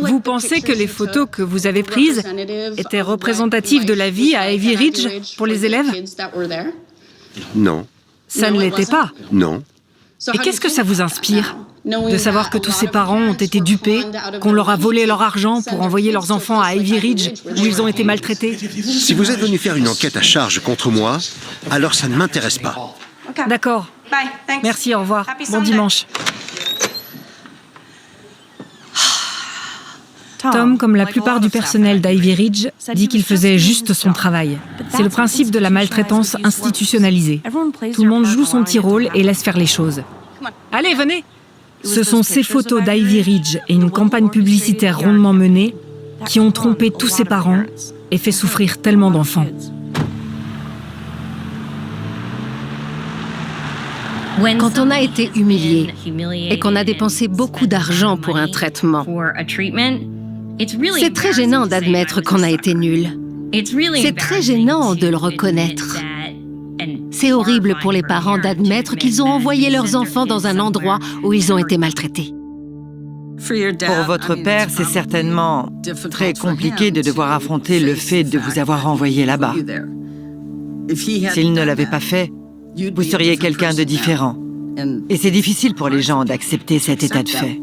[SPEAKER 16] Vous pensez que les photos que vous avez prises étaient représentatives de la vie à Ivy Ridge pour les élèves?
[SPEAKER 6] Non.
[SPEAKER 16] Ça ne l'était pas.
[SPEAKER 6] Non.
[SPEAKER 16] Et qu'est-ce que ça vous inspire? De savoir que tous ces parents ont été dupés, qu'on leur a volé leur argent pour envoyer leurs enfants à Ivy Ridge, où ils ont été maltraités?
[SPEAKER 6] Si vous êtes venu faire une enquête à charge contre moi, alors ça ne m'intéresse pas.
[SPEAKER 16] D'accord. Merci, au revoir. Bon dimanche. Tom, comme la plupart du personnel d'Ivy Ridge, dit qu'il faisait juste son travail. C'est le principe de la maltraitance institutionnalisée. Tout le monde joue son petit rôle et laisse faire les choses. Allez, venez! Ce sont ces photos d'Ivy Ridge et une campagne publicitaire rondement menée qui ont trompé tous ses parents et fait souffrir tellement d'enfants.
[SPEAKER 17] Quand on a été humilié et qu'on a dépensé beaucoup d'argent pour un traitement, c'est très gênant d'admettre qu'on a été nul. C'est très gênant de le reconnaître. C'est horrible pour les parents d'admettre qu'ils ont envoyé leurs enfants dans un endroit où ils ont été maltraités.
[SPEAKER 18] Pour votre père, c'est certainement très compliqué de devoir affronter le fait de vous avoir envoyé là-bas. S'il ne l'avait pas fait, vous seriez quelqu'un de différent. Et c'est difficile pour les gens d'accepter cet état de fait.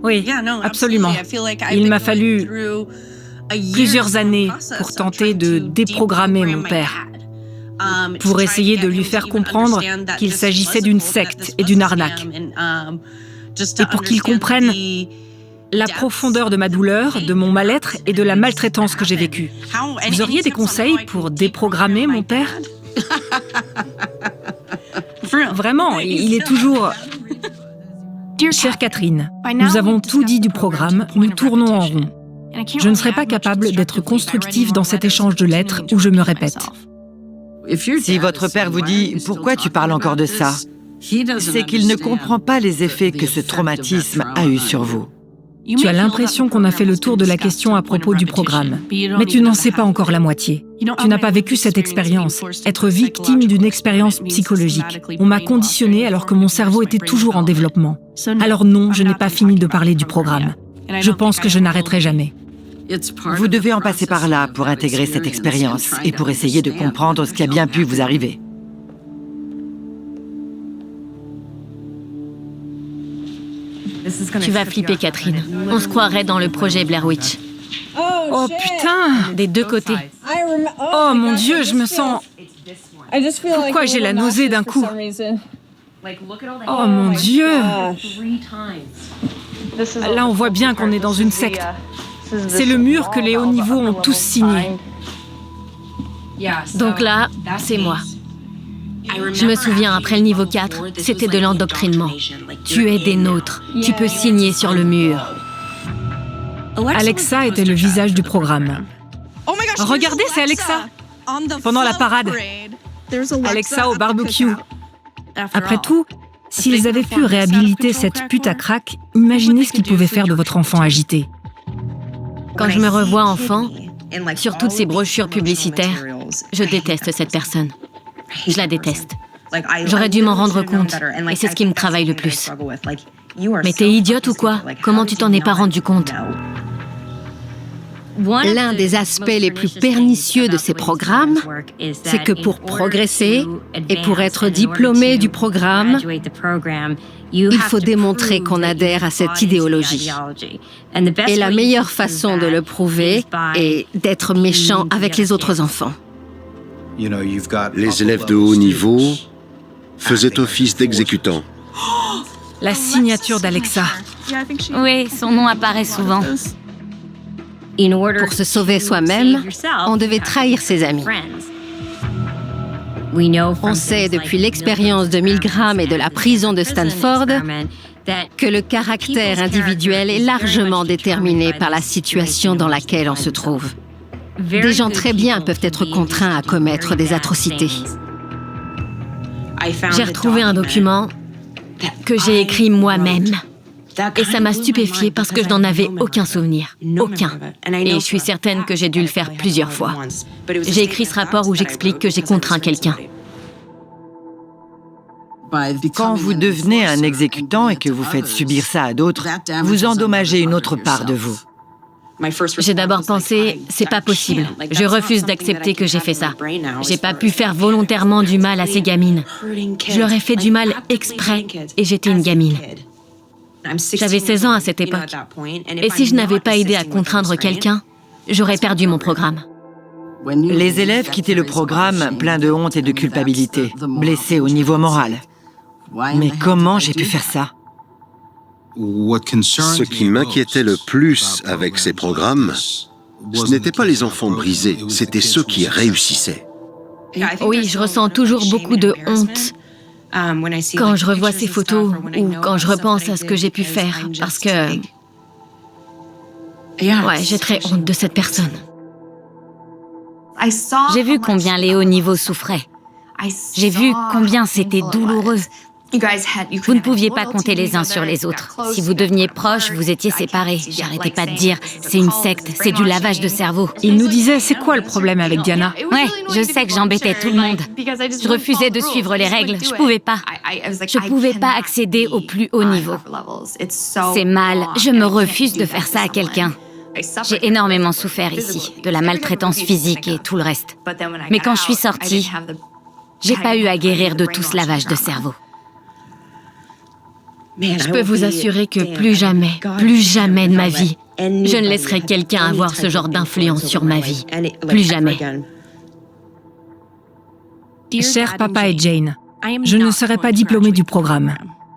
[SPEAKER 16] Oui, absolument. Il m'a fallu plusieurs années pour tenter de déprogrammer mon père, pour essayer de lui faire comprendre qu'il s'agissait d'une secte et d'une arnaque, et pour qu'il comprenne la profondeur de ma douleur, de mon mal-être et de la maltraitance que j'ai vécue. Vous auriez des conseils pour déprogrammer mon père? Vraiment, il est toujours... Chère Catherine, nous avons tout dit du programme, nous tournons en rond. Je ne serai pas capable d'être constructive dans cet échange de lettres où je me répète.
[SPEAKER 18] Si votre père vous dit « Pourquoi tu parles encore de ça ?», c'est qu'il ne comprend pas les effets que ce traumatisme a eu sur vous.
[SPEAKER 16] Tu as l'impression qu'on a fait le tour de la question à propos du programme, mais tu n'en sais pas encore la moitié. Tu n'as pas vécu cette expérience, être victime d'une expérience psychologique. On m'a conditionnée alors que mon cerveau était toujours en développement. Alors non, je n'ai pas fini de parler du programme. Je pense que je n'arrêterai jamais.
[SPEAKER 18] Vous devez en passer par là pour intégrer cette expérience et pour essayer de comprendre ce qui a bien pu vous arriver.
[SPEAKER 21] Tu vas flipper, Catherine. On se croirait dans le projet Blair Witch.
[SPEAKER 16] Oh putain!
[SPEAKER 21] Des deux côtés.
[SPEAKER 16] Oh mon Dieu, je me sens... Pourquoi j'ai la nausée d'un coup? Oh mon Dieu! Là, on voit bien qu'on est dans une secte. C'est le mur que les hauts niveaux ont tous signé.
[SPEAKER 21] Donc là, c'est moi. Je me souviens, après le niveau 4, c'était de l'endoctrinement. Tu es des nôtres. Tu peux signer sur le mur.
[SPEAKER 16] Alexa était le visage du programme. Regardez, c'est Alexa! Pendant la parade. Alexa au barbecue. Après tout, s'ils avaient pu réhabiliter cette pute à crack, imaginez ce qu'ils pouvaient faire de votre enfant agité.
[SPEAKER 21] Quand je me revois enfant, sur toutes ces brochures publicitaires, je déteste cette personne. Je la déteste. J'aurais dû m'en rendre compte, et c'est ce qui me travaille le plus. Mais t'es idiote ou quoi? Comment tu t'en es pas rendu compte?
[SPEAKER 17] L'un des aspects les plus pernicieux de ces programmes, c'est que pour progresser et pour être diplômé du programme, il faut démontrer qu'on adhère à cette idéologie. Et la meilleure façon de le prouver est d'être méchant avec les autres enfants.
[SPEAKER 6] Les élèves de haut niveau faisaient office d'exécutants.
[SPEAKER 16] La signature d'Alexa.
[SPEAKER 21] Oui, son nom apparaît souvent.
[SPEAKER 17] Pour se sauver soi-même, on devait trahir ses amis. On sait depuis l'expérience de Milgram et de la prison de Stanford que le caractère individuel est largement déterminé par la situation dans laquelle on se trouve. Des gens très bien peuvent être contraints à commettre des atrocités.
[SPEAKER 21] J'ai retrouvé un document que j'ai écrit moi-même. Et ça m'a stupéfiée parce que je n'en avais aucun souvenir. Aucun. Et je suis certaine que j'ai dû le faire plusieurs fois. J'ai écrit ce rapport où j'explique que j'ai contraint quelqu'un.
[SPEAKER 18] Quand vous devenez un exécutant et que vous faites subir ça à d'autres, vous endommagez une autre part de vous.
[SPEAKER 21] J'ai d'abord pensé, c'est pas possible. Je refuse d'accepter que j'ai fait ça. J'ai pas pu faire volontairement du mal à ces gamines. Je leur ai fait du mal exprès et j'étais une gamine. J'avais 16 ans à cette époque. Et si je n'avais pas aidé à contraindre quelqu'un, j'aurais perdu mon programme.
[SPEAKER 18] Les élèves quittaient le programme pleins de honte et de culpabilité, blessés au niveau moral. Mais comment j'ai pu faire ça?
[SPEAKER 6] Ce qui m'inquiétait le plus avec ces programmes, ce n'étaient pas les enfants brisés, c'était ceux qui réussissaient.
[SPEAKER 21] Oui, je ressens toujours beaucoup de honte quand je revois ces photos ou quand je repense à ce que j'ai pu faire, parce que... Ouais, j'ai très honte de cette personne. J'ai vu combien les hauts niveaux souffraient. J'ai vu combien c'était douloureux. Vous ne pouviez pas compter les uns sur les autres. Si vous deveniez proches, vous étiez séparés. J'arrêtais pas de dire, c'est une secte, c'est du lavage de cerveau.
[SPEAKER 16] Il nous disait, c'est quoi le problème avec Diana?
[SPEAKER 21] Ouais, je sais que j'embêtais tout le monde. Je refusais de suivre les règles, je pouvais pas. Je pouvais pas accéder au plus haut niveau. C'est mal, je me refuse de faire ça à quelqu'un. J'ai énormément souffert ici, de la maltraitance physique et tout le reste. Mais quand je suis sortie, j'ai pas eu à guérir de tout ce lavage de cerveau. Je peux vous assurer que plus jamais de ma vie, je ne laisserai quelqu'un avoir ce genre d'influence sur ma vie. Plus jamais.
[SPEAKER 16] Cher papa et Jane, je ne serai pas diplômée du programme.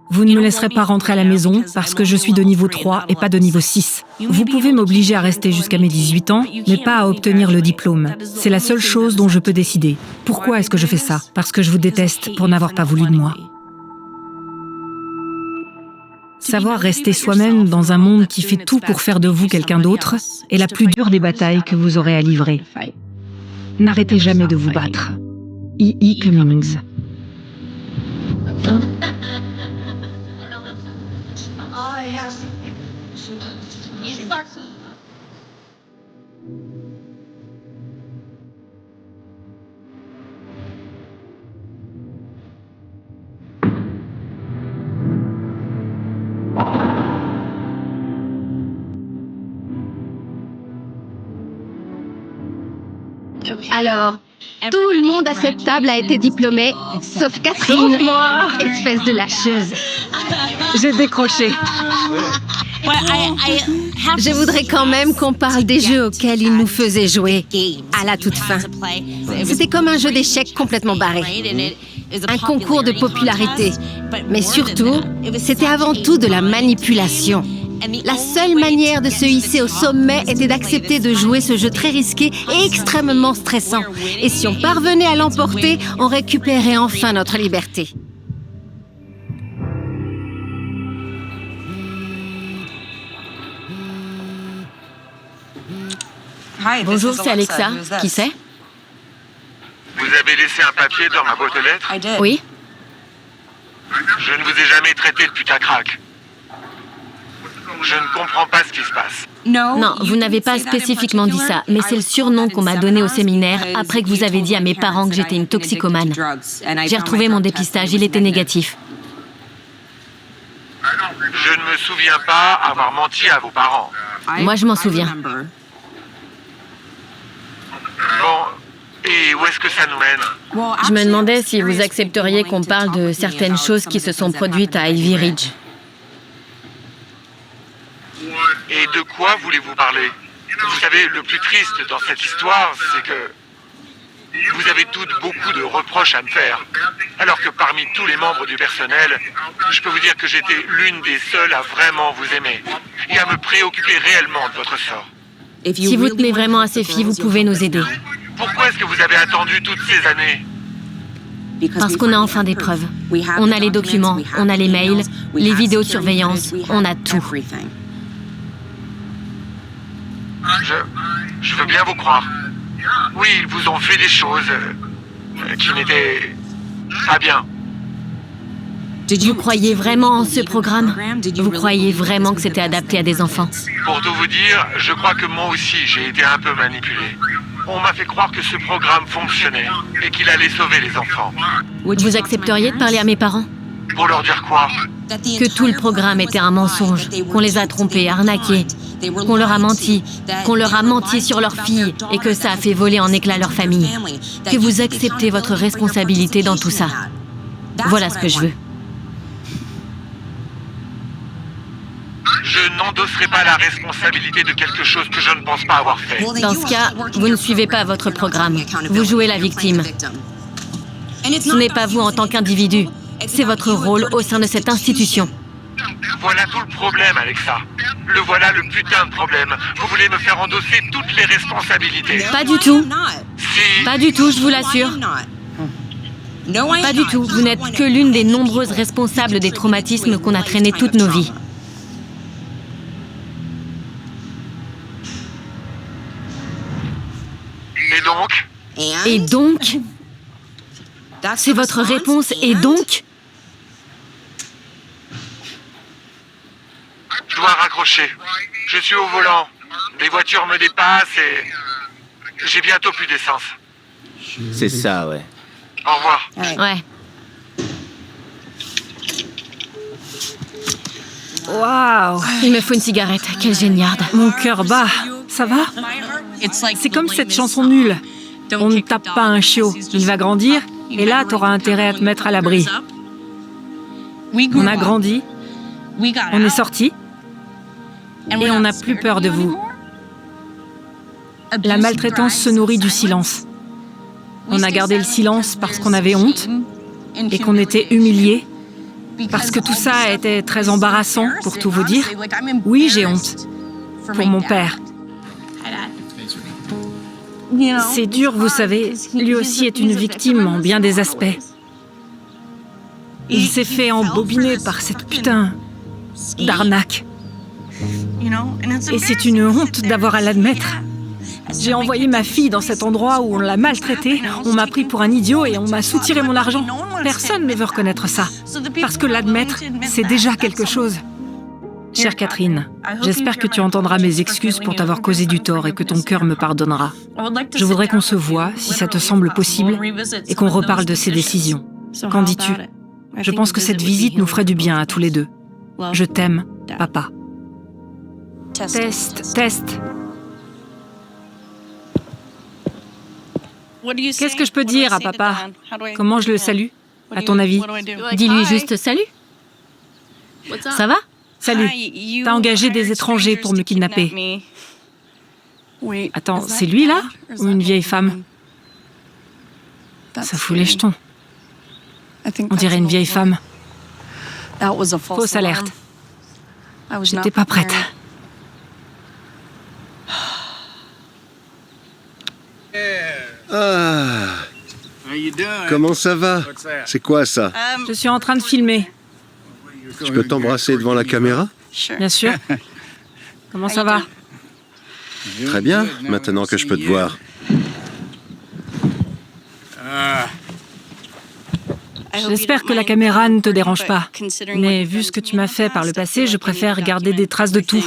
[SPEAKER 16] Vous ne me laisserez pas rentrer à la maison parce que je suis de niveau 3 et pas de niveau 6. Vous pouvez m'obliger à rester jusqu'à mes 18 ans, mais pas à obtenir le diplôme. C'est la seule chose dont je peux décider. Pourquoi est-ce que je fais ça? Parce que je vous déteste pour n'avoir pas voulu de moi. Savoir rester soi-même dans un monde qui fait tout pour faire de vous quelqu'un d'autre est la plus dure des batailles que vous aurez à livrer. N'arrêtez jamais de vous battre. E.E. Cummings.
[SPEAKER 17] Alors, tout le monde à cette table a été diplômé, sauf Catherine, espèce de lâcheuse.
[SPEAKER 16] J'ai décroché.
[SPEAKER 17] Je voudrais quand même qu'on parle des jeux auxquels il nous faisait jouer, à la toute fin. C'était comme un jeu d'échecs complètement barré. Un concours de popularité. Mais surtout, c'était avant tout de la manipulation. La seule manière de se hisser au sommet était d'accepter de jouer ce jeu très risqué et extrêmement stressant. Et si on parvenait à l'emporter, on récupérait enfin notre liberté.
[SPEAKER 21] Bonjour, c'est Alexa. Qui c'est?
[SPEAKER 2] Vous avez laissé un papier dans ma boîte aux lettres?
[SPEAKER 21] Oui.
[SPEAKER 2] Je ne vous ai jamais traité de putacrac. Je ne comprends pas ce qui se passe.
[SPEAKER 21] Non, vous n'avez pas spécifiquement dit ça, mais c'est le surnom qu'on m'a donné au séminaire après que vous avez dit à mes parents que j'étais une toxicomane. J'ai retrouvé mon dépistage, il était négatif.
[SPEAKER 2] Je ne me souviens pas avoir menti à vos parents.
[SPEAKER 21] Moi, je m'en souviens.
[SPEAKER 2] Bon, et où est-ce que ça nous mène?
[SPEAKER 21] Je me demandais si vous accepteriez qu'on parle de certaines choses qui se sont produites à Ivy Ridge.
[SPEAKER 2] Et de quoi voulez-vous parler? Vous savez, le plus triste dans cette histoire, c'est que vous avez toutes beaucoup de reproches à me faire. Alors que parmi tous les membres du personnel, je peux vous dire que j'étais l'une des seules à vraiment vous aimer et à me préoccuper réellement de votre sort.
[SPEAKER 21] Si vous tenez vraiment à ces filles, vous pouvez nous aider.
[SPEAKER 2] Pourquoi est-ce que vous avez attendu toutes ces années?
[SPEAKER 21] Parce qu'on a enfin des preuves. On a les documents, on a les mails, les vidéos de surveillance, on a tout.
[SPEAKER 2] Je veux bien vous croire. Oui, ils vous ont fait des choses qui n'étaient pas bien.
[SPEAKER 21] Vous croyez vraiment en ce programme? Vous croyez vraiment que c'était adapté à des enfants?
[SPEAKER 2] Pour tout vous dire, je crois que moi aussi j'ai été un peu manipulé. On m'a fait croire que ce programme fonctionnait et qu'il allait sauver les enfants.
[SPEAKER 21] Vous accepteriez de parler à mes parents?
[SPEAKER 2] Pour leur dire quoi?
[SPEAKER 21] Que tout le programme était un mensonge, qu'on les a trompés, arnaqués, qu'on leur a menti sur leur fille et que ça a fait voler en éclats leur famille. Que vous acceptez votre responsabilité dans tout ça. Voilà ce que je veux.
[SPEAKER 2] Je n'endosserai pas la responsabilité de quelque chose que je ne pense pas avoir fait.
[SPEAKER 21] Dans ce cas, vous ne suivez pas votre programme. Vous jouez la victime. Ce n'est pas vous en tant qu'individu. C'est votre rôle au sein de cette institution.
[SPEAKER 2] Voilà tout le problème, Alexa. Le voilà le putain de problème. Vous voulez me faire endosser toutes les responsabilités.
[SPEAKER 21] Pas du tout.
[SPEAKER 2] Si.
[SPEAKER 21] Pas du tout, je vous l'assure. Pas du tout. Vous n'êtes que l'une des nombreuses responsables des traumatismes qu'on a traînés toutes nos vies. Et donc? C'est votre réponse, et donc?
[SPEAKER 2] Je dois raccrocher. Je suis au volant. Les voitures me dépassent et j'ai bientôt plus d'essence.
[SPEAKER 22] C'est ça, ouais.
[SPEAKER 2] Au revoir.
[SPEAKER 21] Ouais.
[SPEAKER 16] Waouh!
[SPEAKER 21] Il me faut une cigarette. Quelle géniarde.
[SPEAKER 16] Mon cœur bat. Ça va? C'est comme cette chanson nulle. On ne tape pas un chiot. Il va grandir, et là, t'auras intérêt à te mettre à l'abri. On a grandi, on est sortis, et on n'a plus peur de vous. La maltraitance se nourrit du silence. On a gardé le silence parce qu'on avait honte, et qu'on était humiliés, parce que tout ça était très embarrassant, pour tout vous dire. Oui, j'ai honte. Pour mon père. C'est dur, vous savez. Lui aussi est une victime en bien des aspects. Il s'est fait embobiner par cette putain d'arnaque. Et c'est une honte d'avoir à l'admettre. J'ai envoyé ma fille dans cet endroit où on l'a maltraitée, on m'a pris pour un idiot et on m'a soutiré mon argent. Personne ne veut reconnaître ça. Parce que l'admettre, c'est déjà quelque chose. Chère Catherine, j'espère que tu entendras mes excuses pour t'avoir causé du tort et que ton cœur me pardonnera. Je voudrais qu'on se voie, si ça te semble possible, et qu'on reparle de ces décisions. Qu'en dis-tu? Je pense que cette visite nous ferait du bien à tous les deux. Je t'aime, papa. Test. Qu'est-ce que je peux dire à papa? Comment je le salue, à ton avis?
[SPEAKER 21] Dis-lui juste salut. Ça va?
[SPEAKER 16] Salut. T'as engagé des étrangers pour me kidnapper. Attends, c'est lui là? Ou une vieille femme? Ça fout les jetons. On dirait une vieille femme. Fausse alerte. J'étais pas prête.
[SPEAKER 6] Ah. Comment ça va? C'est quoi ça?
[SPEAKER 16] Je suis en train de filmer.
[SPEAKER 6] Je peux t'embrasser devant la caméra?
[SPEAKER 16] Bien sûr. Comment ça va?
[SPEAKER 6] Très bien, maintenant que je peux te voir.
[SPEAKER 16] J'espère que la caméra ne te dérange pas. Mais vu ce que tu m'as fait par le passé, je préfère garder des traces de tout.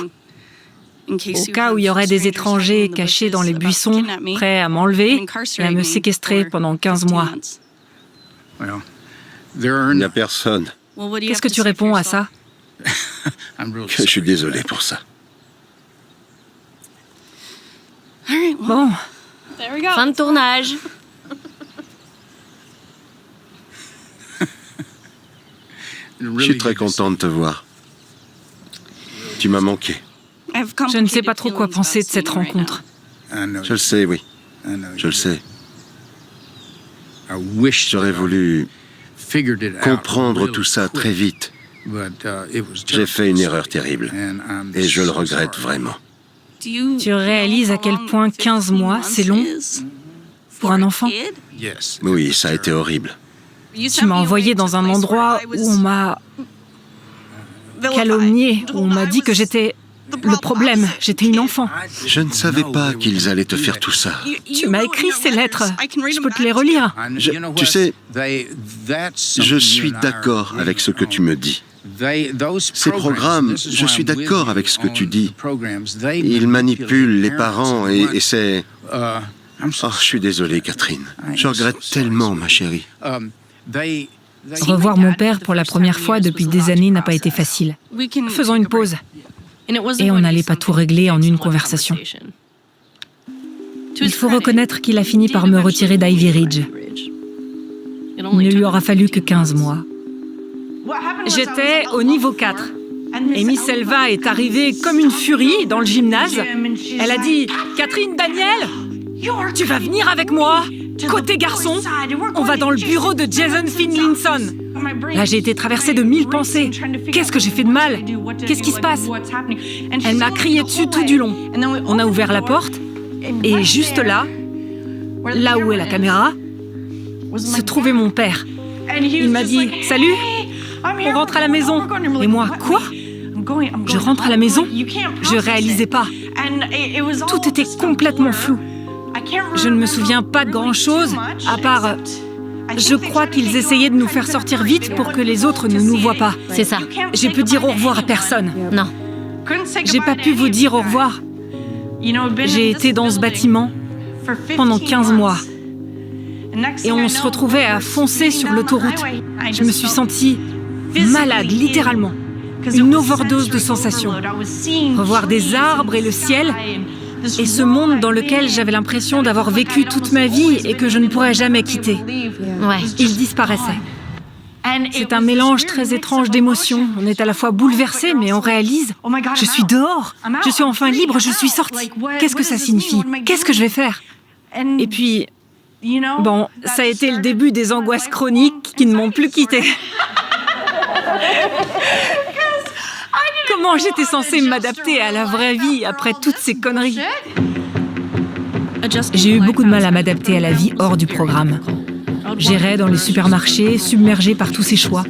[SPEAKER 16] Au cas où il y aurait des étrangers cachés dans les buissons, prêts à m'enlever et à me séquestrer pendant 15 mois.
[SPEAKER 6] Il n'y a personne.
[SPEAKER 16] Qu'est-ce que tu réponds à ça?
[SPEAKER 6] Je suis désolé pour ça.
[SPEAKER 16] Bon.
[SPEAKER 21] Fin de tournage.
[SPEAKER 6] Je suis très content de te voir. Tu m'as manqué.
[SPEAKER 16] Je ne sais pas trop quoi penser de cette rencontre.
[SPEAKER 6] Je le sais, oui. Je le sais. J'aurais voulu comprendre tout ça très vite. J'ai fait une erreur terrible. Et je le regrette vraiment.
[SPEAKER 16] Tu réalises à quel point 15 mois, c'est long pour un enfant?
[SPEAKER 6] Oui, ça a été horrible.
[SPEAKER 16] Tu m'as envoyé dans un endroit où on m'a calomnié, où on m'a dit que j'étais Le problème, j'étais une enfant.
[SPEAKER 6] Je ne savais pas qu'ils allaient te faire tout ça.
[SPEAKER 16] Tu m'as écrit ces lettres. Je peux te les relire.
[SPEAKER 6] Tu sais, je suis d'accord avec ce que tu me dis. Ces programmes, je suis d'accord avec ce que tu dis. Ils manipulent les parents et c'est... Oh, je suis désolé, Catherine. Je regrette tellement, ma chérie.
[SPEAKER 16] Revoir mon père pour la première fois depuis des années n'a pas été facile. Faisons une pause. Et on n'allait pas tout régler en une conversation. Il faut reconnaître qu'il a fini par me retirer d'Ivy Ridge. Il ne lui aura fallu que 15 mois. J'étais au niveau 4. Et Miss Selva est arrivée comme une furie dans le gymnase. Elle a dit « Catherine Daniel, tu vas venir avec moi, côté garçon, on va dans le bureau de Jason Finlinson. » Là, j'ai été traversée de 1000 pensées. Qu'est-ce que j'ai fait de mal? Qu'est-ce qui se passe? Elle m'a crié dessus tout du long. On a ouvert la porte, et juste là où est la caméra, se trouvait mon père. Il m'a dit « Salut, on rentre à la maison. » Et moi, quoi? Je rentre à la maison? Je réalisais pas. Tout était complètement flou. Je ne me souviens pas de grand-chose, à part... Je crois qu'ils essayaient de nous faire sortir vite pour que les autres ne nous voient pas.
[SPEAKER 21] C'est ça.
[SPEAKER 16] J'ai pu dire au revoir à personne.
[SPEAKER 21] Non.
[SPEAKER 16] J'ai pas pu vous dire au revoir. J'ai été dans ce bâtiment pendant 15 mois. Et on se retrouvait à foncer sur l'autoroute. Je me suis sentie malade, littéralement. Une overdose de sensations. Revoir des arbres et le ciel... Et ce monde dans lequel j'avais l'impression d'avoir vécu toute ma vie et que je ne pourrais jamais quitter.
[SPEAKER 21] Ouais.
[SPEAKER 16] Il disparaissait. C'est un mélange très étrange d'émotions. On est à la fois bouleversé, mais on réalise « Je suis dehors, je suis enfin libre, je suis sortie. Qu'est-ce que ça signifie? Qu'est-ce que je vais faire ?» Et puis, bon, ça a été le début des angoisses chroniques qui ne m'ont plus quittée. Comment j'étais censée m'adapter à la vraie vie après toutes ces conneries? J'ai eu beaucoup de mal à m'adapter à la vie hors du programme. J'errais dans les supermarchés, submergée par tous ces choix.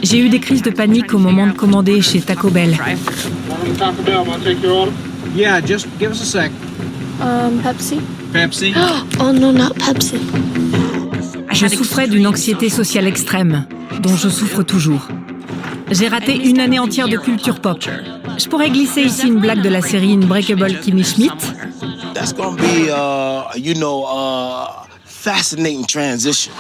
[SPEAKER 16] J'ai eu des crises de panique au moment de commander chez Taco Bell.
[SPEAKER 3] Yeah, just give us a sec.
[SPEAKER 7] Pepsi.
[SPEAKER 3] Pepsi?
[SPEAKER 7] Oh no, not Pepsi.
[SPEAKER 16] Je souffrais d'une anxiété sociale extrême, dont je souffre toujours. J'ai raté une année entière de culture pop. Je pourrais glisser ici une blague de la série Unbreakable Kimmy Schmidt.
[SPEAKER 9] That's gonna be, fascinating transition.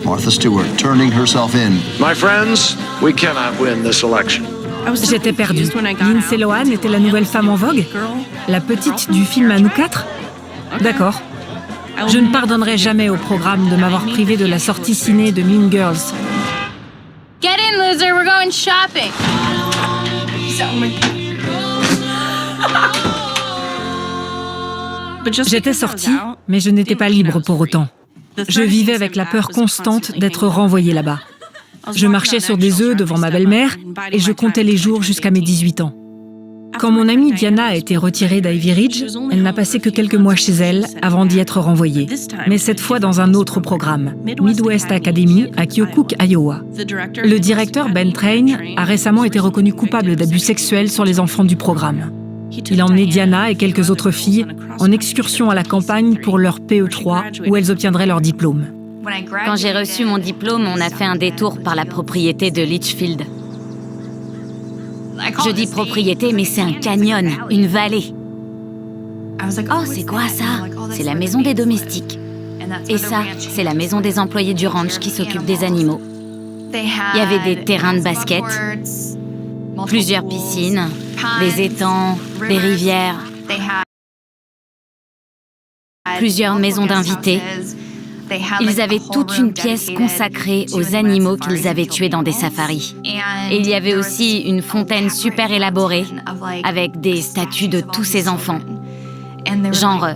[SPEAKER 14] Martha Stewart turning herself in.
[SPEAKER 3] My friends, we cannot win this election.
[SPEAKER 16] J'étais perdue. Lindsay Lohan était la nouvelle femme en vogue? La petite du film à nous quatre? D'accord. Je ne pardonnerai jamais au programme de m'avoir privé de la sortie ciné de Mean Girls.
[SPEAKER 21] Get in, loser, we're going shopping.
[SPEAKER 16] J'étais sortie, mais je n'étais pas libre pour autant. Je vivais avec la peur constante d'être renvoyée là-bas. Je marchais sur des œufs devant ma belle-mère et je comptais les jours jusqu'à mes 18 ans. Quand mon amie Diana a été retirée d'Ivy Ridge, elle n'a passé que quelques mois chez elle avant d'y être renvoyée. Mais cette fois dans un autre programme, Midwest Academy à Keokuk, Iowa. Le directeur Ben Train a récemment été reconnu coupable d'abus sexuels sur les enfants du programme. Il a emmené Diana et quelques autres filles en excursion à la campagne pour leur PE3 où elles obtiendraient leur diplôme.
[SPEAKER 21] Quand j'ai reçu mon diplôme, on a fait un détour par la propriété de Litchfield. Je dis propriété, mais c'est un canyon, une vallée. Oh, c'est quoi ça? C'est la maison des domestiques. Et ça, c'est la maison des employés du ranch qui s'occupent des animaux. Il y avait des terrains de basket, plusieurs piscines, des étangs, des rivières, plusieurs maisons d'invités. Ils avaient toute une pièce consacrée aux animaux qu'ils avaient tués dans des safaris. Et il y avait aussi une fontaine super élaborée avec des statues de tous ces enfants. Genre,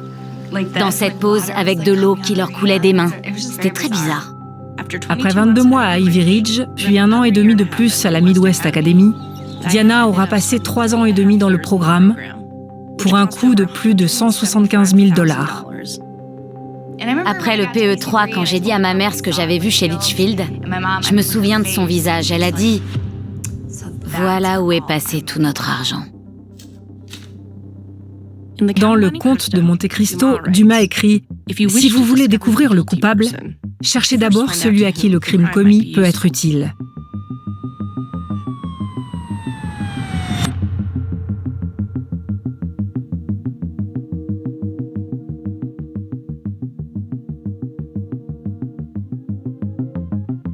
[SPEAKER 21] dans cette pose avec de l'eau qui leur coulait des mains. C'était très bizarre.
[SPEAKER 16] Après 22 mois à Ivy Ridge, puis 1 an et demi de plus à la Midwest Academy, Diana aura passé 3 ans et demi dans le programme pour un coût de plus de $175 000.
[SPEAKER 21] Après le PE3, quand j'ai dit à ma mère ce que j'avais vu chez Litchfield, je me souviens de son visage. Elle a dit « Voilà où est passé tout notre argent ».
[SPEAKER 16] Dans Le Comte de Monte Cristo, Dumas écrit « Si vous voulez découvrir le coupable, cherchez d'abord celui à qui le crime commis peut être utile ».